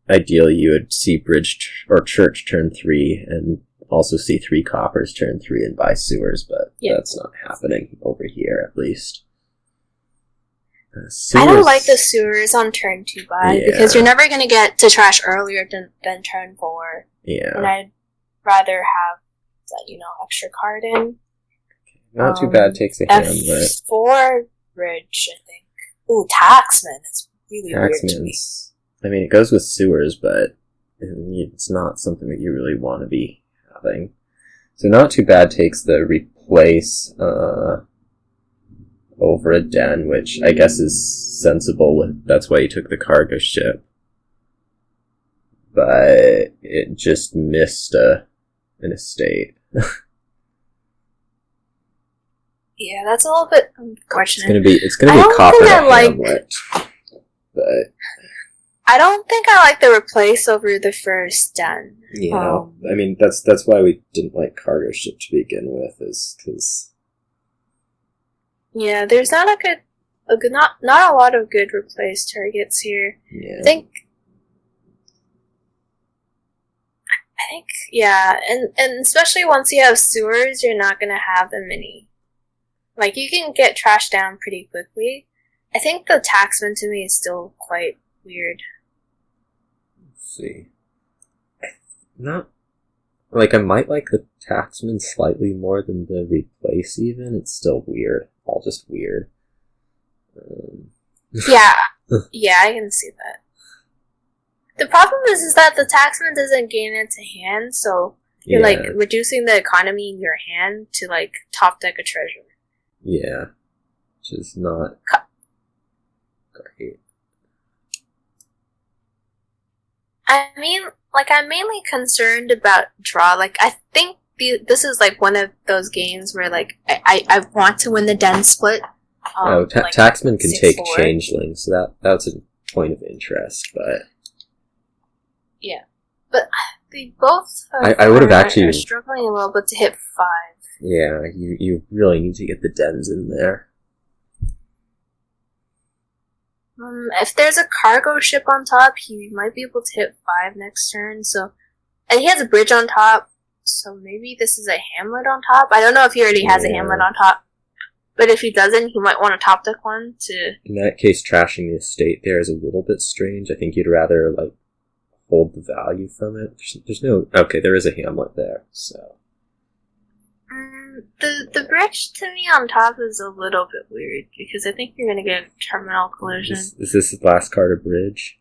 Speaker 1: ideally you would see bridge or church turn 3, and also see 3 coppers turn 3 and buy sewers, but that's not happening over here, at least.
Speaker 2: I don't like the sewers on turn 2 buy, because you're never going to get to trash earlier than turn 4.
Speaker 1: Yeah.
Speaker 2: And I'd rather have that, extra card in.
Speaker 1: Not Too Bad takes a Hamlet.
Speaker 2: F4 bridge, I think. Ooh, Taxman is really weird to me.
Speaker 1: I mean, it goes with sewers, but it's not something that you really want to be having. So Not Too Bad takes the replace over a den, which I guess is sensible. That's why he took the cargo ship. But it just missed an estate.
Speaker 2: Yeah, that's a little bit unfortunate.
Speaker 1: It's gonna be copper to Hamlet. But
Speaker 2: I don't think I like the replace over the first den.
Speaker 1: Yeah, I mean that's why we didn't like cargo ship to begin with, is because
Speaker 2: there's not not a lot of good replace targets here.
Speaker 1: Yeah.
Speaker 2: I think and especially once you have sewers, you're not gonna have that many. Like, you can get trashed down pretty quickly. I think the Taxman to me is still quite weird.
Speaker 1: Let's see. I might like the Taxman slightly more than the replace even. It's still weird. All just weird.
Speaker 2: Yeah, I can see that. The problem is that the Taxman doesn't gain into hand, so you're, reducing the economy in your hand to, top deck a treasure.
Speaker 1: Yeah, which is not great.
Speaker 2: I mean, I'm mainly concerned about draw. I think this is, one of those games where, I want to win the den split.
Speaker 1: Taxman can take changelings, so that's a point of interest, but
Speaker 2: Yeah. But they both
Speaker 1: I would have actually...
Speaker 2: are struggling a little bit to hit 5.
Speaker 1: Yeah, you really need to get the dens in there.
Speaker 2: If there's a cargo ship on top, he might be able to hit 5 next turn, so... And he has a bridge on top, so maybe this is a hamlet on top? I don't know if he already has a hamlet on top. But if he doesn't, he might want to top deck one to...
Speaker 1: In that case, trashing the estate there is a little bit strange. I think you'd rather, like, hold the value from it. There's no... Okay, there is a hamlet there, so...
Speaker 2: The bridge to me on top is a little bit weird because I think you're gonna get a terminal collision.
Speaker 1: Is this the last card of bridge?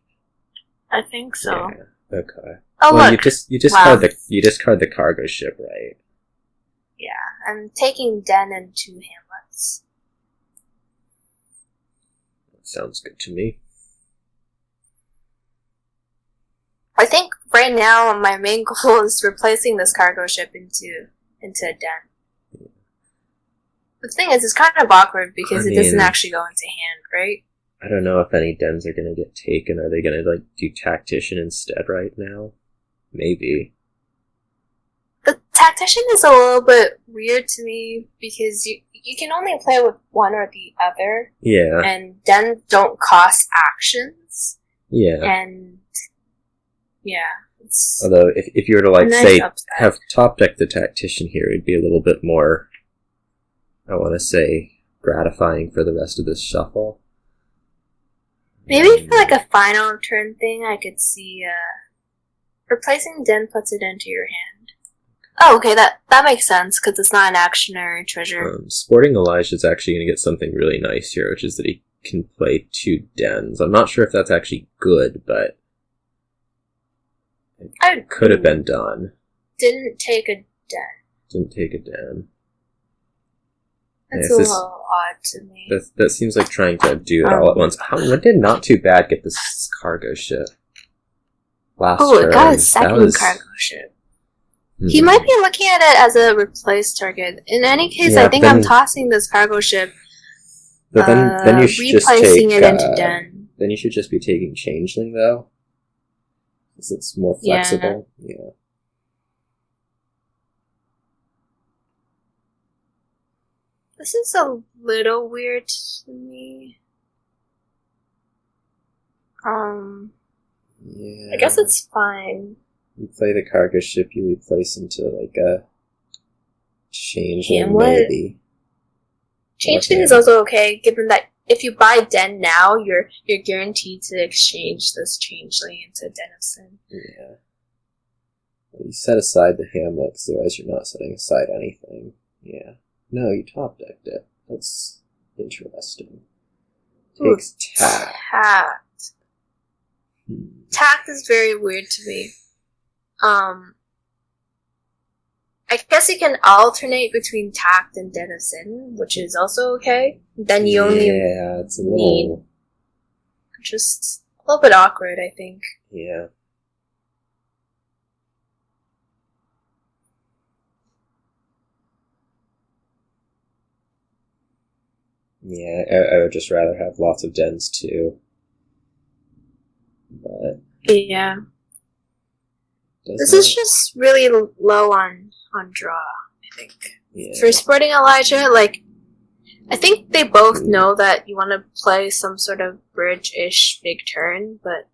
Speaker 2: I think so.
Speaker 1: Yeah. Okay.
Speaker 2: Oh
Speaker 1: well,
Speaker 2: look,
Speaker 1: you discard the cargo ship, right?
Speaker 2: Yeah, I'm taking Den and 2 hamlets.
Speaker 1: Sounds good to me.
Speaker 2: I think right now my main goal is replacing this cargo ship into a Den. The thing is, it's kind of awkward because it doesn't actually go into hand, right?
Speaker 1: I don't know if any dens are going to get taken. Are they going to, like, do Tactician instead right now? Maybe.
Speaker 2: The Tactician is a little bit weird to me because you can only play with one or the other.
Speaker 1: Yeah.
Speaker 2: And dens don't cost actions.
Speaker 1: Yeah.
Speaker 2: And, yeah. It's
Speaker 1: although, if you were to, like, say,
Speaker 2: upset.
Speaker 1: have top deck the Tactician here, it'd be a little bit more... I want to say gratifying for the rest of this shuffle.
Speaker 2: Maybe for like a final turn thing, I could see replacing Den puts it into your hand. Oh, okay, that makes sense because it's not an action or a treasure.
Speaker 1: Sportingelijah is actually going to get something really nice here, which is that he can play 2 dens. I'm not sure if that's actually good, but it could have been done.
Speaker 2: Didn't take a den. That's a little odd to me.
Speaker 1: That seems like trying to do it all at once. When did Not Too Bad get this cargo ship? Last turn.
Speaker 2: It got a second cargo ship. He might be looking at it as a replace target. In any case, I think I'm tossing this cargo ship.
Speaker 1: But then you should just
Speaker 2: replacing it into Den.
Speaker 1: Then you should just be taking Changeling, though. Because it's more flexible. Yeah.
Speaker 2: This is a little weird to me.
Speaker 1: Yeah.
Speaker 2: I guess it's fine.
Speaker 1: You play the cargo ship, you replace into like a Changeling,
Speaker 2: Hamlet?
Speaker 1: maybe.
Speaker 2: Changeling is also okay, given that if you buy Den now, you're guaranteed to exchange this Changeling into Den of Sin.
Speaker 1: Yeah. Well, you set aside the Hamlet, because otherwise you're not setting aside anything. Yeah. No, you top decked it. That's interesting. Takes tact.
Speaker 2: Tact. Tact is very weird to me. I guess you can alternate between Tact and Den of Sin, which is also okay. Then you only
Speaker 1: it's a little...
Speaker 2: just a little bit awkward, I think.
Speaker 1: Yeah. Yeah, I would just rather have lots of dens too. But
Speaker 2: yeah, this is just really low on draw, I think.
Speaker 1: Yeah.
Speaker 2: For Sportingelijah, like, I think they both know that you want to play some sort of bridge-ish big turn, but...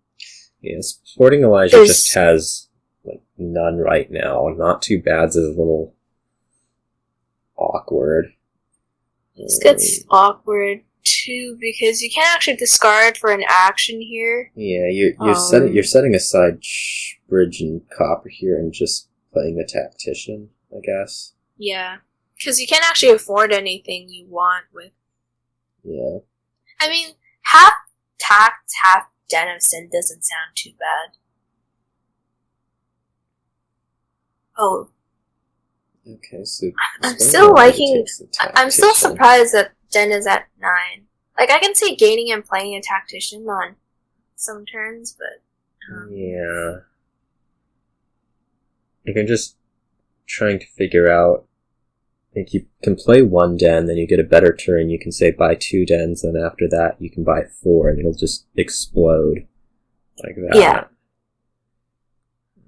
Speaker 1: Yeah, Sportingelijah just has, like, none right now. Not Too Bad is a little awkward.
Speaker 2: This gets awkward too because you can't actually discard for an action here.
Speaker 1: Yeah, you're setting aside bridge and copper here and just playing the Tactician, I guess.
Speaker 2: Yeah, because you can't actually afford anything you want with.
Speaker 1: Yeah.
Speaker 2: I mean, half Tact, half Den of Sin doesn't sound too bad. Oh.
Speaker 1: Okay, so
Speaker 2: I'm still liking. I'm still surprised that Den is at 9. Like, I can see gaining and playing a Tactician on some turns, but
Speaker 1: yeah. Like, I'm just trying to figure out. Like, you can play 1 den, then you get a better turn. You can say buy 2 dens, and after that you can buy 4, and it'll just explode like that.
Speaker 2: Yeah.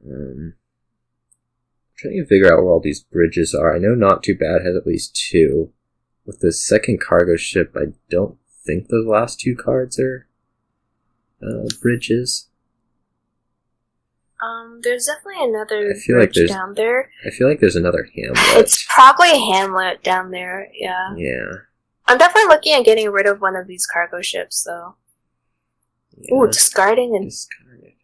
Speaker 1: Trying to figure out where all these bridges are. I know Not Too Bad has at least 2. With the second cargo ship, I don't think the last 2 cards are bridges.
Speaker 2: There's definitely another
Speaker 1: like
Speaker 2: bridge down there.
Speaker 1: I feel like there's another Hamlet.
Speaker 2: It's probably a Hamlet down there, yeah.
Speaker 1: Yeah.
Speaker 2: I'm definitely looking at getting rid of one of these cargo ships, though. Yeah. Ooh, discarding and...
Speaker 1: Discarded.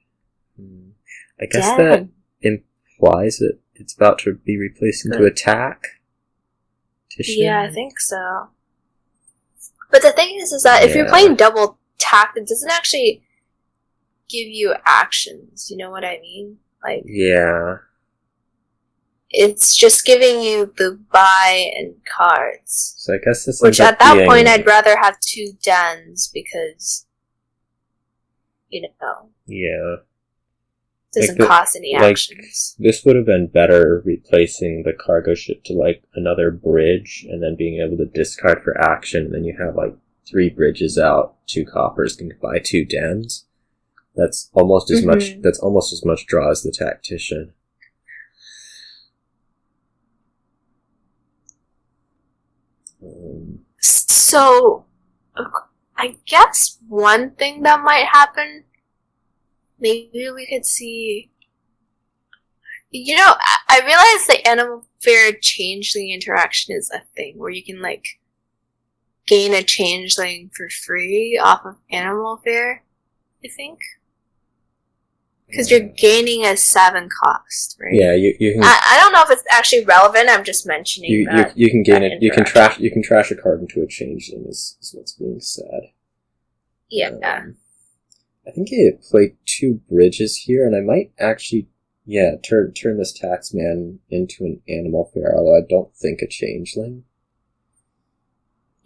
Speaker 1: I guess that implies that it's about to be replaced into attack?
Speaker 2: Yeah, I think so. But the thing is that if you're playing double tack, it doesn't actually give you actions, you know what I mean? Like,
Speaker 1: yeah.
Speaker 2: It's just giving you the buy and cards.
Speaker 1: So I guess this
Speaker 2: which at that point I'd rather have 2 dens because, you know.
Speaker 1: Yeah.
Speaker 2: Doesn't cost any actions.
Speaker 1: This would have been better replacing the cargo ship to like another bridge and then being able to discard for action, and then you have like 3 bridges out, 2 coppers can buy 2 dens. That's almost as much draw as the tactician.
Speaker 2: So I guess one thing that might happen, maybe we could see, you know, I realize the animal fair changeling interaction is a thing where you can like gain a changeling for free off of animal fair, I think. Because you're gaining a 7 cost, right?
Speaker 1: Yeah, you can.
Speaker 2: I don't know if it's actually relevant. I'm just mentioning that.
Speaker 1: You can gain it. You can trash a card into a changeling. Is what's being said.
Speaker 2: Yeah.
Speaker 1: I think I played 2 bridges here, and I might actually, turn this taxman into an animal fair. Although I don't think a changeling.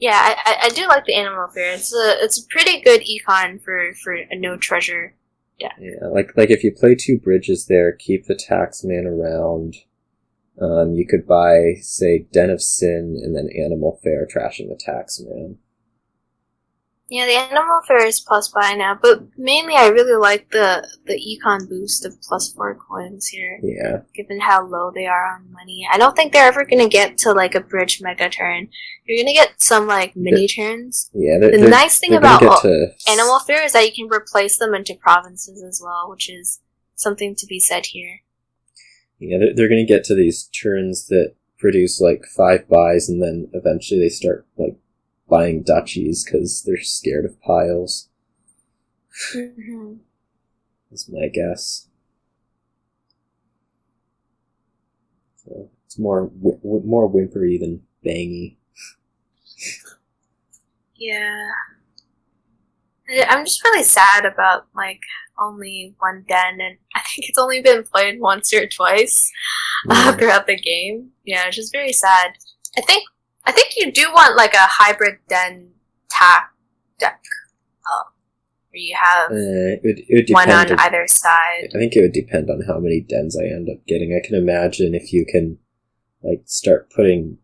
Speaker 2: Yeah, I do like the animal fair. It's a pretty good econ for a no treasure.
Speaker 1: Yeah, like if you play 2 bridges there, keep the taxman around. You could buy, say, Den of Sin and then Animal Fair, trashing the taxman.
Speaker 2: Yeah, the Animal Fair is plus buy now, but mainly I really like the econ boost of +4 coins here.
Speaker 1: Yeah.
Speaker 2: Given how low they are on money. I don't think they're ever going to get to like a bridge mega turn. You're going to get some like mini turns.
Speaker 1: Yeah,
Speaker 2: the nice thing about Animal Fair is that you can replace them into provinces as well, which is something to be said here.
Speaker 1: Yeah, they're going to get to these turns that produce like 5 buys, and then eventually they start like buying duchies because they're scared of piles.
Speaker 2: Mm-hmm.
Speaker 1: That's my guess. So it's more whimpery than bangy.
Speaker 2: Yeah. I'm just really sad about like only 1 den, and I think it's only been played once or twice throughout the game. Yeah, it's just very sad. I think you do want like a hybrid den tack deck, where you have
Speaker 1: it would
Speaker 2: one on either side.
Speaker 1: I think it would depend on how many dens I end up getting. I can imagine if you can like start putting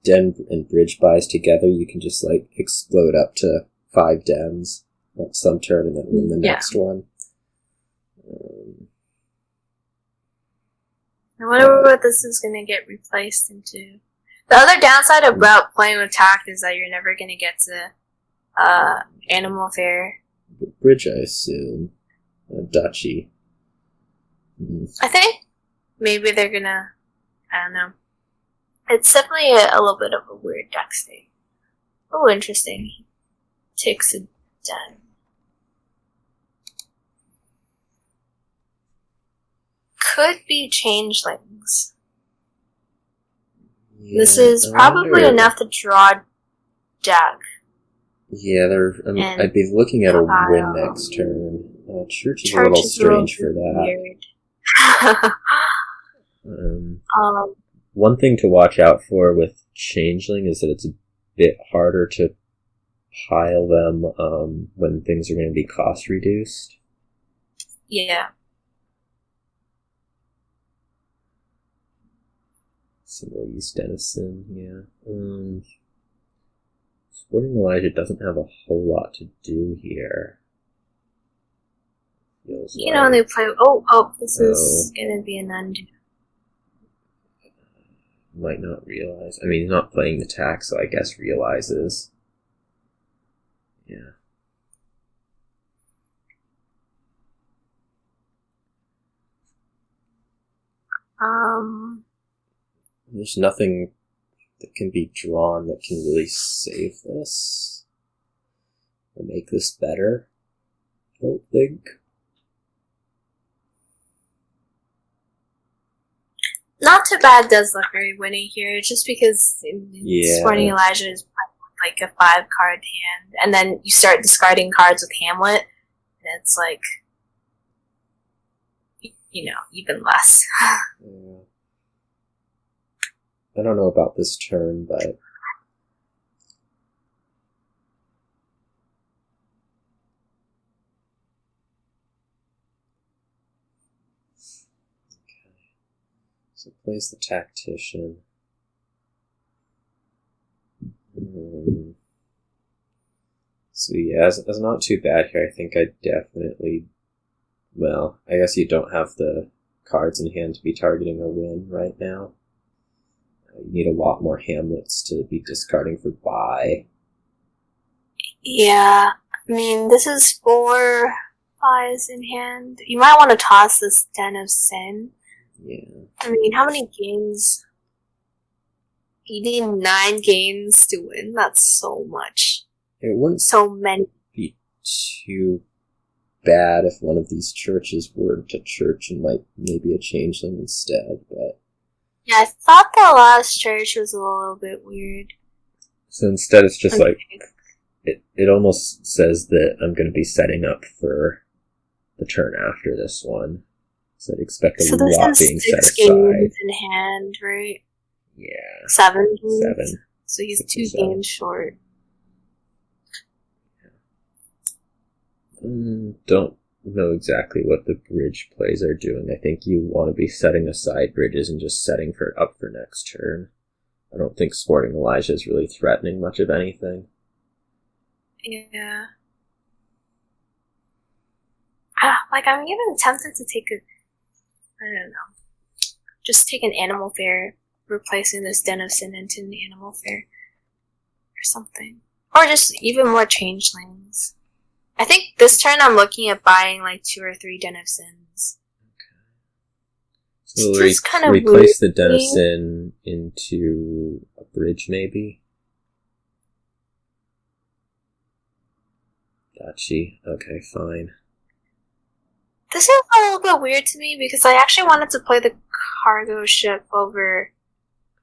Speaker 1: den and bridge buys together, you can just like explode up to 5 dens on some turn and then win the next one.
Speaker 2: I wonder what this is going to get replaced into. The other downside about playing with tact is that you're never going to get to Animal Fair.
Speaker 1: Bridge, I assume. Duchy.
Speaker 2: I think maybe they're going to... I don't know. It's definitely a little bit of a weird deck state. Oh, interesting. Takes a den. Could be changelings. Yeah, this is probably enough to draw deck.
Speaker 1: Yeah, I'd be looking at a win next turn. Church is a little strange for that. One thing to watch out for with changeling is that it's a bit harder to pile them when things are going to be cost reduced.
Speaker 2: Yeah.
Speaker 1: Single use Denison, yeah. Sportingelijah doesn't have a whole lot to do here. Feels
Speaker 2: You know, they play. This is
Speaker 1: Oh.
Speaker 2: gonna be an undo.
Speaker 1: Might not realize. I mean, he's not playing the tack, so I guess realizes. Yeah. There's nothing that can be drawn that can really save this or make this better. I don't think.
Speaker 2: Not Too Bad does look very winning here, just because
Speaker 1: Yeah.
Speaker 2: Sportingelijah is like a 5-card hand, and then you start discarding cards with Hamlet, and it's like, even less.
Speaker 1: Yeah. I don't know about this turn, but okay. So plays the tactician. So yeah, as not too bad here. I think I definitely. Well, I guess you don't have the cards in hand to be targeting a win right now. You need a lot more Hamlets to be discarding for buy.
Speaker 2: Yeah, I mean, this is 4 buys in hand. You might want to toss this Den of Sin.
Speaker 1: Yeah.
Speaker 2: I mean, how many games? You need 9 games to win. That's so much.
Speaker 1: It wouldn't
Speaker 2: So many.
Speaker 1: be too bad if one of these churches were to church and maybe a changeling instead, but
Speaker 2: Yeah, I thought the last church was a little bit weird.
Speaker 1: so instead it's just
Speaker 2: Okay.
Speaker 1: like it almost says that I'm going to be setting up for the turn after this one. So I'd expect a
Speaker 2: So this
Speaker 1: lot
Speaker 2: has
Speaker 1: being set
Speaker 2: 6
Speaker 1: aside.
Speaker 2: games in hand, right?
Speaker 1: Yeah.
Speaker 2: 7 games?
Speaker 1: 7.
Speaker 2: So he's
Speaker 1: 6
Speaker 2: 2
Speaker 1: or 7.
Speaker 2: games short.
Speaker 1: Don't know exactly what the bridge plays are doing. I think you want to be setting aside bridges and just setting up for next turn. I don't think Sportingelijah is really threatening much of anything.
Speaker 2: Yeah. I'm even tempted to take I don't know. Just take an Animal Fair, replacing this Den of Sin into an Animal Fair. Or something. Or just even more changelings. I think this turn I'm looking at buying like 2 or 3 Den of Sins.
Speaker 1: So
Speaker 2: It's kind of
Speaker 1: replace
Speaker 2: weird
Speaker 1: the Den of
Speaker 2: to me.
Speaker 1: Sin into a bridge, maybe? Gotcha. Okay, fine.
Speaker 2: This is a little bit weird to me because I actually wanted to play the cargo ship over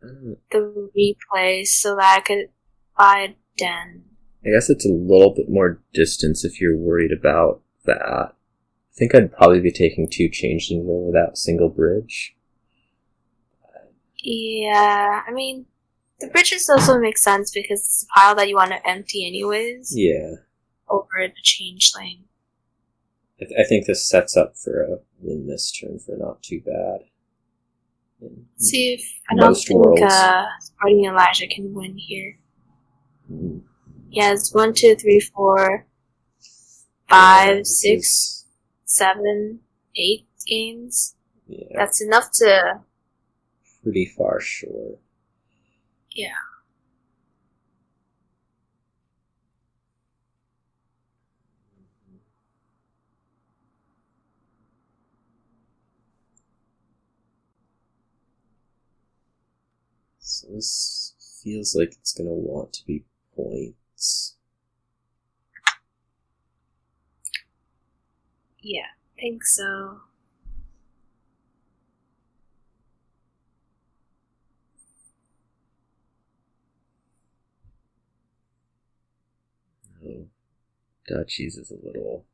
Speaker 2: the replay so that I could buy a den.
Speaker 1: I guess it's a little bit more distance if you're worried about that. I think I'd probably be taking 2 changelings over that single bridge.
Speaker 2: Yeah, I mean, the bridges also make sense because it's a pile that you want to empty anyways.
Speaker 1: Yeah.
Speaker 2: Over the changeling.
Speaker 1: I think this sets up for a win this turn for not too bad.
Speaker 2: See if I don't think Sportingelijah can win here. Yeah, it's 1, 2, 3, 4, 5, 6, 7, 8 games.
Speaker 1: Yeah.
Speaker 2: That's enough to.
Speaker 1: Pretty far short.
Speaker 2: Yeah.
Speaker 1: So this feels like it's going to want to be points.
Speaker 2: Yeah, I think so.
Speaker 1: Oh, Dutchies is a little...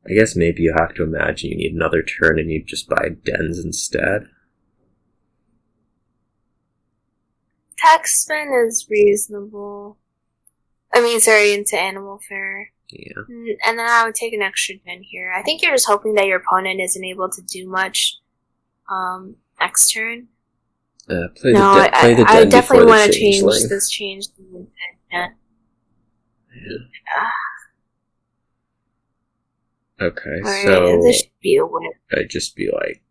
Speaker 1: I guess maybe you have to imagine you need another turn and you just buy dens instead.
Speaker 2: Tax spin is reasonable. I mean, sorry, into Animal Fair.
Speaker 1: Yeah.
Speaker 2: And then I would take an extra den here. I think you're just hoping that your opponent isn't able to do much next turn.
Speaker 1: Play the den
Speaker 2: I definitely
Speaker 1: before the
Speaker 2: want to change
Speaker 1: changeling.
Speaker 2: this change to the den.
Speaker 1: Yeah. Okay,
Speaker 2: Alright,
Speaker 1: so
Speaker 2: this should be a win.
Speaker 1: I'd just be like,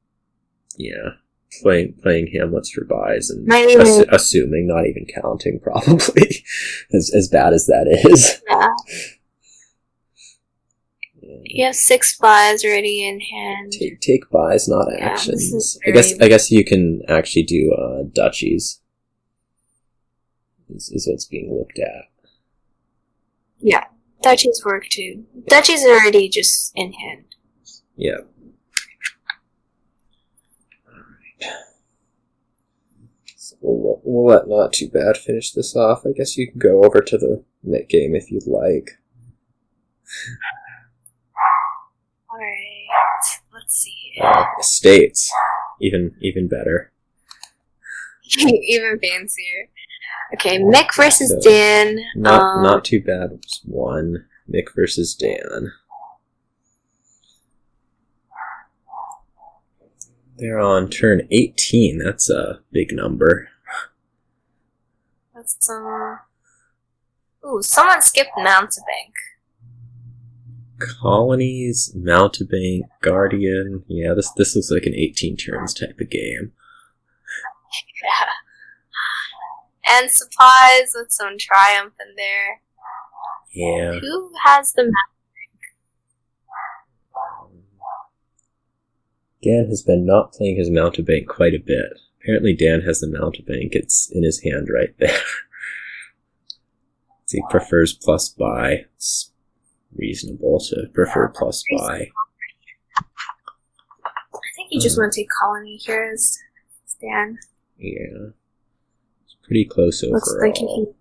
Speaker 1: yeah, playing Hamlets for buys and
Speaker 2: Might even-
Speaker 1: assuming, not even counting, probably, as bad as that is.
Speaker 2: Yeah. You have 6 buys already in hand.
Speaker 1: Take buys, not
Speaker 2: Yeah,
Speaker 1: actions.
Speaker 2: this is
Speaker 1: I guess you can actually do duchies. Is what's being looked at.
Speaker 2: Yeah, duchies work too. Duchies are already just in hand.
Speaker 1: Yeah. Alright. So we'll let Not Too Bad finish this off. I guess you can go over to the mid game if you'd like.
Speaker 2: Alright, let's see.
Speaker 1: Estates. Even better.
Speaker 2: Even fancier. Okay, Mick versus
Speaker 1: So,
Speaker 2: Dan.
Speaker 1: Not Too Bad was 1. Mick versus Dan. They're on turn 18. That's a big number.
Speaker 2: That's Ooh, someone skipped Mountebank.
Speaker 1: Colonies, Mountebank, Guardian. Yeah, this looks like an 18 turns type of game.
Speaker 2: Yeah. And supplies with some Triumph in there.
Speaker 1: Yeah.
Speaker 2: Who has the
Speaker 1: Dan has been not playing his Mountebank quite a bit. Apparently Dan has the Mountebank. It's in his hand right there. So he prefers plus buy. It's reasonable to prefer plus buy.
Speaker 2: I think you just want to take Colony here as Dan.
Speaker 1: Yeah. It's pretty close overall.
Speaker 2: Looks like you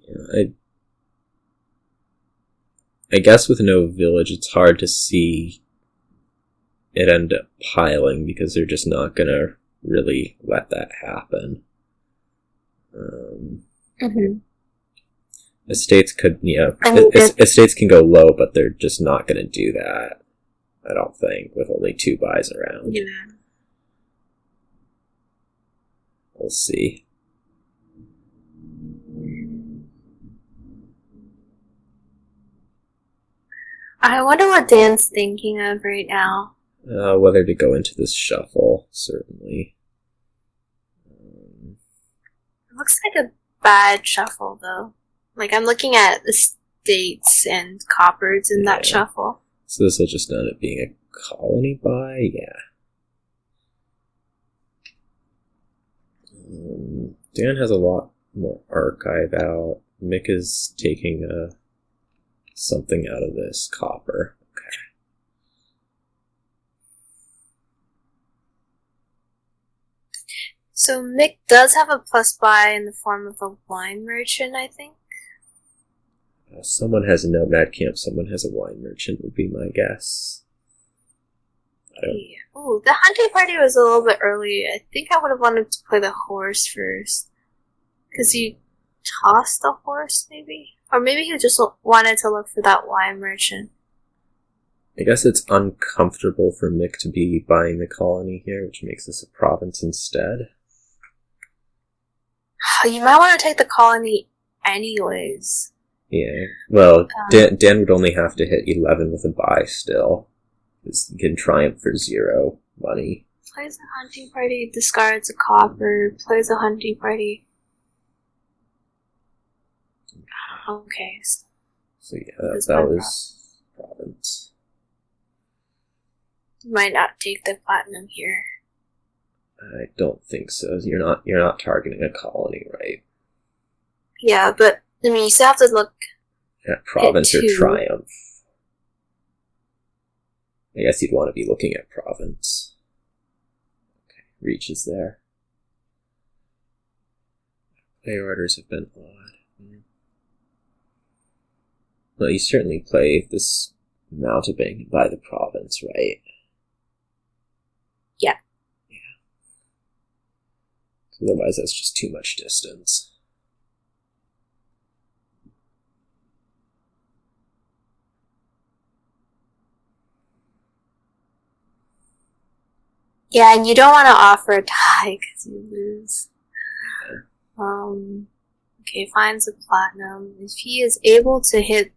Speaker 1: Yeah, I guess with no village, it's hard to see it end up piling because they're just not gonna really let that happen. Estates could, estates can go low, but they're just not gonna do that. I don't think, with only 2 buys around.
Speaker 2: Yeah.
Speaker 1: We'll see.
Speaker 2: I wonder what Dan's thinking of right now.
Speaker 1: Whether to go into this shuffle, certainly.
Speaker 2: It looks like a bad shuffle, though. Like, I'm looking at the states and coppers in that shuffle.
Speaker 1: So this will just end up being a colony buy? Yeah. Dan has a lot more archive out. Mick is taking something out of this copper. Okay.
Speaker 2: So Mick does have a plus buy in the form of a wine merchant, I think.
Speaker 1: Someone has a Nomad Camp, someone has a wine merchant, would be my guess.
Speaker 2: Yeah. Ooh, the hunting party was a little bit early. I think I would have wanted to play the horse first. Because he tossed the horse, maybe? Or maybe he just wanted to look for that wine merchant.
Speaker 1: I guess it's uncomfortable for Mick to be buying the colony here, which makes this a province instead.
Speaker 2: You might want to take the colony anyways.
Speaker 1: Yeah, well, Dan would only have to hit 11 with a buy still. He can triumph for 0 money.
Speaker 2: Plays a hunting party, discards a copper, plays a hunting party. Okay.
Speaker 1: So yeah, that was province.
Speaker 2: Might not take the platinum here.
Speaker 1: I don't think so. You're not targeting a colony, right?
Speaker 2: Yeah, but I mean, you still have to look
Speaker 1: at province or
Speaker 2: at 2.
Speaker 1: triumph. I guess you'd want to be looking at province. Okay, reach is there. Player orders have been odd. Well, you certainly play this Mountebank by the province, right?
Speaker 2: Yeah.
Speaker 1: Otherwise, that's just too much distance.
Speaker 2: Yeah, and you don't want to offer a tie because you lose. Okay, finds a platinum. If he is able to hit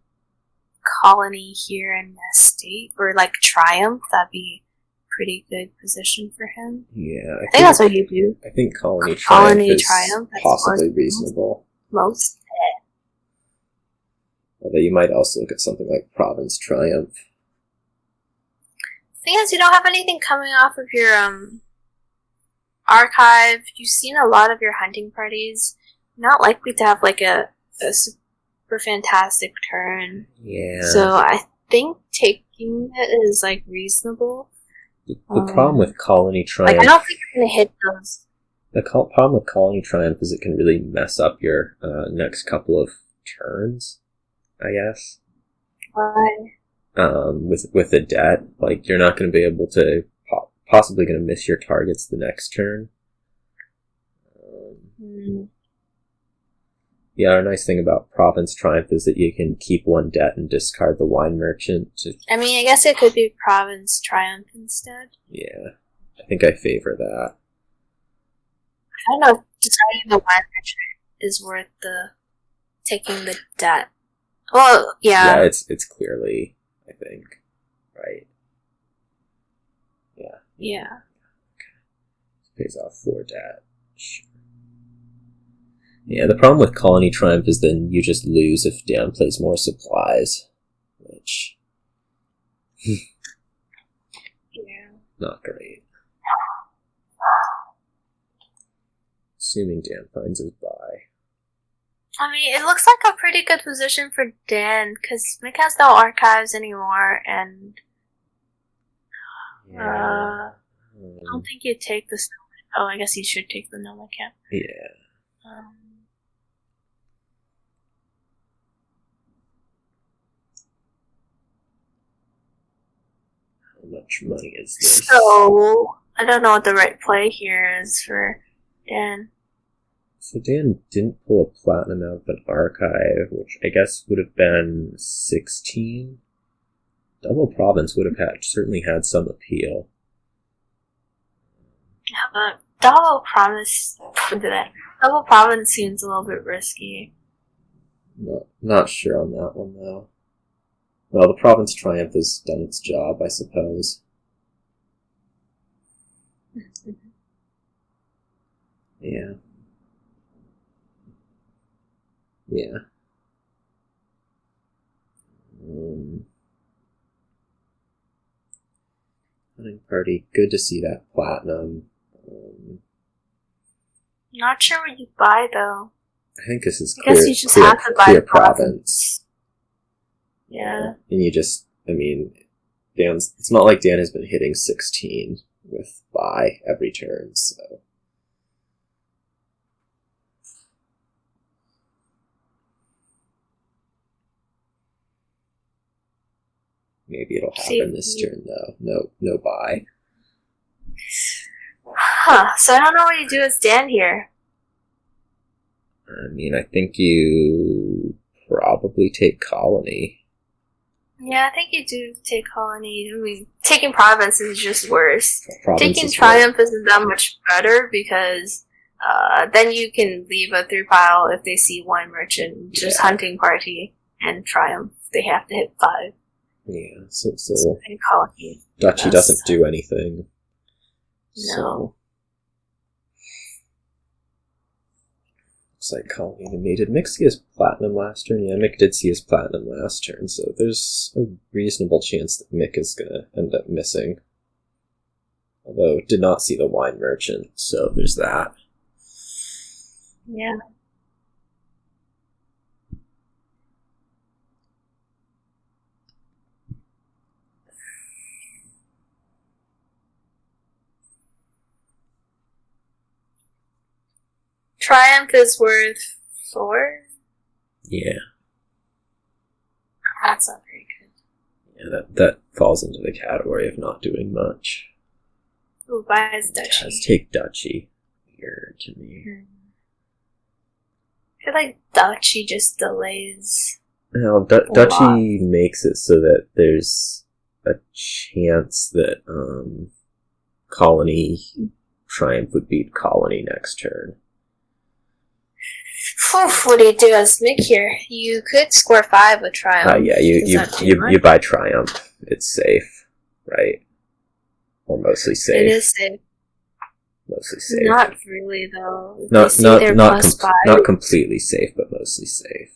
Speaker 2: colony here in Nest State, or like Triumph. That'd be a pretty good position for him.
Speaker 1: Yeah,
Speaker 2: I think that's what you do.
Speaker 1: I think Colony
Speaker 2: Colony
Speaker 1: Triumph is
Speaker 2: Triumph,
Speaker 1: possibly reasonable.
Speaker 2: Most.
Speaker 1: Although you might also look at something like Province Triumph.
Speaker 2: Thing is, you don't have anything coming off of your archive. You've seen a lot of your hunting parties. Not likely to have like a super fantastic turn.
Speaker 1: Yeah.
Speaker 2: So I think taking it is like reasonable.
Speaker 1: The problem with Colony Triumph...
Speaker 2: Like, I don't think you're going to hit those.
Speaker 1: The problem with Colony Triumph is it can really mess up your next couple of turns, I guess.
Speaker 2: Why?
Speaker 1: With the debt, like, you're not going to be able to... possibly going to miss your targets the next turn. The other nice thing about Province Triumph is that you can keep one debt and discard the Wine Merchant.
Speaker 2: I mean, I guess it could be Province Triumph instead.
Speaker 1: Yeah, I think I favor that.
Speaker 2: I don't know if discarding the Wine Merchant is worth taking the debt. Well, yeah.
Speaker 1: Yeah, it's clearly, I think, right. Yeah.
Speaker 2: Yeah.
Speaker 1: Okay. Pays off 4 debt. Sure. Yeah, the problem with Colony Triumph is then you just lose if Dan plays more supplies, which...
Speaker 2: yeah.
Speaker 1: Not great. Assuming Dan finds his buy.
Speaker 2: I mean, it looks like a pretty good position for Dan, because Mick has no archives anymore, and...
Speaker 1: Yeah.
Speaker 2: I don't think you'd take the... Oh, I guess you should take the Noma Cap.
Speaker 1: Yeah. How much money is this?
Speaker 2: So, I don't know what the right play here is for Dan.
Speaker 1: So Dan didn't pull a platinum out of an archive, which I guess would have been 16. Double Province would have certainly had some appeal.
Speaker 2: Yeah, but Double Province seems a little bit risky.
Speaker 1: Not sure on that one, though. Well, the Province Triumph has done its job, I suppose. Yeah. Yeah. Hunting party, good to see that platinum.
Speaker 2: Not sure what you buy, though.
Speaker 1: I think this is
Speaker 2: I guess you just have to buy
Speaker 1: clear
Speaker 2: Province. Yeah.
Speaker 1: And you just, I mean, it's not like Dan has been hitting 16 with buy every turn, so. Maybe it'll happen this turn, though. No buy.
Speaker 2: Huh, so I don't know what you do with Dan here.
Speaker 1: I mean, I think you probably take Colony.
Speaker 2: Yeah, I think you do take Colony. I mean, taking Province is just worse. Taking Triumph isn't that much better because then you can leave a 3-pile if they see Wine Merchant, just hunting party, and Triumph. They have to hit 5.
Speaker 1: Yeah, so
Speaker 2: Colony.
Speaker 1: Duchy doesn't do anything.
Speaker 2: No.
Speaker 1: So. Looks like Colony made it. Mick see his platinum last turn. Yeah, Mick did see his platinum last turn, so there's a reasonable chance that Mick is going to end up missing. Although, did not see the Wine Merchant, so there's that.
Speaker 2: Yeah. Triumph is worth 4?
Speaker 1: Yeah.
Speaker 2: That's not very good.
Speaker 1: Yeah, that falls into the category of not doing much.
Speaker 2: Who buys Duchy?
Speaker 1: Let's take Duchy. Weird to me.
Speaker 2: I feel like Duchy just delays.
Speaker 1: No, Duchy makes it so that there's a chance that Colony Triumph would beat Colony next turn.
Speaker 2: Oof, what do you do as Mick here? You could score 5 with Triumph.
Speaker 1: Yeah, you buy Triumph. It's safe, right? Or mostly safe.
Speaker 2: It is safe.
Speaker 1: Mostly safe.
Speaker 2: Not really, though.
Speaker 1: Not completely safe, but mostly safe.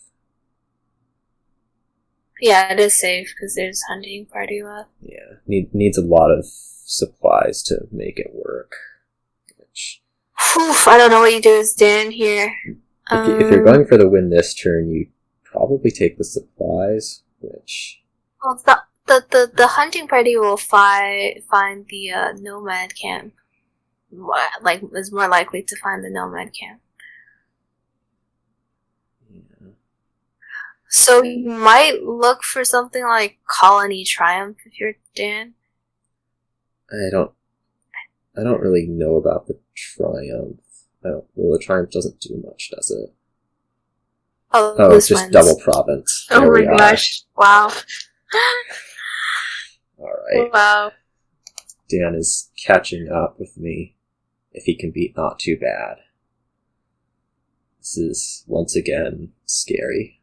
Speaker 2: Yeah, it is safe because there's hunting party left.
Speaker 1: Yeah, needs a lot of supplies to make it work. Which,
Speaker 2: oof, I don't know what you do as Dan here.
Speaker 1: if you're going for the win this turn, you probably take the supplies, which...
Speaker 2: Well, the hunting party will find the nomad camp. Like, is more likely to find the nomad camp.
Speaker 1: Yeah.
Speaker 2: So you might look for something like Colony Triumph if you're Dan.
Speaker 1: I don't really know about the Triumph. Well, the Triumph doesn't do much, does it?
Speaker 2: Oh,
Speaker 1: it's just double province.
Speaker 2: Oh my gosh! Wow.
Speaker 1: All right.
Speaker 2: Wow.
Speaker 1: Dan is catching up with me. If he can beat Not Too Bad. This is once again scary.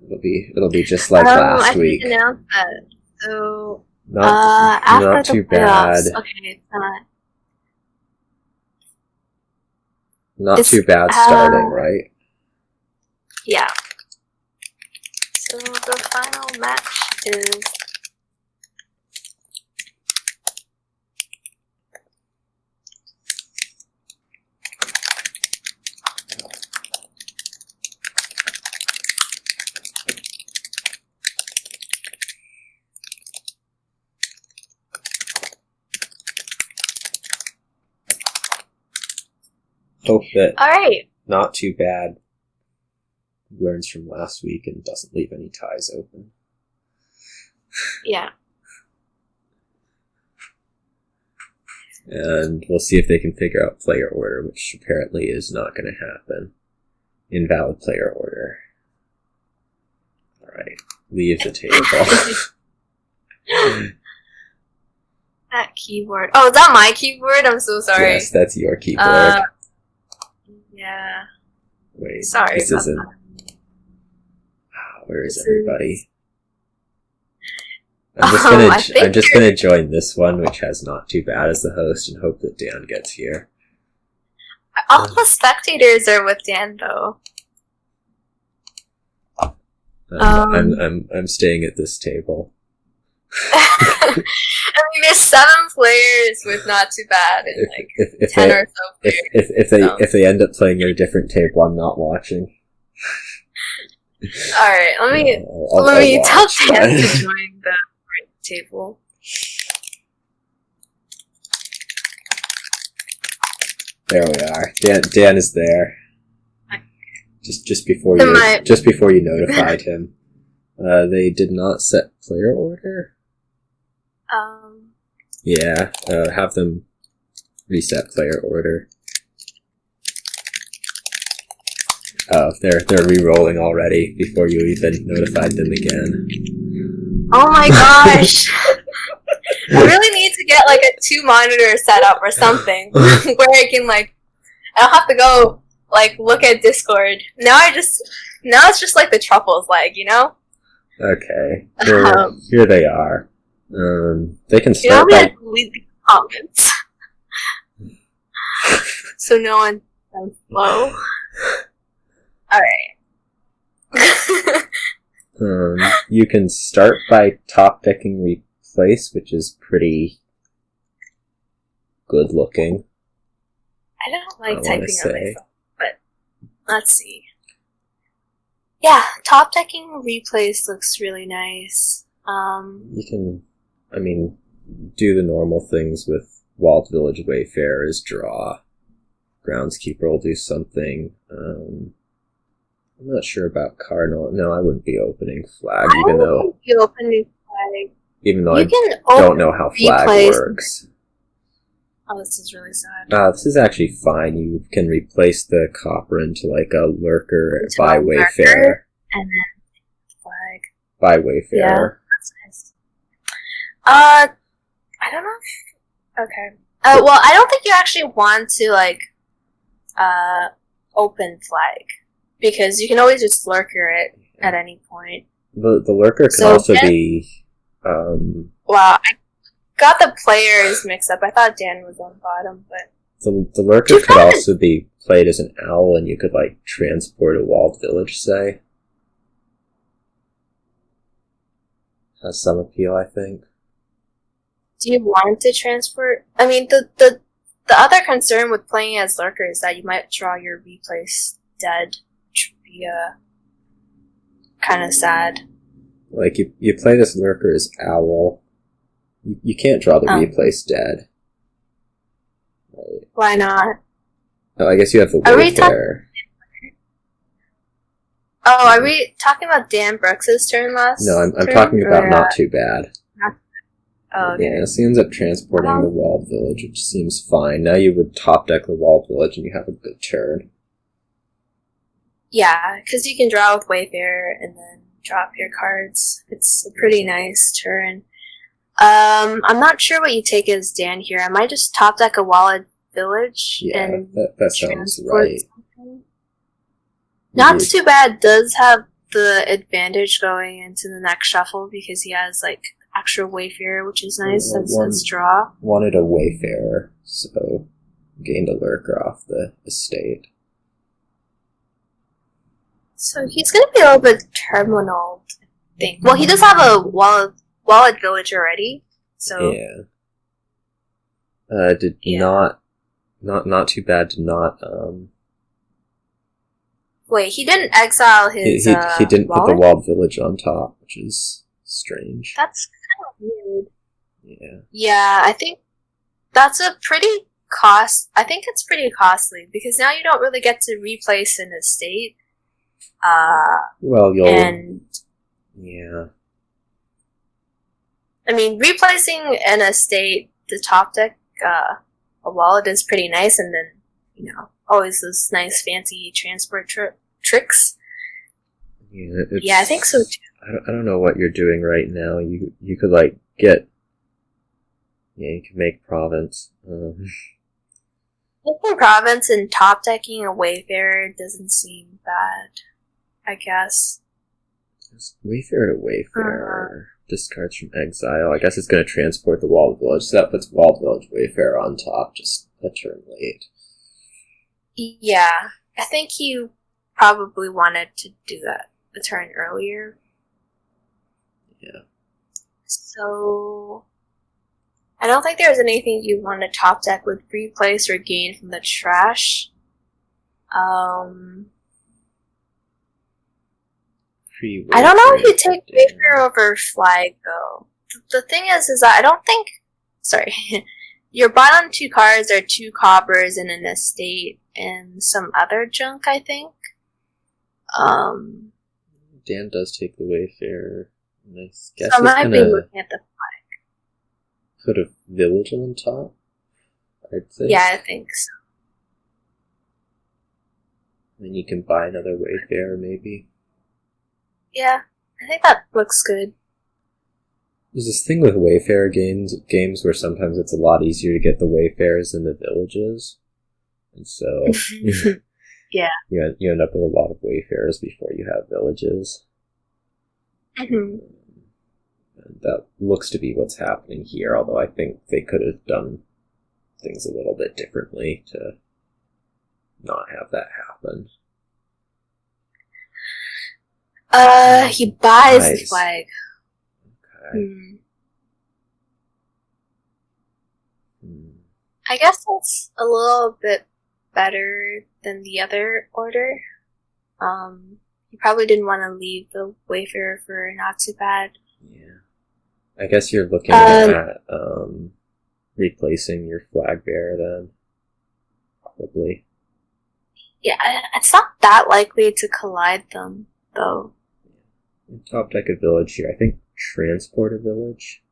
Speaker 1: It'll be just like last week.
Speaker 2: I announced that. So
Speaker 1: not
Speaker 2: after
Speaker 1: too
Speaker 2: the playoffs.
Speaker 1: bad.
Speaker 2: Okay, it's not.
Speaker 1: Not too bad starting, right?
Speaker 2: Yeah. So the final match is
Speaker 1: hope that
Speaker 2: alright.
Speaker 1: Not Too Bad learns from last week and doesn't leave any ties open.
Speaker 2: Yeah.
Speaker 1: And we'll see if they can figure out player order, which apparently is not going to happen. Invalid player order. Alright, leave the table.
Speaker 2: That keyboard. Oh, is that my keyboard? I'm so sorry.
Speaker 1: Yes, that's your keyboard.
Speaker 2: Yeah.
Speaker 1: Wait,
Speaker 2: sorry
Speaker 1: this
Speaker 2: about
Speaker 1: isn't...
Speaker 2: that.
Speaker 1: Where is everybody? I'm just gonna join this one, which has Not Too Bad as the host, and hope that Dan gets here.
Speaker 2: All the spectators are with Dan, though.
Speaker 1: I'm staying at this table.
Speaker 2: I mean, there's 7 players with Not Too Bad, and
Speaker 1: if
Speaker 2: 10
Speaker 1: they,
Speaker 2: or so players.
Speaker 1: if they end up playing at a different table, I'm not watching.
Speaker 2: All right, let me tell Dan to join the right table.
Speaker 1: There we are. Dan is there. Just before you notified him. They did not set player order. Yeah. Have them reset player order. Oh, they're re-rolling already before you even notified them again.
Speaker 2: Oh my gosh! I really need to get like a 2-monitor setup or something where I can I don't have to go look at Discord. Now it's just like the truffles you know?
Speaker 1: Okay. Here they are. They can start
Speaker 2: by delete the comments. So no one sounds slow. Alright.
Speaker 1: You can start by top picking replace, which is pretty good looking.
Speaker 2: I don't like typing on my phone, but let's see. Yeah, top decking replace looks really nice.
Speaker 1: You can, do the normal things with Walled Village Wayfarers, draw. Groundskeeper will do something. I'm not sure about Cardinal. No, I wouldn't be opening Flag, even though I don't know how Flag works.
Speaker 2: Oh, this is really sad.
Speaker 1: This is actually fine. You can replace the copper into a lurker by Wayfarer.
Speaker 2: And then Flag.
Speaker 1: By Wayfarer.
Speaker 2: Yeah, that's nice. I don't know if... Okay. Well, I don't think you actually want to, open flag. Because you can always just lurker it at any point.
Speaker 1: The lurker can also be...
Speaker 2: Wow, I got the players mixed up. I thought Dan was on bottom, but...
Speaker 1: The lurker could also be played as an owl, and you could, like, transport a walled village, say. Has some appeal, I think.
Speaker 2: Do you want to transport? I mean, the other concern with playing as lurker is that you might draw your replace dead, which would be kind of sad.
Speaker 1: Like, you play this lurker as owl. You can't draw the replace dead. Right.
Speaker 2: Why not?
Speaker 1: Oh, I guess you have the Wayfarer.
Speaker 2: Are we talking about Dan Brooks' turn last?
Speaker 1: No, I'm talking about Not Too Bad.
Speaker 2: Oh, okay.
Speaker 1: Yeah, so he ends up transporting the walled village, which seems fine. Now you would top deck the walled village and you have a good turn.
Speaker 2: Yeah, because you can draw with Wayfarer and then drop your cards. It's a pretty nice turn. I'm not sure what you take as Dan here. I might just top deck a walled village.
Speaker 1: Yeah,
Speaker 2: and
Speaker 1: that sounds right.
Speaker 2: Something. Not Too Bad does have the advantage going into the next shuffle because he has like extra Wayfarer, which is nice since draw.
Speaker 1: Wanted a Wayfarer, so gained a lurker off the estate.
Speaker 2: So he's going to be a little bit terminal, I think. Well, he does have a walled village already, so...
Speaker 1: Yeah. Not Too Bad did not,
Speaker 2: Wait, he didn't exile his,
Speaker 1: He didn't
Speaker 2: walled?
Speaker 1: put the walled village on top, which is strange.
Speaker 2: That's kind of weird.
Speaker 1: Yeah.
Speaker 2: Yeah, I think that's a pretty I think it's pretty costly, because now you don't really get to replace an estate.
Speaker 1: Well,
Speaker 2: And...
Speaker 1: Yeah.
Speaker 2: I mean, replacing an estate, the top deck, a wallet is pretty nice, and then, you know, always those nice fancy transport tricks.
Speaker 1: Yeah,
Speaker 2: I think so too.
Speaker 1: I don't know what you're doing right now. You could like get... Yeah, you could make province.
Speaker 2: Making province and top decking a Wayfarer doesn't seem bad, I guess.
Speaker 1: Wayfarer to Wayfarer. Discards from exile. I guess it's going to transport the walled village, so that puts walled village Wayfarer on top, just a turn late.
Speaker 2: Yeah, I think he probably wanted to do that a turn earlier.
Speaker 1: Yeah.
Speaker 2: So, I don't think there's anything you want to top deck with replace or gain from the trash. I don't know if you take Wayfarer over Flag, though. The thing is that I don't think... Sorry. Your bottom two cards are 2 coppers and an estate and some other junk, I think.
Speaker 1: Dan does take the Wayfarer. Nice.
Speaker 2: So I might be looking at the Flag.
Speaker 1: Put a village on top, I'd say.
Speaker 2: Yeah, I think so.
Speaker 1: Then you can buy another Wayfarer, maybe.
Speaker 2: Yeah, I think that looks good.
Speaker 1: There's this thing with Wayfarer games where sometimes it's a lot easier to get the Wayfarers than the villages. And so
Speaker 2: yeah.
Speaker 1: You end up with a lot of Wayfarers before you have villages.
Speaker 2: Mm-hmm.
Speaker 1: And that looks to be what's happening here, although I think they could have done things a little bit differently to not have that happen.
Speaker 2: He buys the
Speaker 1: Nice.
Speaker 2: Flag.
Speaker 1: Okay.
Speaker 2: I guess that's a little bit better than the other order. You probably didn't want to leave the Wayfarer for Not Too Bad.
Speaker 1: Yeah. I guess you're looking at replacing your flag bearer then. Probably.
Speaker 2: Yeah, it's not that likely to collide them, though.
Speaker 1: Top deck a village here. I think transport a village.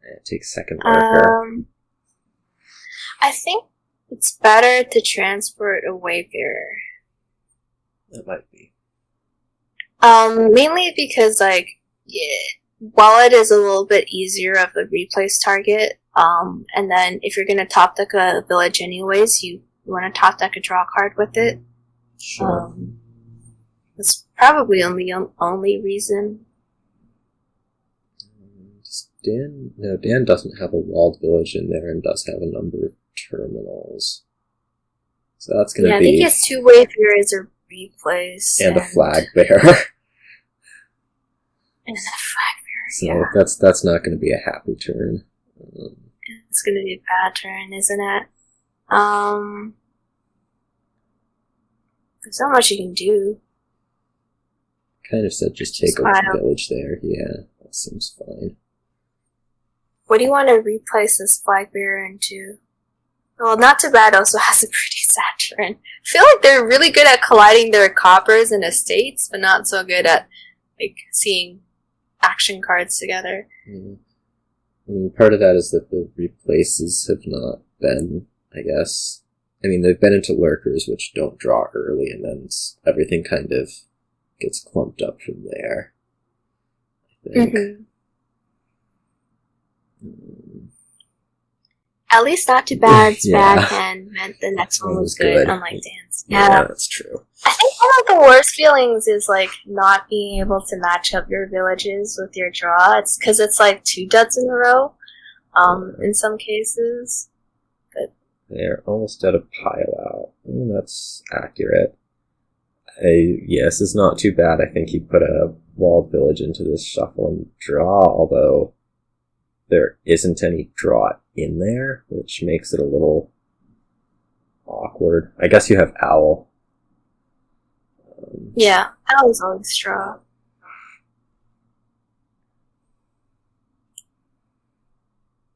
Speaker 1: And take second lurker.
Speaker 2: I think it's better to transport a Wayfarer.
Speaker 1: That might be.
Speaker 2: Mainly because, like, Wallet is a little bit easier of a replace target. And then if you're gonna top deck a village anyways, you you want to top deck a draw card with it.
Speaker 3: Sure.
Speaker 2: That's probably the only reason.
Speaker 3: Dan doesn't have a walled village in there and does have a number of terminals. So that's going to be...
Speaker 2: Yeah, I think he has 2 wayfarers or replays.
Speaker 3: And a flag bearer.
Speaker 2: And a flag bearer,
Speaker 3: so
Speaker 2: yeah.
Speaker 3: that's not going to be a happy turn.
Speaker 2: It's going to be a bad turn, isn't it? There's not much you can do.
Speaker 3: Kind of said just take over the village there. Yeah, that seems fine.
Speaker 2: What do you want to replace this flag bearer into? Well, Not Too Bad also has a pretty sad turn. I feel like they're really good at colliding their coppers and estates, but not so good at like seeing action cards together.
Speaker 3: Mm. I mean, part of that is that the replaces have not been, I guess... I mean, they've been into lurkers, which don't draw early, and then everything kind of gets clumped up from there, I think.
Speaker 2: Mm-hmm. At least Not Too Bad's bad hand meant the next one was good, unlike Dan's.
Speaker 3: Yeah, that's true.
Speaker 2: I think one of the worst feelings is, like, not being able to match up your villages with your draw. It's because it's, like, 2 duds in a row, in some cases. But
Speaker 3: they're almost at a pile out. That's accurate. Yes, it's Not Too Bad. I think he put a walled village into this shuffle and draw, although there isn't any draw in there, which makes it a little awkward. I guess you have Owl.
Speaker 2: Yeah, Owl's always draw.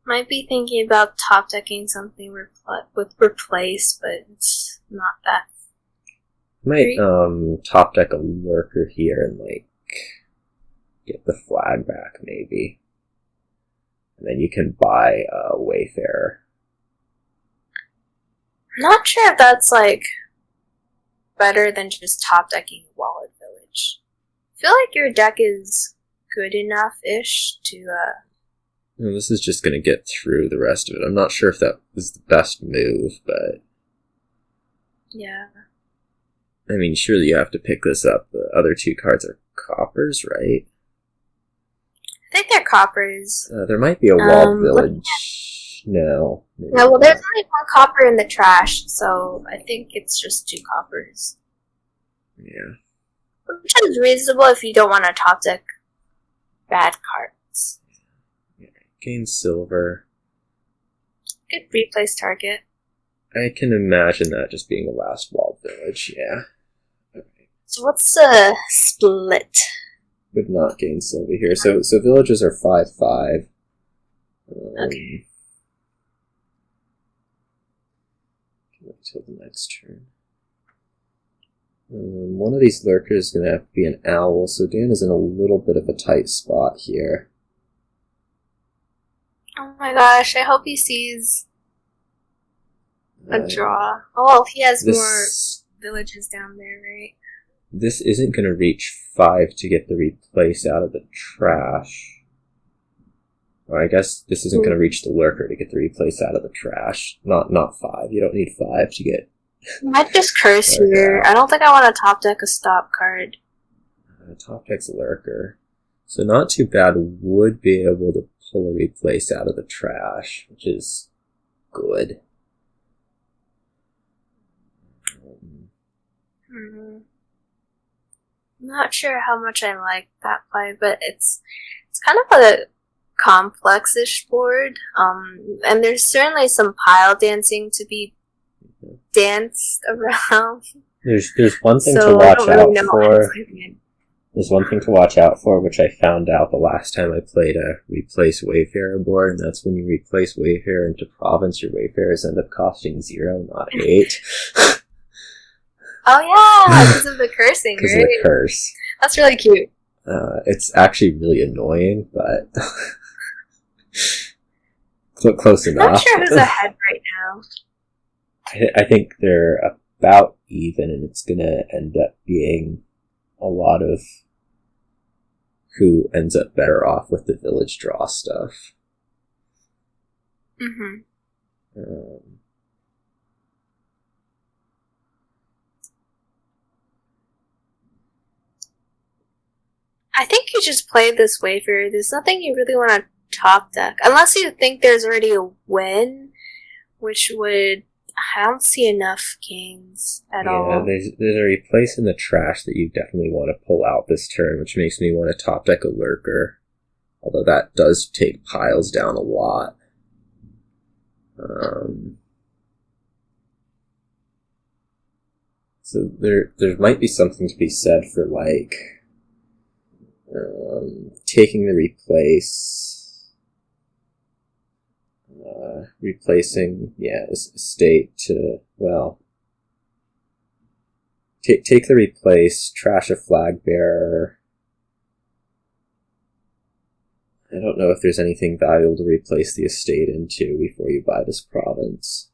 Speaker 2: Might be thinking about top decking something with replace, but it's not that.
Speaker 3: Might top deck a lurker here and like get the flag back maybe. And then you can buy a Wayfarer.
Speaker 2: I'm not sure if that's like better than just top decking Wallet Village. I feel like your deck is good enough-ish to
Speaker 3: This is just gonna get through the rest of it. I'm not sure if that was the best move, but
Speaker 2: yeah.
Speaker 3: I mean, surely you have to pick this up. The other 2 cards are coppers, right?
Speaker 2: I think they're coppers.
Speaker 3: There might be a walled village. No.
Speaker 2: Yeah, well, there's only 1 copper in the trash, so I think it's just 2 coppers.
Speaker 3: Yeah.
Speaker 2: Which is reasonable if you don't want to top deck bad cards.
Speaker 3: Yeah. Gain silver.
Speaker 2: Good replace target.
Speaker 3: I can imagine that just being the last walled village, yeah. Okay.
Speaker 2: So what's the split?
Speaker 3: Would not gain silver here. So villages are 5/5.
Speaker 2: Okay.
Speaker 3: Until the next turn. One of these lurkers is going to have to be an owl, so Dan is in a little bit of a tight spot here.
Speaker 2: Oh my gosh, I hope he sees a draw. Oh, well, he has more villages down there, right?
Speaker 3: This isn't going to reach 5 to get the replace out of the trash. Or I guess this isn't going to reach the lurker to get the replace out of the trash. Not 5. You don't need 5 to get...
Speaker 2: I might just curse here. I don't think I want to top deck a stop card.
Speaker 3: Top deck's lurker. So Not Too Bad would be able to pull a replace out of the trash, which is good.
Speaker 2: I'm not sure how much I like that play, but it's kind of a complex-ish board. And there's certainly some pile dancing to be danced around.
Speaker 3: There's one thing to watch out for. There's one thing to watch out for, which I found out the last time I played a replace Wayfarer board, and that's when you replace Wayfarer into Province, your Wayfarers end up costing 0, not 8.
Speaker 2: Oh yeah, because of the cursing,
Speaker 3: Because
Speaker 2: right?
Speaker 3: of the curse.
Speaker 2: That's really cute.
Speaker 3: It's actually really annoying, but close enough.
Speaker 2: I'm not sure who's ahead right now.
Speaker 3: I think they're about even, and it's gonna end up being a lot of who ends up better off with the village draw stuff.
Speaker 2: Mm-hmm. just play this Wayfarer. There's nothing you really want to top deck. Unless you think there's already a win, which would... I don't see enough kings at all.
Speaker 1: Yeah, there's a replace in the trash that you definitely want to pull out this turn, which makes me want to top deck a lurker. Although that does take piles down a lot. So there might be something to be said for, like, taking the replace... replacing, estate to, well, take the replace, trash a flag bearer. I don't know if there's anything valuable to replace the estate into before you buy this province.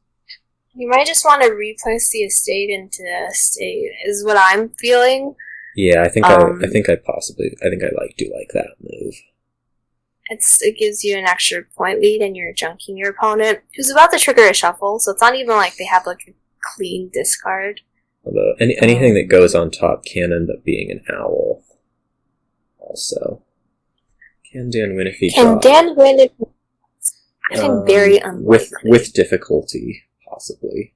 Speaker 2: You might just want to replace the estate into the estate, is what I'm feeling.
Speaker 1: Yeah, I think I do like that move.
Speaker 2: It gives you an extra point lead and you're junking your opponent, who's about to trigger a shuffle, so it's not even like they have like a clean discard.
Speaker 1: Although anything that goes on top can end up being an owl. Also. Can Dan win if he
Speaker 2: Can
Speaker 1: draws?
Speaker 2: Dan win if I think very unlikely.
Speaker 1: With difficulty, possibly.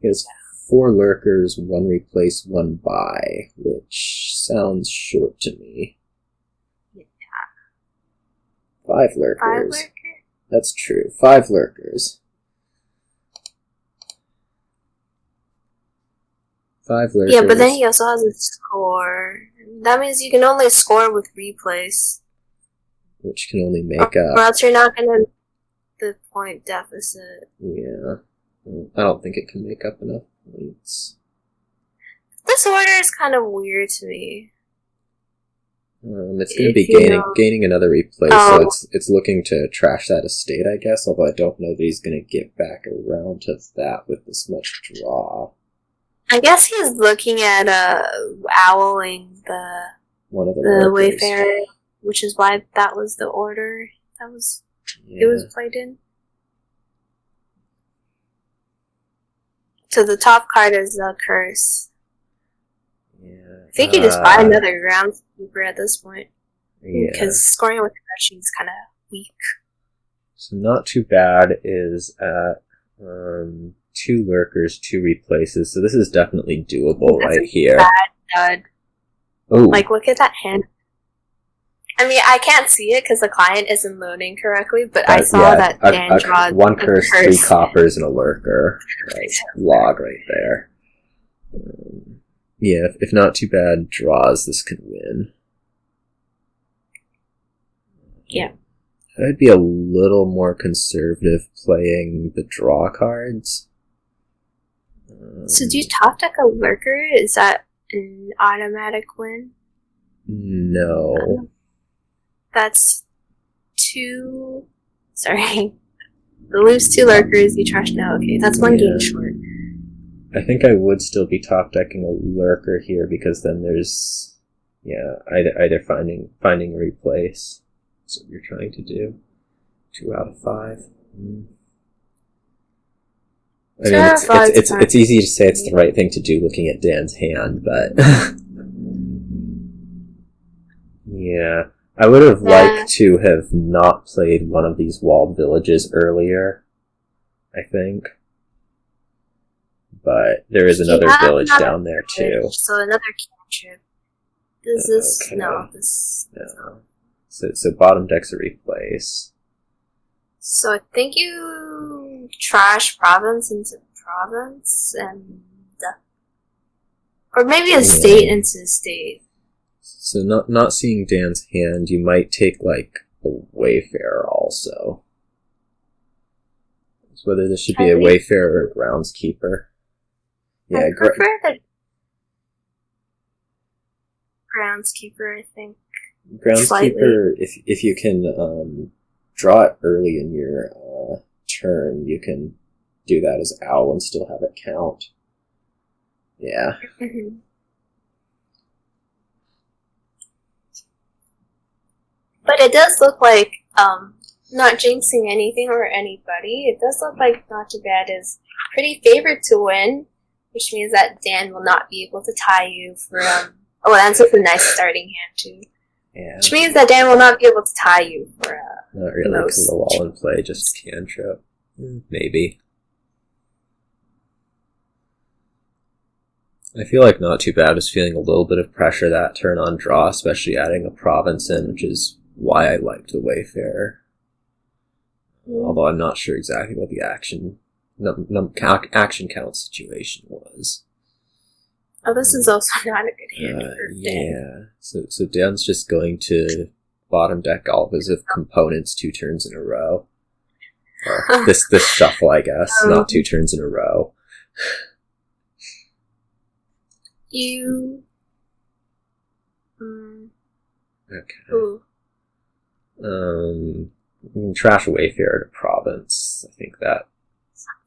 Speaker 1: He has 4 lurkers, 1 replace, 1 buy, which sounds short to me. 5 lurkers.
Speaker 2: 5 lurkers?
Speaker 1: That's true. 5 lurkers. 5 lurkers.
Speaker 2: Yeah, but then he also has a score. That means you can only score with replace.
Speaker 1: Which can only make
Speaker 2: Or
Speaker 1: up.
Speaker 2: else you're not gonna the point deficit.
Speaker 1: Yeah. I don't think it can make up enough points.
Speaker 2: This order is kind of weird to me.
Speaker 1: It's going to be gaining another replace, so it's looking to trash that estate, I guess, although I don't know that he's going to get back around to that with this much draw.
Speaker 2: I guess he's looking at owling
Speaker 1: One of the
Speaker 2: the
Speaker 1: lurkers.
Speaker 2: Wayfarer, which is why that was the order it was played in. So the top card is the curse.
Speaker 1: Yeah.
Speaker 2: I think you just buy another groundskeeper at this point.
Speaker 1: Yeah.
Speaker 2: Because scoring with crushing is kind of weak.
Speaker 1: So not too bad is at 2 lurkers, 2 replaces. So this is definitely doable right here.
Speaker 2: Bad dud.
Speaker 1: Oh,
Speaker 2: Like, look at that hand. I mean, I can't see it because the client isn't loading correctly, but I saw that Dan draw
Speaker 1: 1 curse, 3 coppers, and a lurker. Log right there. Yeah, if not too bad draws, this could win.
Speaker 2: Yeah.
Speaker 1: I'd be a little more conservative playing the draw cards.
Speaker 2: So do you top deck a lurker? Is that an automatic win?
Speaker 1: No.
Speaker 2: That's 2... Sorry. Lose 2 lurkers, you trash now. Okay, that's 1 game short.
Speaker 1: I think I would still be top decking a lurker here because then there's either finding a replace. That's what you're trying to do. 2 out of 5. I mean, it's easy to say it's the right thing to do looking at Dan's hand, but yeah, I would have liked to have not played one of these walled villages earlier, I think. But there is another village down there too.
Speaker 2: So another cantrip. Does this... Okay. No, this...
Speaker 1: No. So bottom deck's a replace.
Speaker 2: So I think you trash province into province and... Or maybe a state into state.
Speaker 1: So not seeing Dan's hand, you might take like a Wayfarer also. So whether this should be a Wayfarer or a groundskeeper. Yeah,
Speaker 2: I prefer the groundskeeper, I think.
Speaker 1: Groundskeeper,
Speaker 2: slightly.
Speaker 1: if you can draw it early in your turn, you can do that as owl and still have it count. Yeah.
Speaker 2: Mm-hmm. But it does look like, not jinxing anything or anybody, it does look like Not Too Bad is pretty favored to win, which means that Dan will not be able to tie you for, oh, that's a nice starting hand too.
Speaker 3: Yeah.
Speaker 2: Which means that Dan will not be able to tie you for
Speaker 1: Not really,
Speaker 2: most.
Speaker 1: because the wall in play, just cantrip. Maybe. I feel like Not Too Bad was feeling a little bit of pressure that turn on draw, especially adding a province in, which is why I liked the Wayfarer. Although I'm not sure exactly what the action count situation was.
Speaker 2: Oh, this is also not a good hand for Dan.
Speaker 1: Yeah. So Dan's just going to bottom deck all of his components 2 turns in a row. Or this shuffle, I guess, not 2 turns in a row.
Speaker 2: You.
Speaker 1: Okay.
Speaker 2: Ooh.
Speaker 1: You can trash a Wayfarer to province. I think that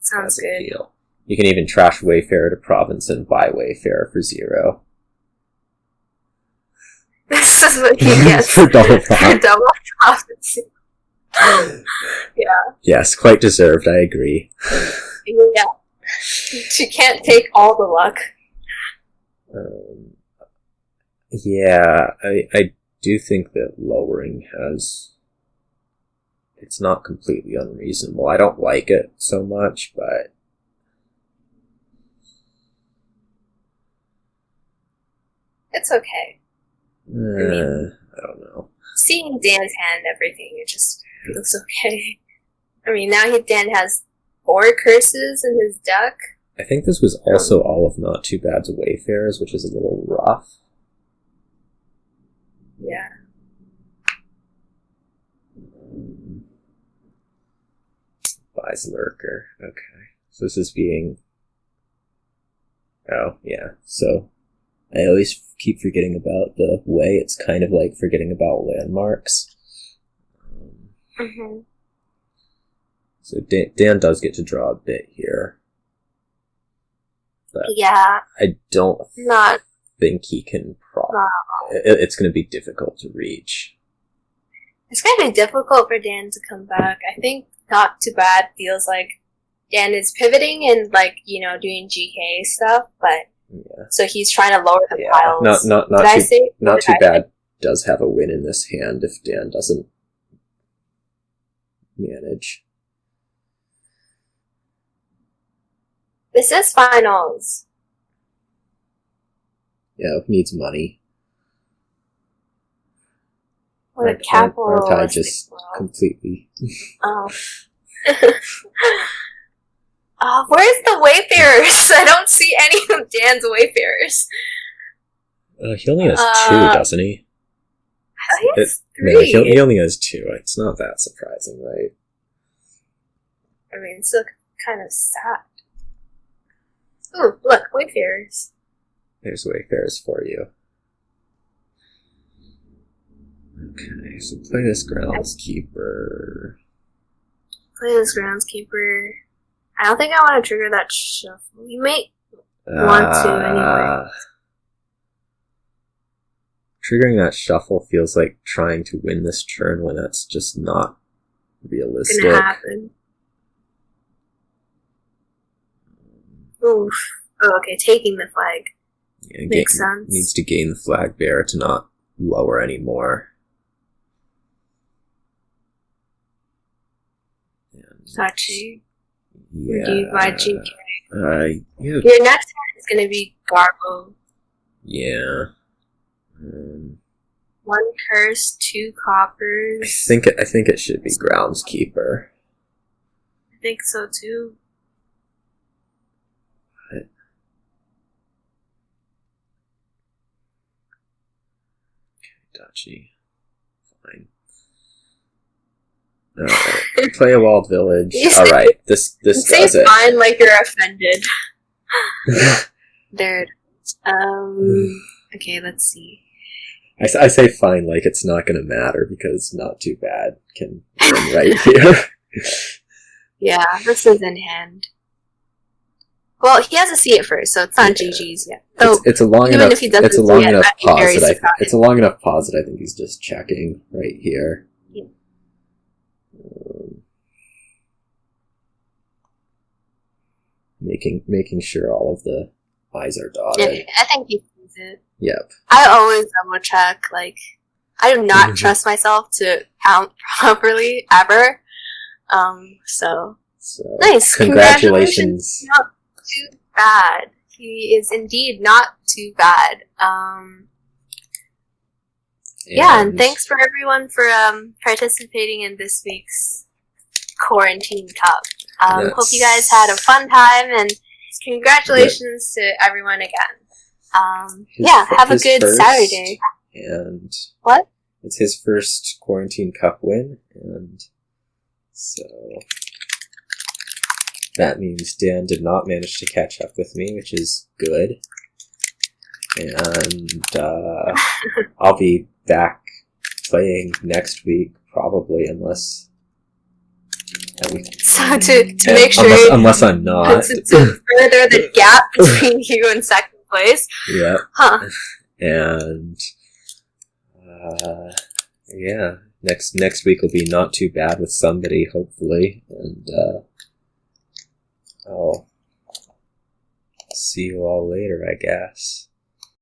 Speaker 2: Sounds good.
Speaker 1: deal. You can even trash Wayfarer to province and buy Wayfarer for 0.
Speaker 2: This is what he gets
Speaker 1: for double
Speaker 2: for
Speaker 1: profit.
Speaker 2: double profits. Yeah.
Speaker 1: Yes, quite deserved. I agree.
Speaker 2: Yeah. She can't take all the luck.
Speaker 1: Yeah, I do think that lowering has... It's not completely unreasonable. I don't like it so much, but...
Speaker 2: It's okay.
Speaker 1: I don't know.
Speaker 2: Seeing Dan's hand and everything, it just feels okay. I mean, now Dan has 4 curses in his deck.
Speaker 1: I think this was also all of Not Too Bad's Wayfarers, which is a little rough.
Speaker 2: Yeah.
Speaker 1: Buys Lurker. Okay. So this is being... Oh, yeah. So I always keep forgetting about the way. It's kind of like forgetting about landmarks.
Speaker 2: Mm-hmm.
Speaker 1: So Dan does get to draw a bit here. But
Speaker 2: Yeah.
Speaker 1: I don't
Speaker 2: Not.
Speaker 1: think he can
Speaker 2: Wow.
Speaker 1: It's going to be difficult to reach.
Speaker 2: It's going to be difficult for Dan to come back. I think Not Too Bad feels like Dan is pivoting and, like, you know, doing GK stuff, but
Speaker 1: Yeah.
Speaker 2: so he's trying to lower the
Speaker 1: Yeah.
Speaker 2: piles.
Speaker 1: Not too bad. Does have a win in this hand if Dan doesn't manage.
Speaker 2: This is finals.
Speaker 1: Yeah, needs money.
Speaker 2: What a capitalistic
Speaker 1: Aren't I just
Speaker 2: world.
Speaker 1: completely...
Speaker 2: Oh. Where's the Wayfarers? I don't see any of Dan's Wayfarers.
Speaker 1: he only has 2, doesn't he?
Speaker 2: He has
Speaker 1: No,
Speaker 2: 3.
Speaker 1: he only has 2. It's not that surprising, right?
Speaker 2: I mean, it's still kind of sad. Ooh, look, Wayfarers.
Speaker 1: There's Wayfarers for you. Okay, so play this Groundskeeper.
Speaker 2: Play this Groundskeeper. I don't think I want to trigger that shuffle. You may want to anyway.
Speaker 1: Triggering that shuffle feels like trying to win this turn when that's just not realistic.
Speaker 2: Gonna happen. Oof. Oh, okay, taking the flag.
Speaker 1: Yeah,
Speaker 2: Makes sense.
Speaker 1: Needs to gain the flag bearer to not lower anymore.
Speaker 2: Sachi.
Speaker 1: Yeah.
Speaker 2: Reviewed by GK.
Speaker 1: Yeah.
Speaker 2: Your next hand is gonna be Garbo.
Speaker 1: Yeah.
Speaker 2: 1 curse, 2 coppers.
Speaker 1: I think it should be Groundskeeper.
Speaker 2: I think so too.
Speaker 1: What? Okay, Dachi. Fine. Alright. Play a Walled Village. Alright, this does
Speaker 2: say
Speaker 1: it.
Speaker 2: fine like you're offended. There. Okay, let's see.
Speaker 1: I say fine like it's not gonna matter because Not Too Bad can win right here.
Speaker 2: Yeah, this is in hand. Well, he has to see it first, so it's not GG's yet. So
Speaker 1: It's a long
Speaker 2: even
Speaker 1: enough.
Speaker 2: if he doesn't
Speaker 1: It's a
Speaker 2: see
Speaker 1: long
Speaker 2: it,
Speaker 1: enough
Speaker 2: I'd be very
Speaker 1: pause that
Speaker 2: surprised.
Speaker 1: it's a long enough pause that I think he's just checking right here.
Speaker 2: Yeah.
Speaker 1: Making sure all of the I's are dotted.
Speaker 2: Yeah, I think he sees it.
Speaker 1: Yep.
Speaker 2: I always double check, like, I do not trust myself to count properly ever. So nice.
Speaker 1: Congratulations.
Speaker 2: Not too bad. He is indeed not too bad. Yeah, and thanks for everyone for participating in this week's Quarantine Cup. Hope you guys had a fun time, and congratulations to everyone again. Have a good Saturday.
Speaker 1: And
Speaker 2: what?
Speaker 1: It's his first Quarantine Cup win, and so that means Dan did not manage to catch up with me, which is good. And I'll be back playing next week, probably, unless...
Speaker 2: So to make sure...
Speaker 1: Unless I'm not.
Speaker 2: To further the gap between you and second place.
Speaker 1: Yeah.
Speaker 2: Huh.
Speaker 1: And... yeah. Next week will be not too bad with somebody, hopefully. And I'll see you all later, I guess.